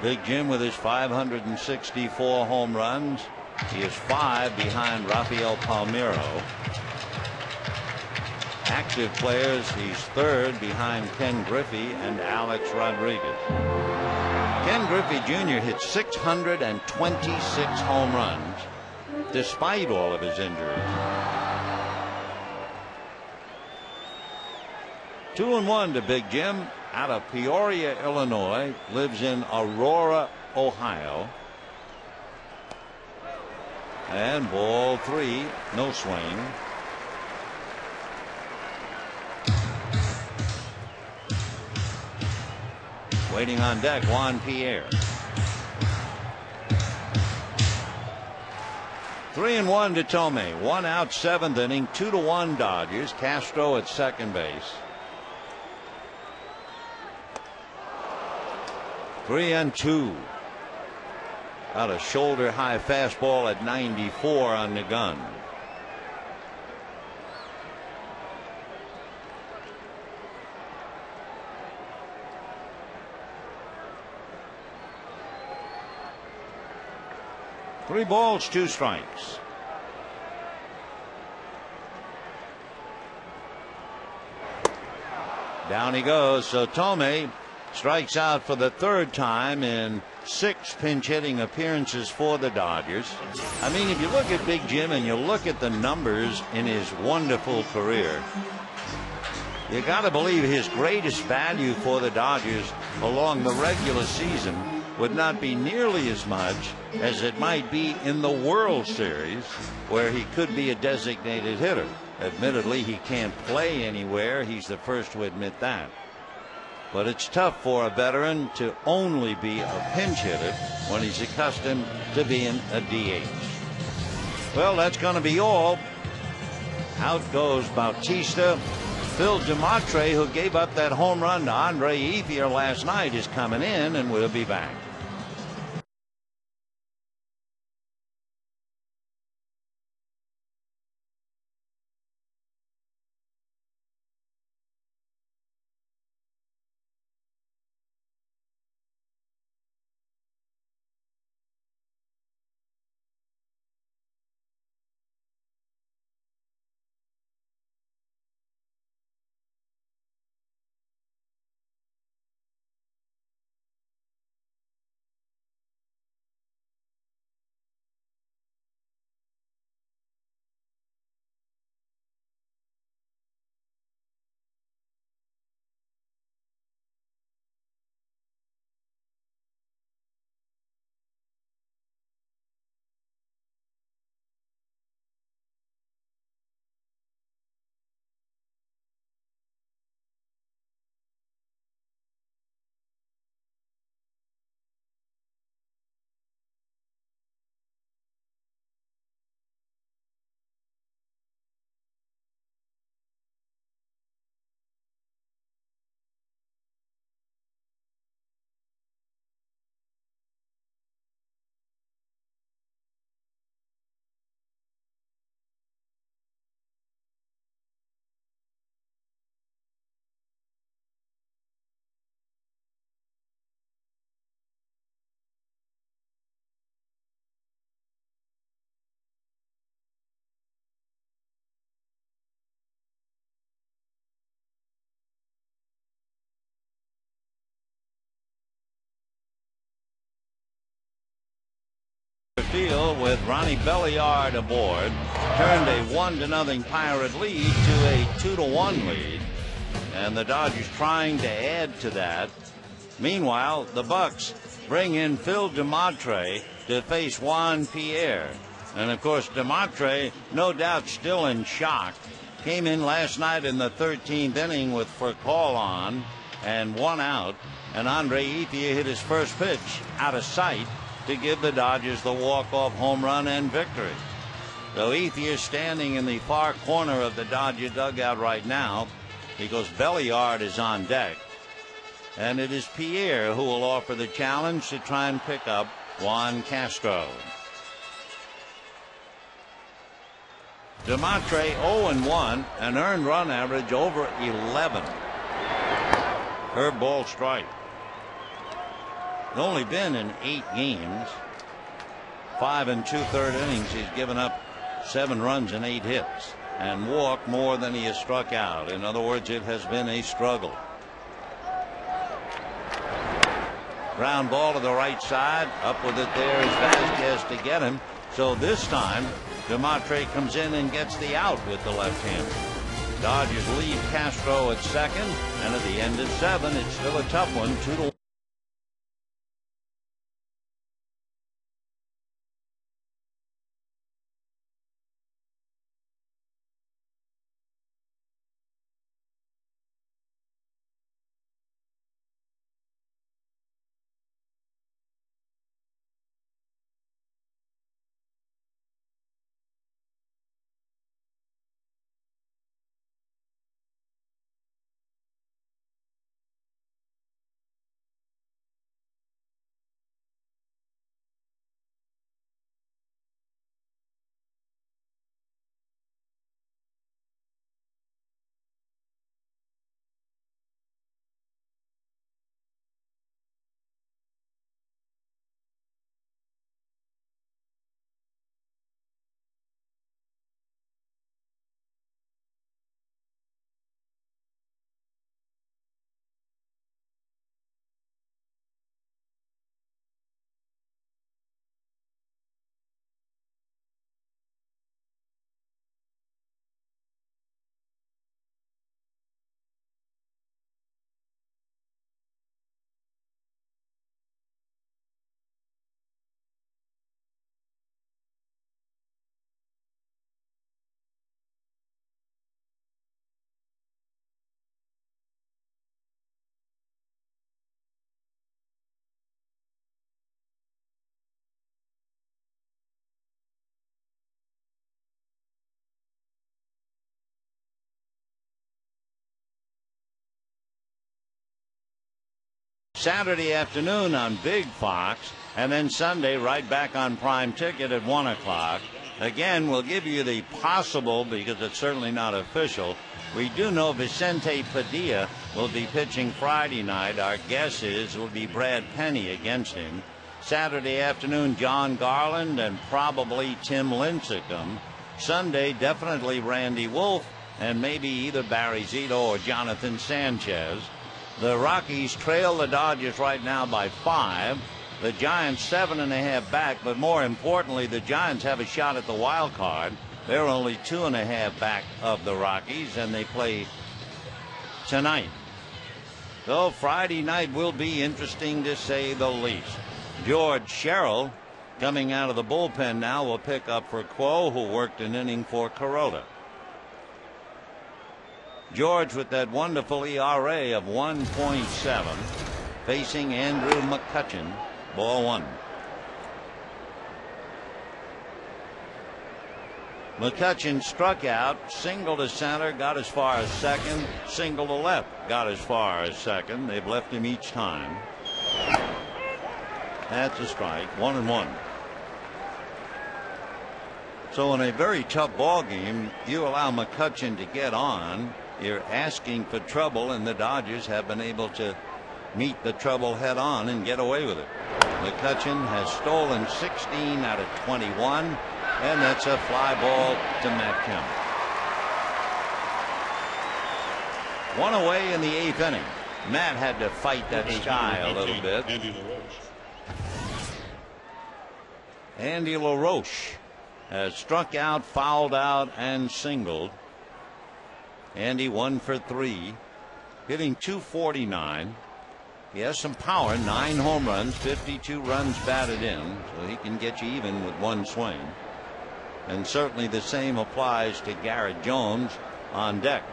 Big Jim with his 564 home runs. He is 5 behind Rafael Palmeiro. Active players, he's 3rd behind Ken Griffey and Alex Rodriguez. Ken Griffey Jr. hit 626 home runs despite all of his injuries. 2-1 to Big Jim out of Peoria, Illinois, lives in Aurora, Ohio. And ball 3, no swing. Waiting on deck, Juan Pierre. 3-1 to Thome. 1 out, 7th inning. 2-1 Dodgers. Castro at second base. 3-2. Got a shoulder high fastball at 94 on the gun. Three balls, two strikes. Down he goes. So Tomei strikes out for the third time in 6 pinch hitting appearances for the Dodgers. I mean, if you look at Big Jim and you look at the numbers in his wonderful career, you got to believe his greatest value for the Dodgers along the regular season would not be nearly as much as it might be in the World Series, where he could be a designated hitter. Admittedly, he can't play anywhere. He's the first to admit that. But it's tough for a veteran to only be a pinch hitter when he's accustomed to being a DH. Well, that's going to be all. Out goes Bautista. Phil DeMatre, who gave up that home run to Andre Ethier last night, is coming in, and we'll be back. Field with Ronnie Belliard aboard, turned a 1-0 Pirate lead to a 2-1 lead, and the Dodgers trying to add to that. Meanwhile, the Bucks bring in Phil DeMatre to face Juan Pierre, and of course DeMatre, no doubt still in shock, came in last night in the 13th inning with Furcal on and 1 out, and Andre Ethier hit his first pitch out of sight to give the Dodgers the walk-off home run and victory. So Ethier standing in the far corner of the Dodger dugout right now because Belliard is on deck. And it is Pierre who will offer the challenge to try and pick up Juan Castro. DeMatre 0-1, an earned run average over 11. Curveball strike. Only been in 8 games. 5 2/3 innings. He's given up 7 runs and 8 hits and walked more than he has struck out. In other words, it has been a struggle. Ground ball to the right side. Up with it there is Vasquez to get him. So this time, DeMatre comes in and gets the out with the left hand. Dodgers lead Castro at second, and at the end of 7, it's still a tough one, 2-1. Saturday afternoon on Big Fox, and then Sunday right back on Prime Ticket at 1 o'clock. Again, we'll give you the possible, because it's certainly not official. We do know Vicente Padilla will be pitching Friday night. Our guess is it will be Brad Penny against him. Saturday afternoon, John Garland and probably Tim Lincecum. Sunday, definitely Randy Wolf and maybe either Barry Zito or Jonathan Sanchez. The Rockies trail the Dodgers right now by 5. The Giants 7.5 back, but more importantly, the Giants have a shot at the wild card. They're only 2.5 back of the Rockies, and they play tonight. So Friday night will be interesting to say the least. George Sherrill, coming out of the bullpen now, will pick up for Quo, who worked an inning for Kuroda. George with that wonderful ERA of 1.7, facing Andrew McCutchen. Ball 1. McCutchen struck out, single to center, got as far as second, single to left, got as far as second. They've left him each time. That's a strike. 1-1. So in a very tough ball game, you allow McCutchen to get on. You're asking for trouble, and the Dodgers have been able to meet the trouble head on and get away with it. McCutchen has stolen 16 out of 21, and that's a fly ball to Matt Kemp. 1 away in the 8th inning. Matt had to fight that sky a little bit. Andy Laroche has struck out, fouled out, and singled. Andy 1 for 3, hitting .249. He has some power, 9 home runs, 52 runs batted in, so he can get you even with one swing. And certainly the same applies to Garrett Jones on deck.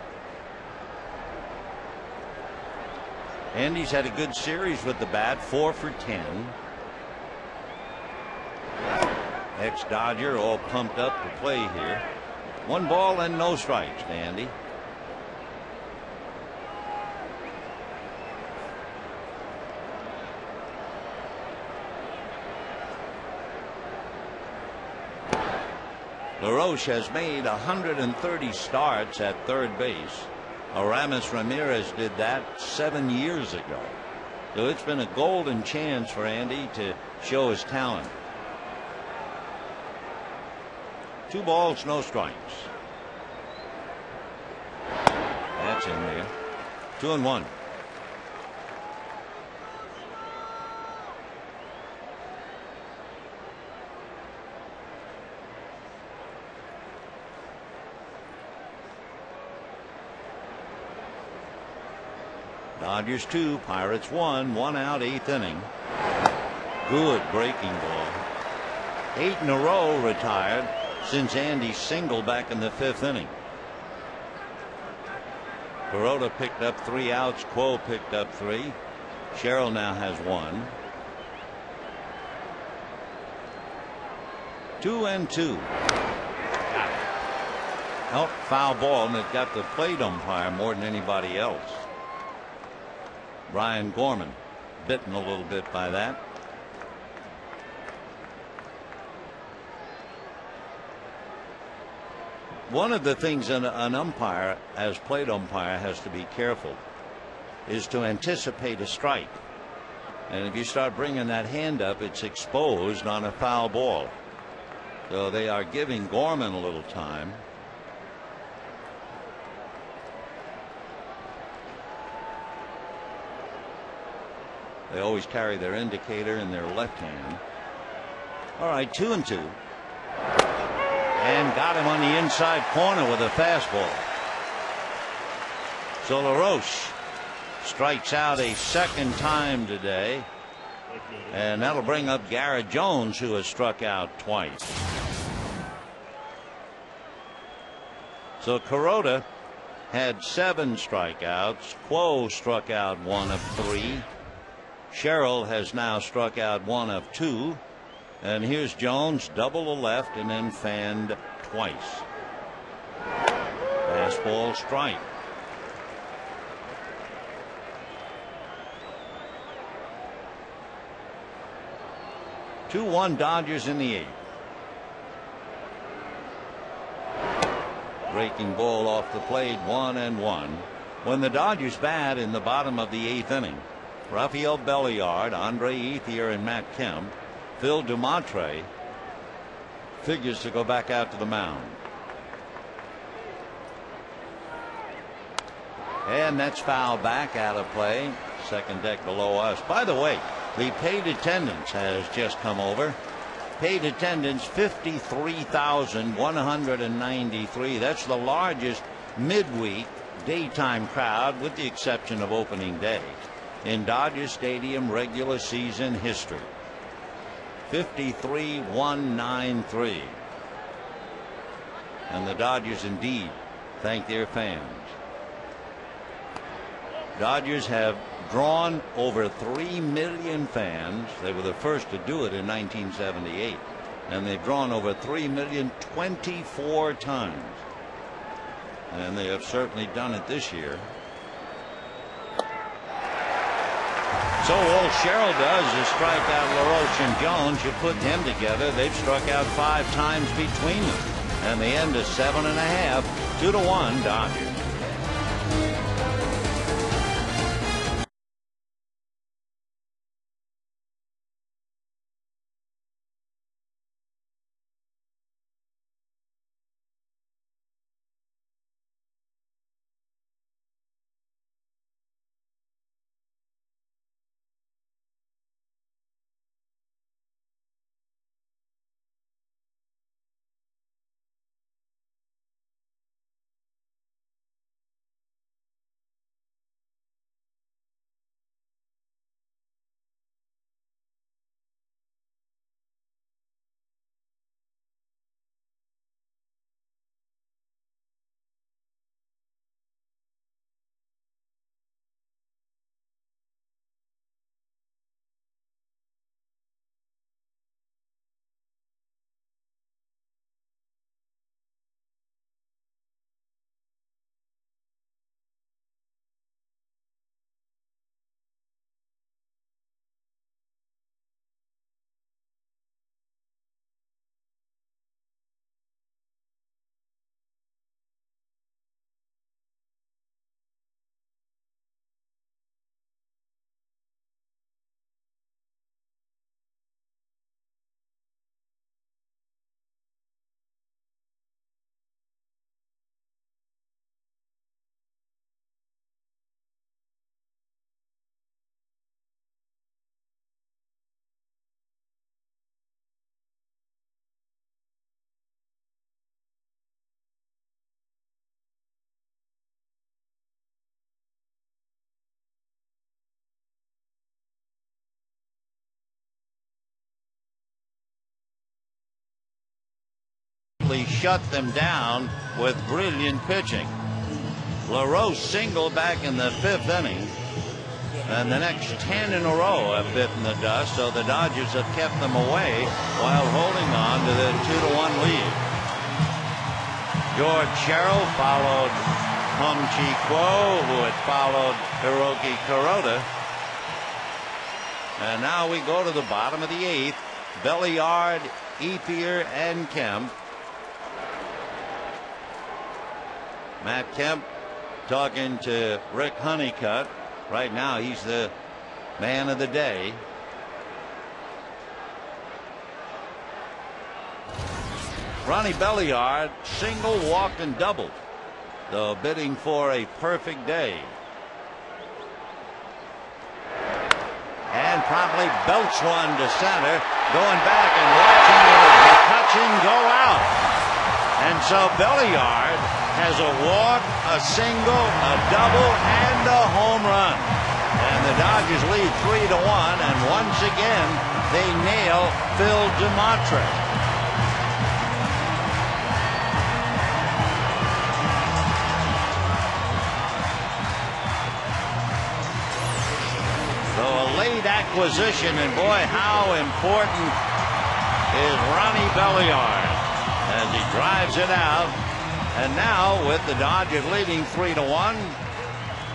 Andy's had a good series with the bat, 4 for 10. Ex-Dodger all pumped up to play here. 1 ball and no strikes to Andy. Laroche has made 130 starts at third base. Aramis Ramirez did that 7 years ago. So it's been a golden chance for Andy to show his talent. 2 balls, no strikes. That's in there. 2-1. Dodgers 2, Pirates 1, 1 out, 8th inning. Good breaking ball. 8 in a row retired since Andy singled back in the 5th inning. Kuroda picked up 3 outs. Quo picked up 3. Sherrill now has 1. 2-2. Got it. Foul ball, and it got the plate umpire more than anybody else. Brian Gorman bitten a little bit by that. One of the things an umpire, as plate umpire, has to be careful is to anticipate a strike. And if you start bringing that hand up, it's exposed on a foul ball. So they are giving Gorman a little time. They always carry their indicator in their left hand. All right, 2-2. And got him on the inside corner with a fastball. So Laroche strikes out a second time today. And that'll bring up Garrett Jones, who has struck out twice. So Kuroda had 7 strikeouts. Quo struck out 1 of 3. Sherrill has now struck out 1 of 2. And here's Jones, double to left and then fanned twice. Fastball strike. 2-1 Dodgers in the 8th. Breaking ball off the plate, 1-1. When the Dodgers bat in the bottom of the 8th inning, Rafael Belliard, Andre Ethier, and Matt Kemp, Phil Dumontre figures to go back out to the mound. And that's foul back, out of play. Second deck below us. By the way, the paid attendance has just come over. Paid attendance 53,193. That's the largest midweek daytime crowd, with the exception of opening day, in Dodger Stadium regular season history. 53,193. And the Dodgers indeed thank their fans. Dodgers have drawn over 3 million fans. They were the first to do it in 1978. And they've drawn over 3 million 24 times. And they have certainly done it this year. So all Sherrill does is strike out Laroche and Jones. You put them together, they've struck out 5 times between them. And the end is 7.5, 2-1 Dodgers. Shut them down with brilliant pitching. Laroche singled back in the 5th inning, and the next 10 in a row have bitten the dust, so the Dodgers have kept them away while holding on to the 2-1 lead. George Sherrill followed Hum Chi Kuo, who had followed Hiroki Kuroda. And now we go to the bottom of the 8th. Belliard, Ethier, and Kemp. Matt Kemp talking to Rick Honeycutt. Right now he's the man of the day. Ronnie Belliard single, walked, and doubled, though bidding for a perfect day. And promptly belts one to center, going back and watching McCutchen go out. And so Belliard has a walk, a single, a double, and a home run. And the Dodgers lead 3-1, and once again they nail Phil Dumontre. So a late acquisition, and boy, how important is Ronnie Belliard as he drives it out. And now, with the Dodgers leading 3-1,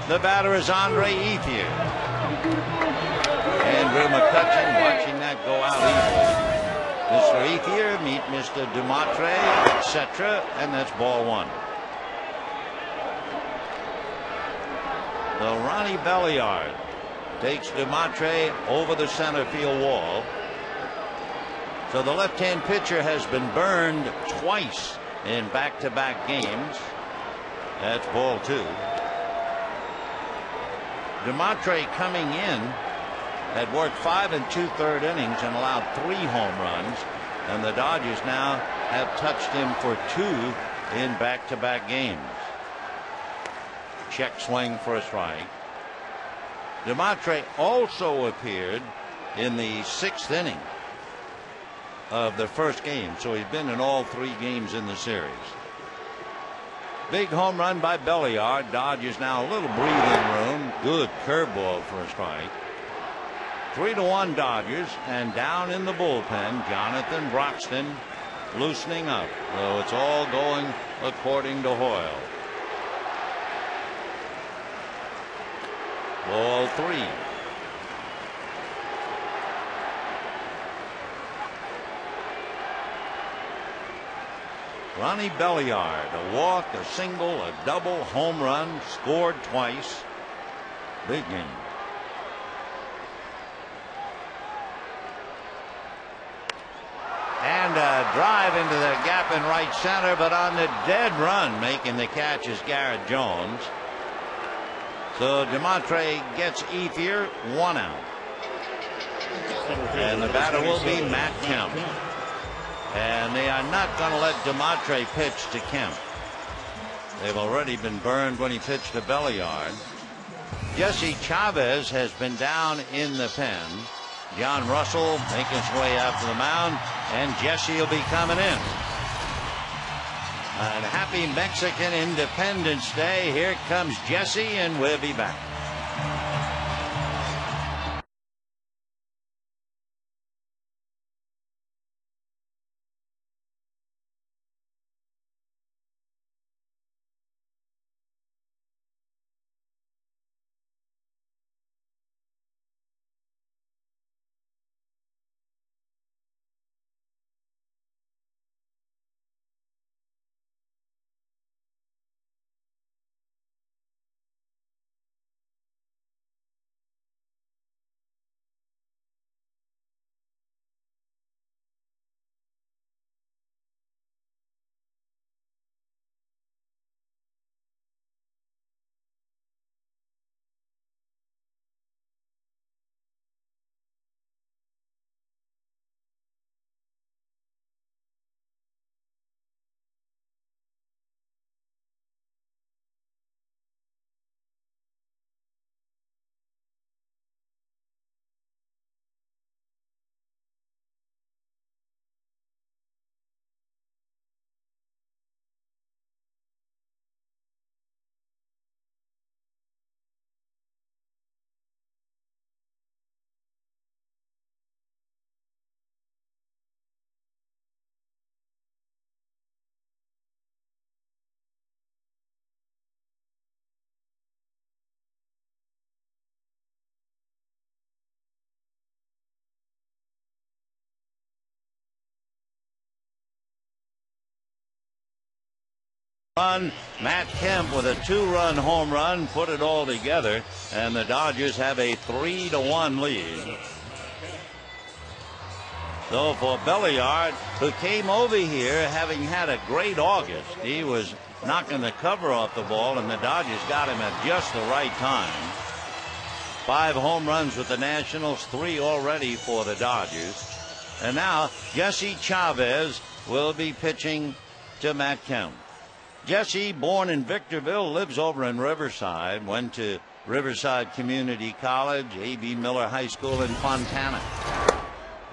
the batter is Andre Ethier. Andrew McCutchen watching that that go out easily. Mr. Ethier meet Mr. Dumatre, etc., and that's ball one. So Ronnie Belliard takes Dumatre over the center field wall. So the left-hand pitcher has been burned twice in back-to-back games. That's ball two. Dumatre coming in had worked 5 2/3 innings and allowed 3 home runs, and the Dodgers now have touched him for 2 in back-to-back games. Check swing for a strike. Dumatre also appeared in the 6th inning of the first game, so he's been in all 3 games in the series. Big home run by Belliard. Dodgers now a little breathing room. Good curveball for a strike. 3-1 Dodgers, and down in the bullpen, Jonathan Broxton loosening up. So it's all going according to Hoyle. Ball 3. Ronnie Belliard, a walk, a single, a double, home run, scored twice. Big game. And a drive into the gap in right center, but on the dead run, making the catch is Garrett Jones. So Dumatre gets Ethier, 1 out. And the batter will be Matt Kemp. And they are not going to let Dumatre pitch to Kemp. They've already been burned when he pitched to Belliard. Jesse Chavez has been down in the pen. John Russell making his way out to the mound, and Jesse will be coming in. And happy Mexican Independence Day. Here comes Jesse, and we'll be back. Matt Kemp with a 2-run home run put it all together, and the Dodgers have a 3-1 lead. So for Belliard, who came over here having had a great August, he was knocking the cover off the ball, and the Dodgers got him at just the right time. 5 home runs with the Nationals, 3 already for the Dodgers. And now Jesse Chavez will be pitching to Matt Kemp. Jesse, born in Victorville, lives over in Riverside, went to Riverside Community College, A.B. Miller High School in Fontana.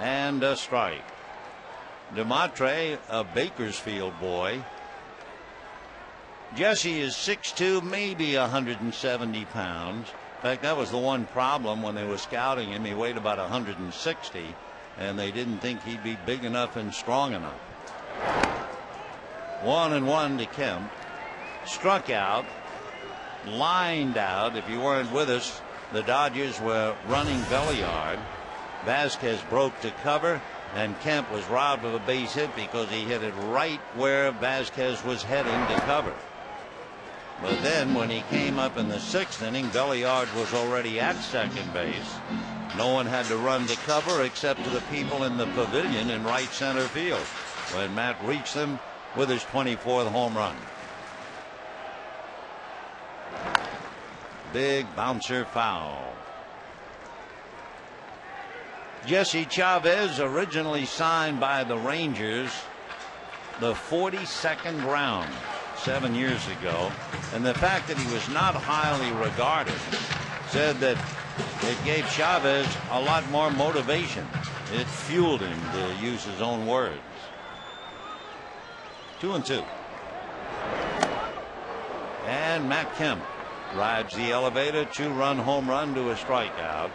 And a strike. Dumatre, a Bakersfield boy. Jesse is 6'2", maybe 170 pounds. In fact, that was the one problem when they were scouting him. He weighed about 160, and they didn't think he'd be big enough and strong enough. 1-1 to Kemp. Struck out, lined out. If you weren't with us, the Dodgers were running Belliard. Vasquez broke to cover, and Kemp was robbed of a base hit because he hit it right where Vasquez was heading to cover. But then when he came up in the 6th inning, Belliard was already at second base. No one had to run to cover except to the people in the pavilion in right center field when Matt reached them with his 24th home run. Big bouncer foul. Jesse Chavez, originally signed by the Rangers the 42nd round 7 years ago, and the fact that he was not highly regarded said that it gave Chavez a lot more motivation. It fueled him, to use his own words. 2-2. And Matt Kemp rides the elevator, 2-run home run to a strikeout.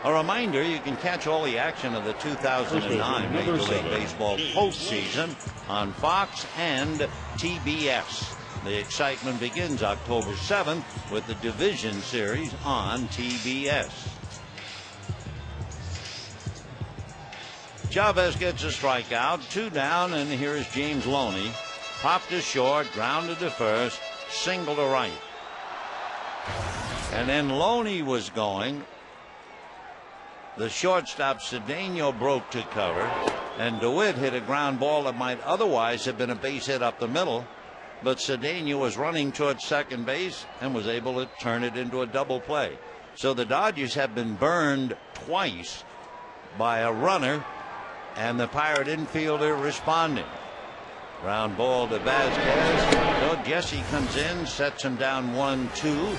A reminder, you can catch all the action of the 2009 Major League Baseball postseason on Fox and TBS. The excitement begins October 7th with the Division Series on TBS. Chavez gets a strikeout, 2 down, and here is James Loney. Popped to short, grounded to first, single to right. And then Loney was going. The shortstop Cedeno broke to cover, and DeWitt hit a ground ball that might otherwise have been a base hit up the middle, but Cedeno was running towards second base and was able to turn it into a double play. So the Dodgers have been burned twice by a runner and the Pirate infielder responding. Ground ball to Vasquez. So Jesse comes in, sets him down 1-2.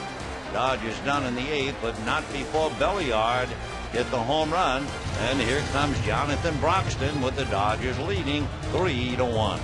Dodgers done in the 8th, but not before Belliard hit the home run. And here comes Jonathan Broxton with the Dodgers leading 3-1.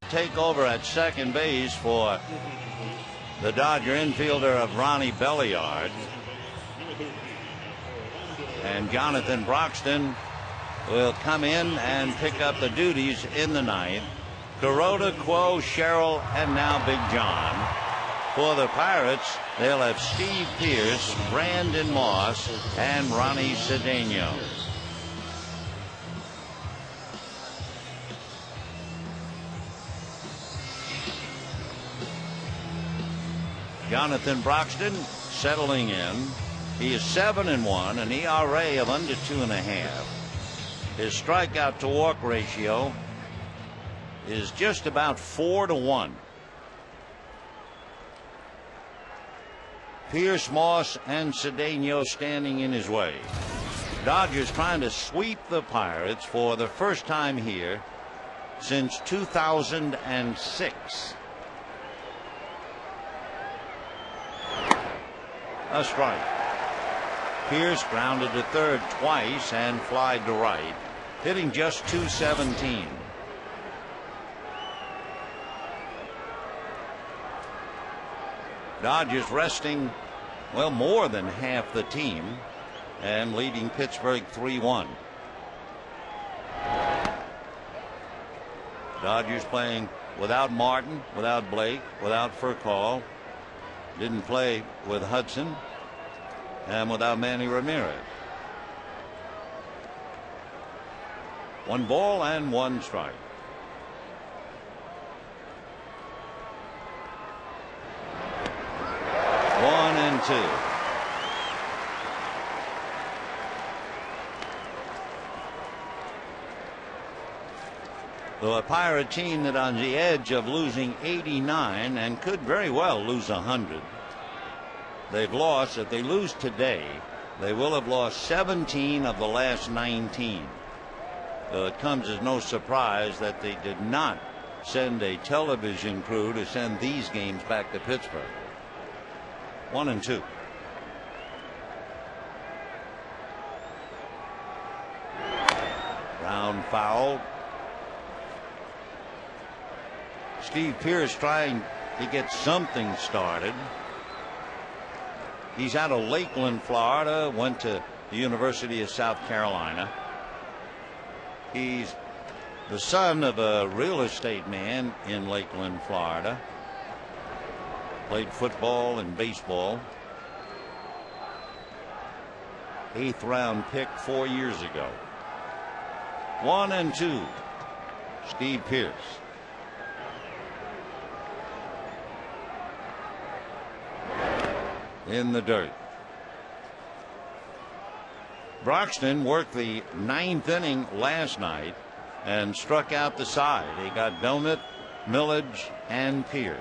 Take over at second base for the Dodger infielder of Ronnie Belliard. And Jonathan Broxton will come in and pick up the duties in the 9th. Kuroda, Quo, Sherrill, and now Big John. For the Pirates, they'll have Steve Pearce, Brandon Moss, and Ronnie Cedeno. Jonathan Broxton settling in. He is 7-1, an ERA of under 2.5. His strikeout to walk ratio is just about 4-1. Pearce, Moss, and Cedeno standing in his way. Dodgers trying to sweep the Pirates for the first time here since 2006. A strike. Pearce grounded to third twice and flied to right. hitting just .217. Dodgers resting, well, more than half the team and leading Pittsburgh 3-1. Dodgers playing without Martin, without Blake, without Furcal. Didn't play with Hudson and without Manny Ramirez. 1 ball and 1 strike. One and two. So a Pirate team that on the edge of losing 89 and could very well lose 100. They've lost. If they lose today, they will have lost 17 of the last 19. So it comes as no surprise that they did not send a television crew to send these games back to Pittsburgh. 1 and 2. Ground foul. Steve Pearce trying to get something started. He's out of Lakeland, Florida, went to the University of South Carolina. He's the son of a real estate man in Lakeland, Florida. Played football and baseball. 8th round pick 4 years ago. 1 and 2. Steve Pearce. In the dirt. Broxton worked the 9th inning last night and struck out the side. He got Belmont, Millage, and Pierce.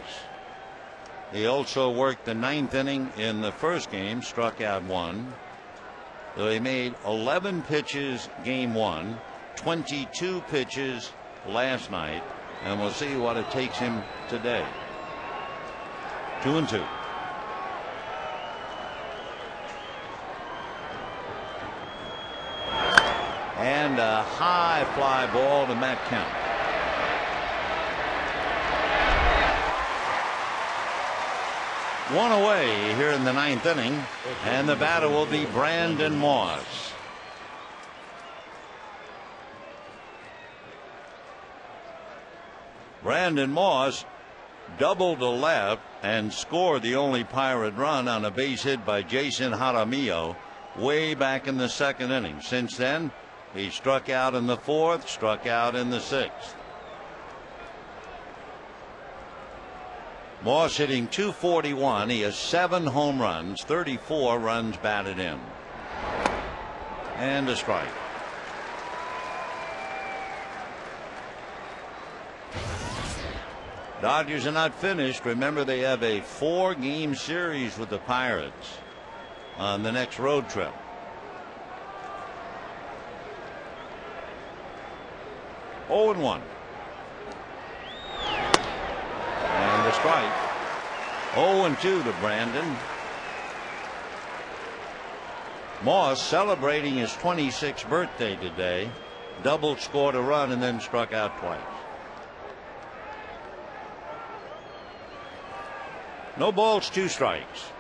He also worked the 9th inning in the first game, struck out 1. So he made 11 pitches game 1, 22 pitches last night, and we'll see what it takes him today. 2 and 2. And a high fly ball to Matt Kemp. One away here in the 9th inning, and the batter will be Brandon Moss. Brandon Moss doubled to left and scored the only Pirate run on a base hit by Jason Jaramillo way back in the 2nd inning. Since then, he struck out in the 4th, struck out in the 6th. Moss hitting .241. He has 7 home runs, 34 runs batted in. And a strike. Dodgers are not finished. Remember, they have a 4-game series with the Pirates on the next road trip. Oh and 1. And the strike. 0 and 2 to Brandon. Moss celebrating his 26th birthday today. Doubled, scored a run, and then struck out twice. No balls, 2 strikes.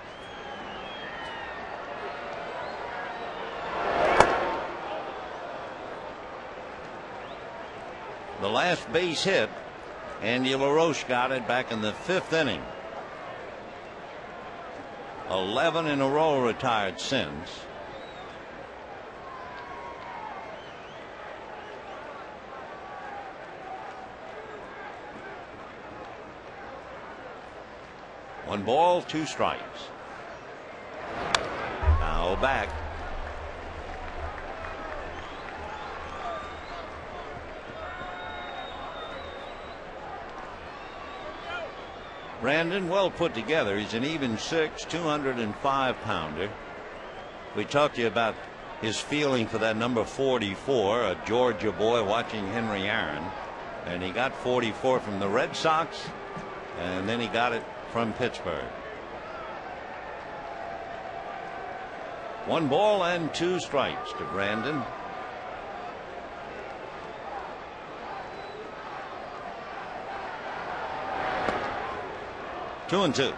The last base hit, Andy Laroche got it back in the 5th inning. 11 in a row retired since. One ball, 2 strikes. Now back. Brandon, well put together. He's an even 6, 205-pounder. We talked to you about his feeling for that number 44, a Georgia boy watching Henry Aaron. And he got 44 from the Red Sox, and then he got it from Pittsburgh. 1 ball and 2 strikes to Brandon. 2-2.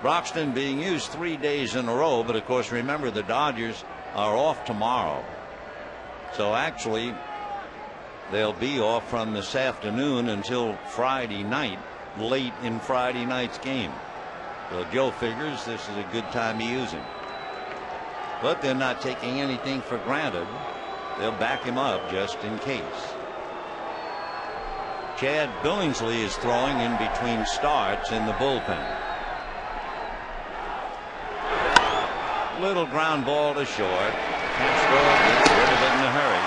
Broxton being used 3 days in a row, but of course remember the Dodgers are off tomorrow. So actually they'll be off from this afternoon until Friday night, late in Friday night's game. So Joe figures this is a good time to use him. But they're not taking anything for granted. They'll back him up just in case. Chad Billingsley is throwing in between starts in the bullpen. Little ground ball to short. Castro gets rid of it in a hurry.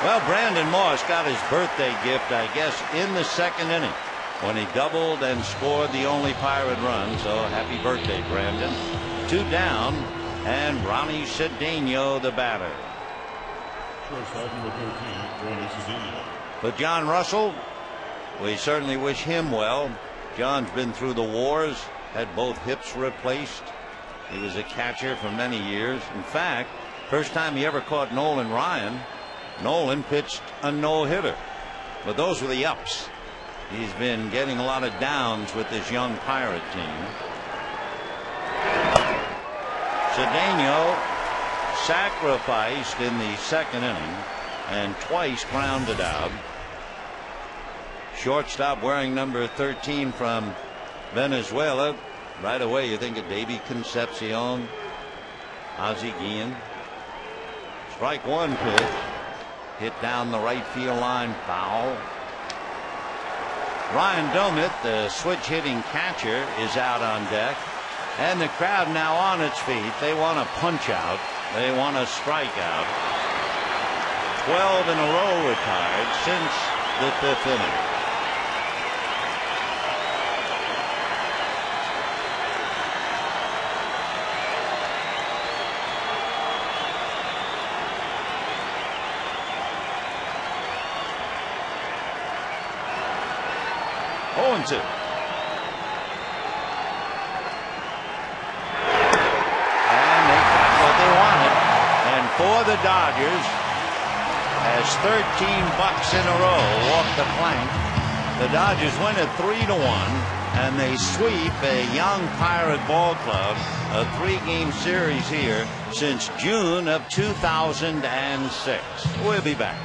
Well, Brandon Moss got his birthday gift, I guess, in the second inning when he doubled and scored the only Pirate run. So happy birthday, Brandon. 2 down, and Ronnie Cedeno the batter. Shortstop number 13, Ronnie Cedeno. But John Russell, we certainly wish him well. John's been through the wars, had both hips replaced. He was a catcher for many years. In fact, first time he ever caught Nolan Ryan, Nolan pitched a no-hitter. But those were the ups. He's been getting a lot of downs with this young Pirate team. Cedeno sacrificed in the second inning and twice grounded out. Shortstop wearing number 13 from Venezuela. Right away you think of Davy Concepcion, Ozzie Guillen. Strike one pitch. Hit down the right field line, foul. Ryan Domit, the switch hitting catcher, is out on deck. And the crowd now on its feet. They want a punch out. They want a strikeout. 12 in a row retired since the 5th inning. And they got what they wanted. And for the Dodgers, as 13 bucks in a row walk the plank, the Dodgers win it 3-1, and they sweep a young Pirate ball club, a 3-game series here since June of 2006. We'll be back.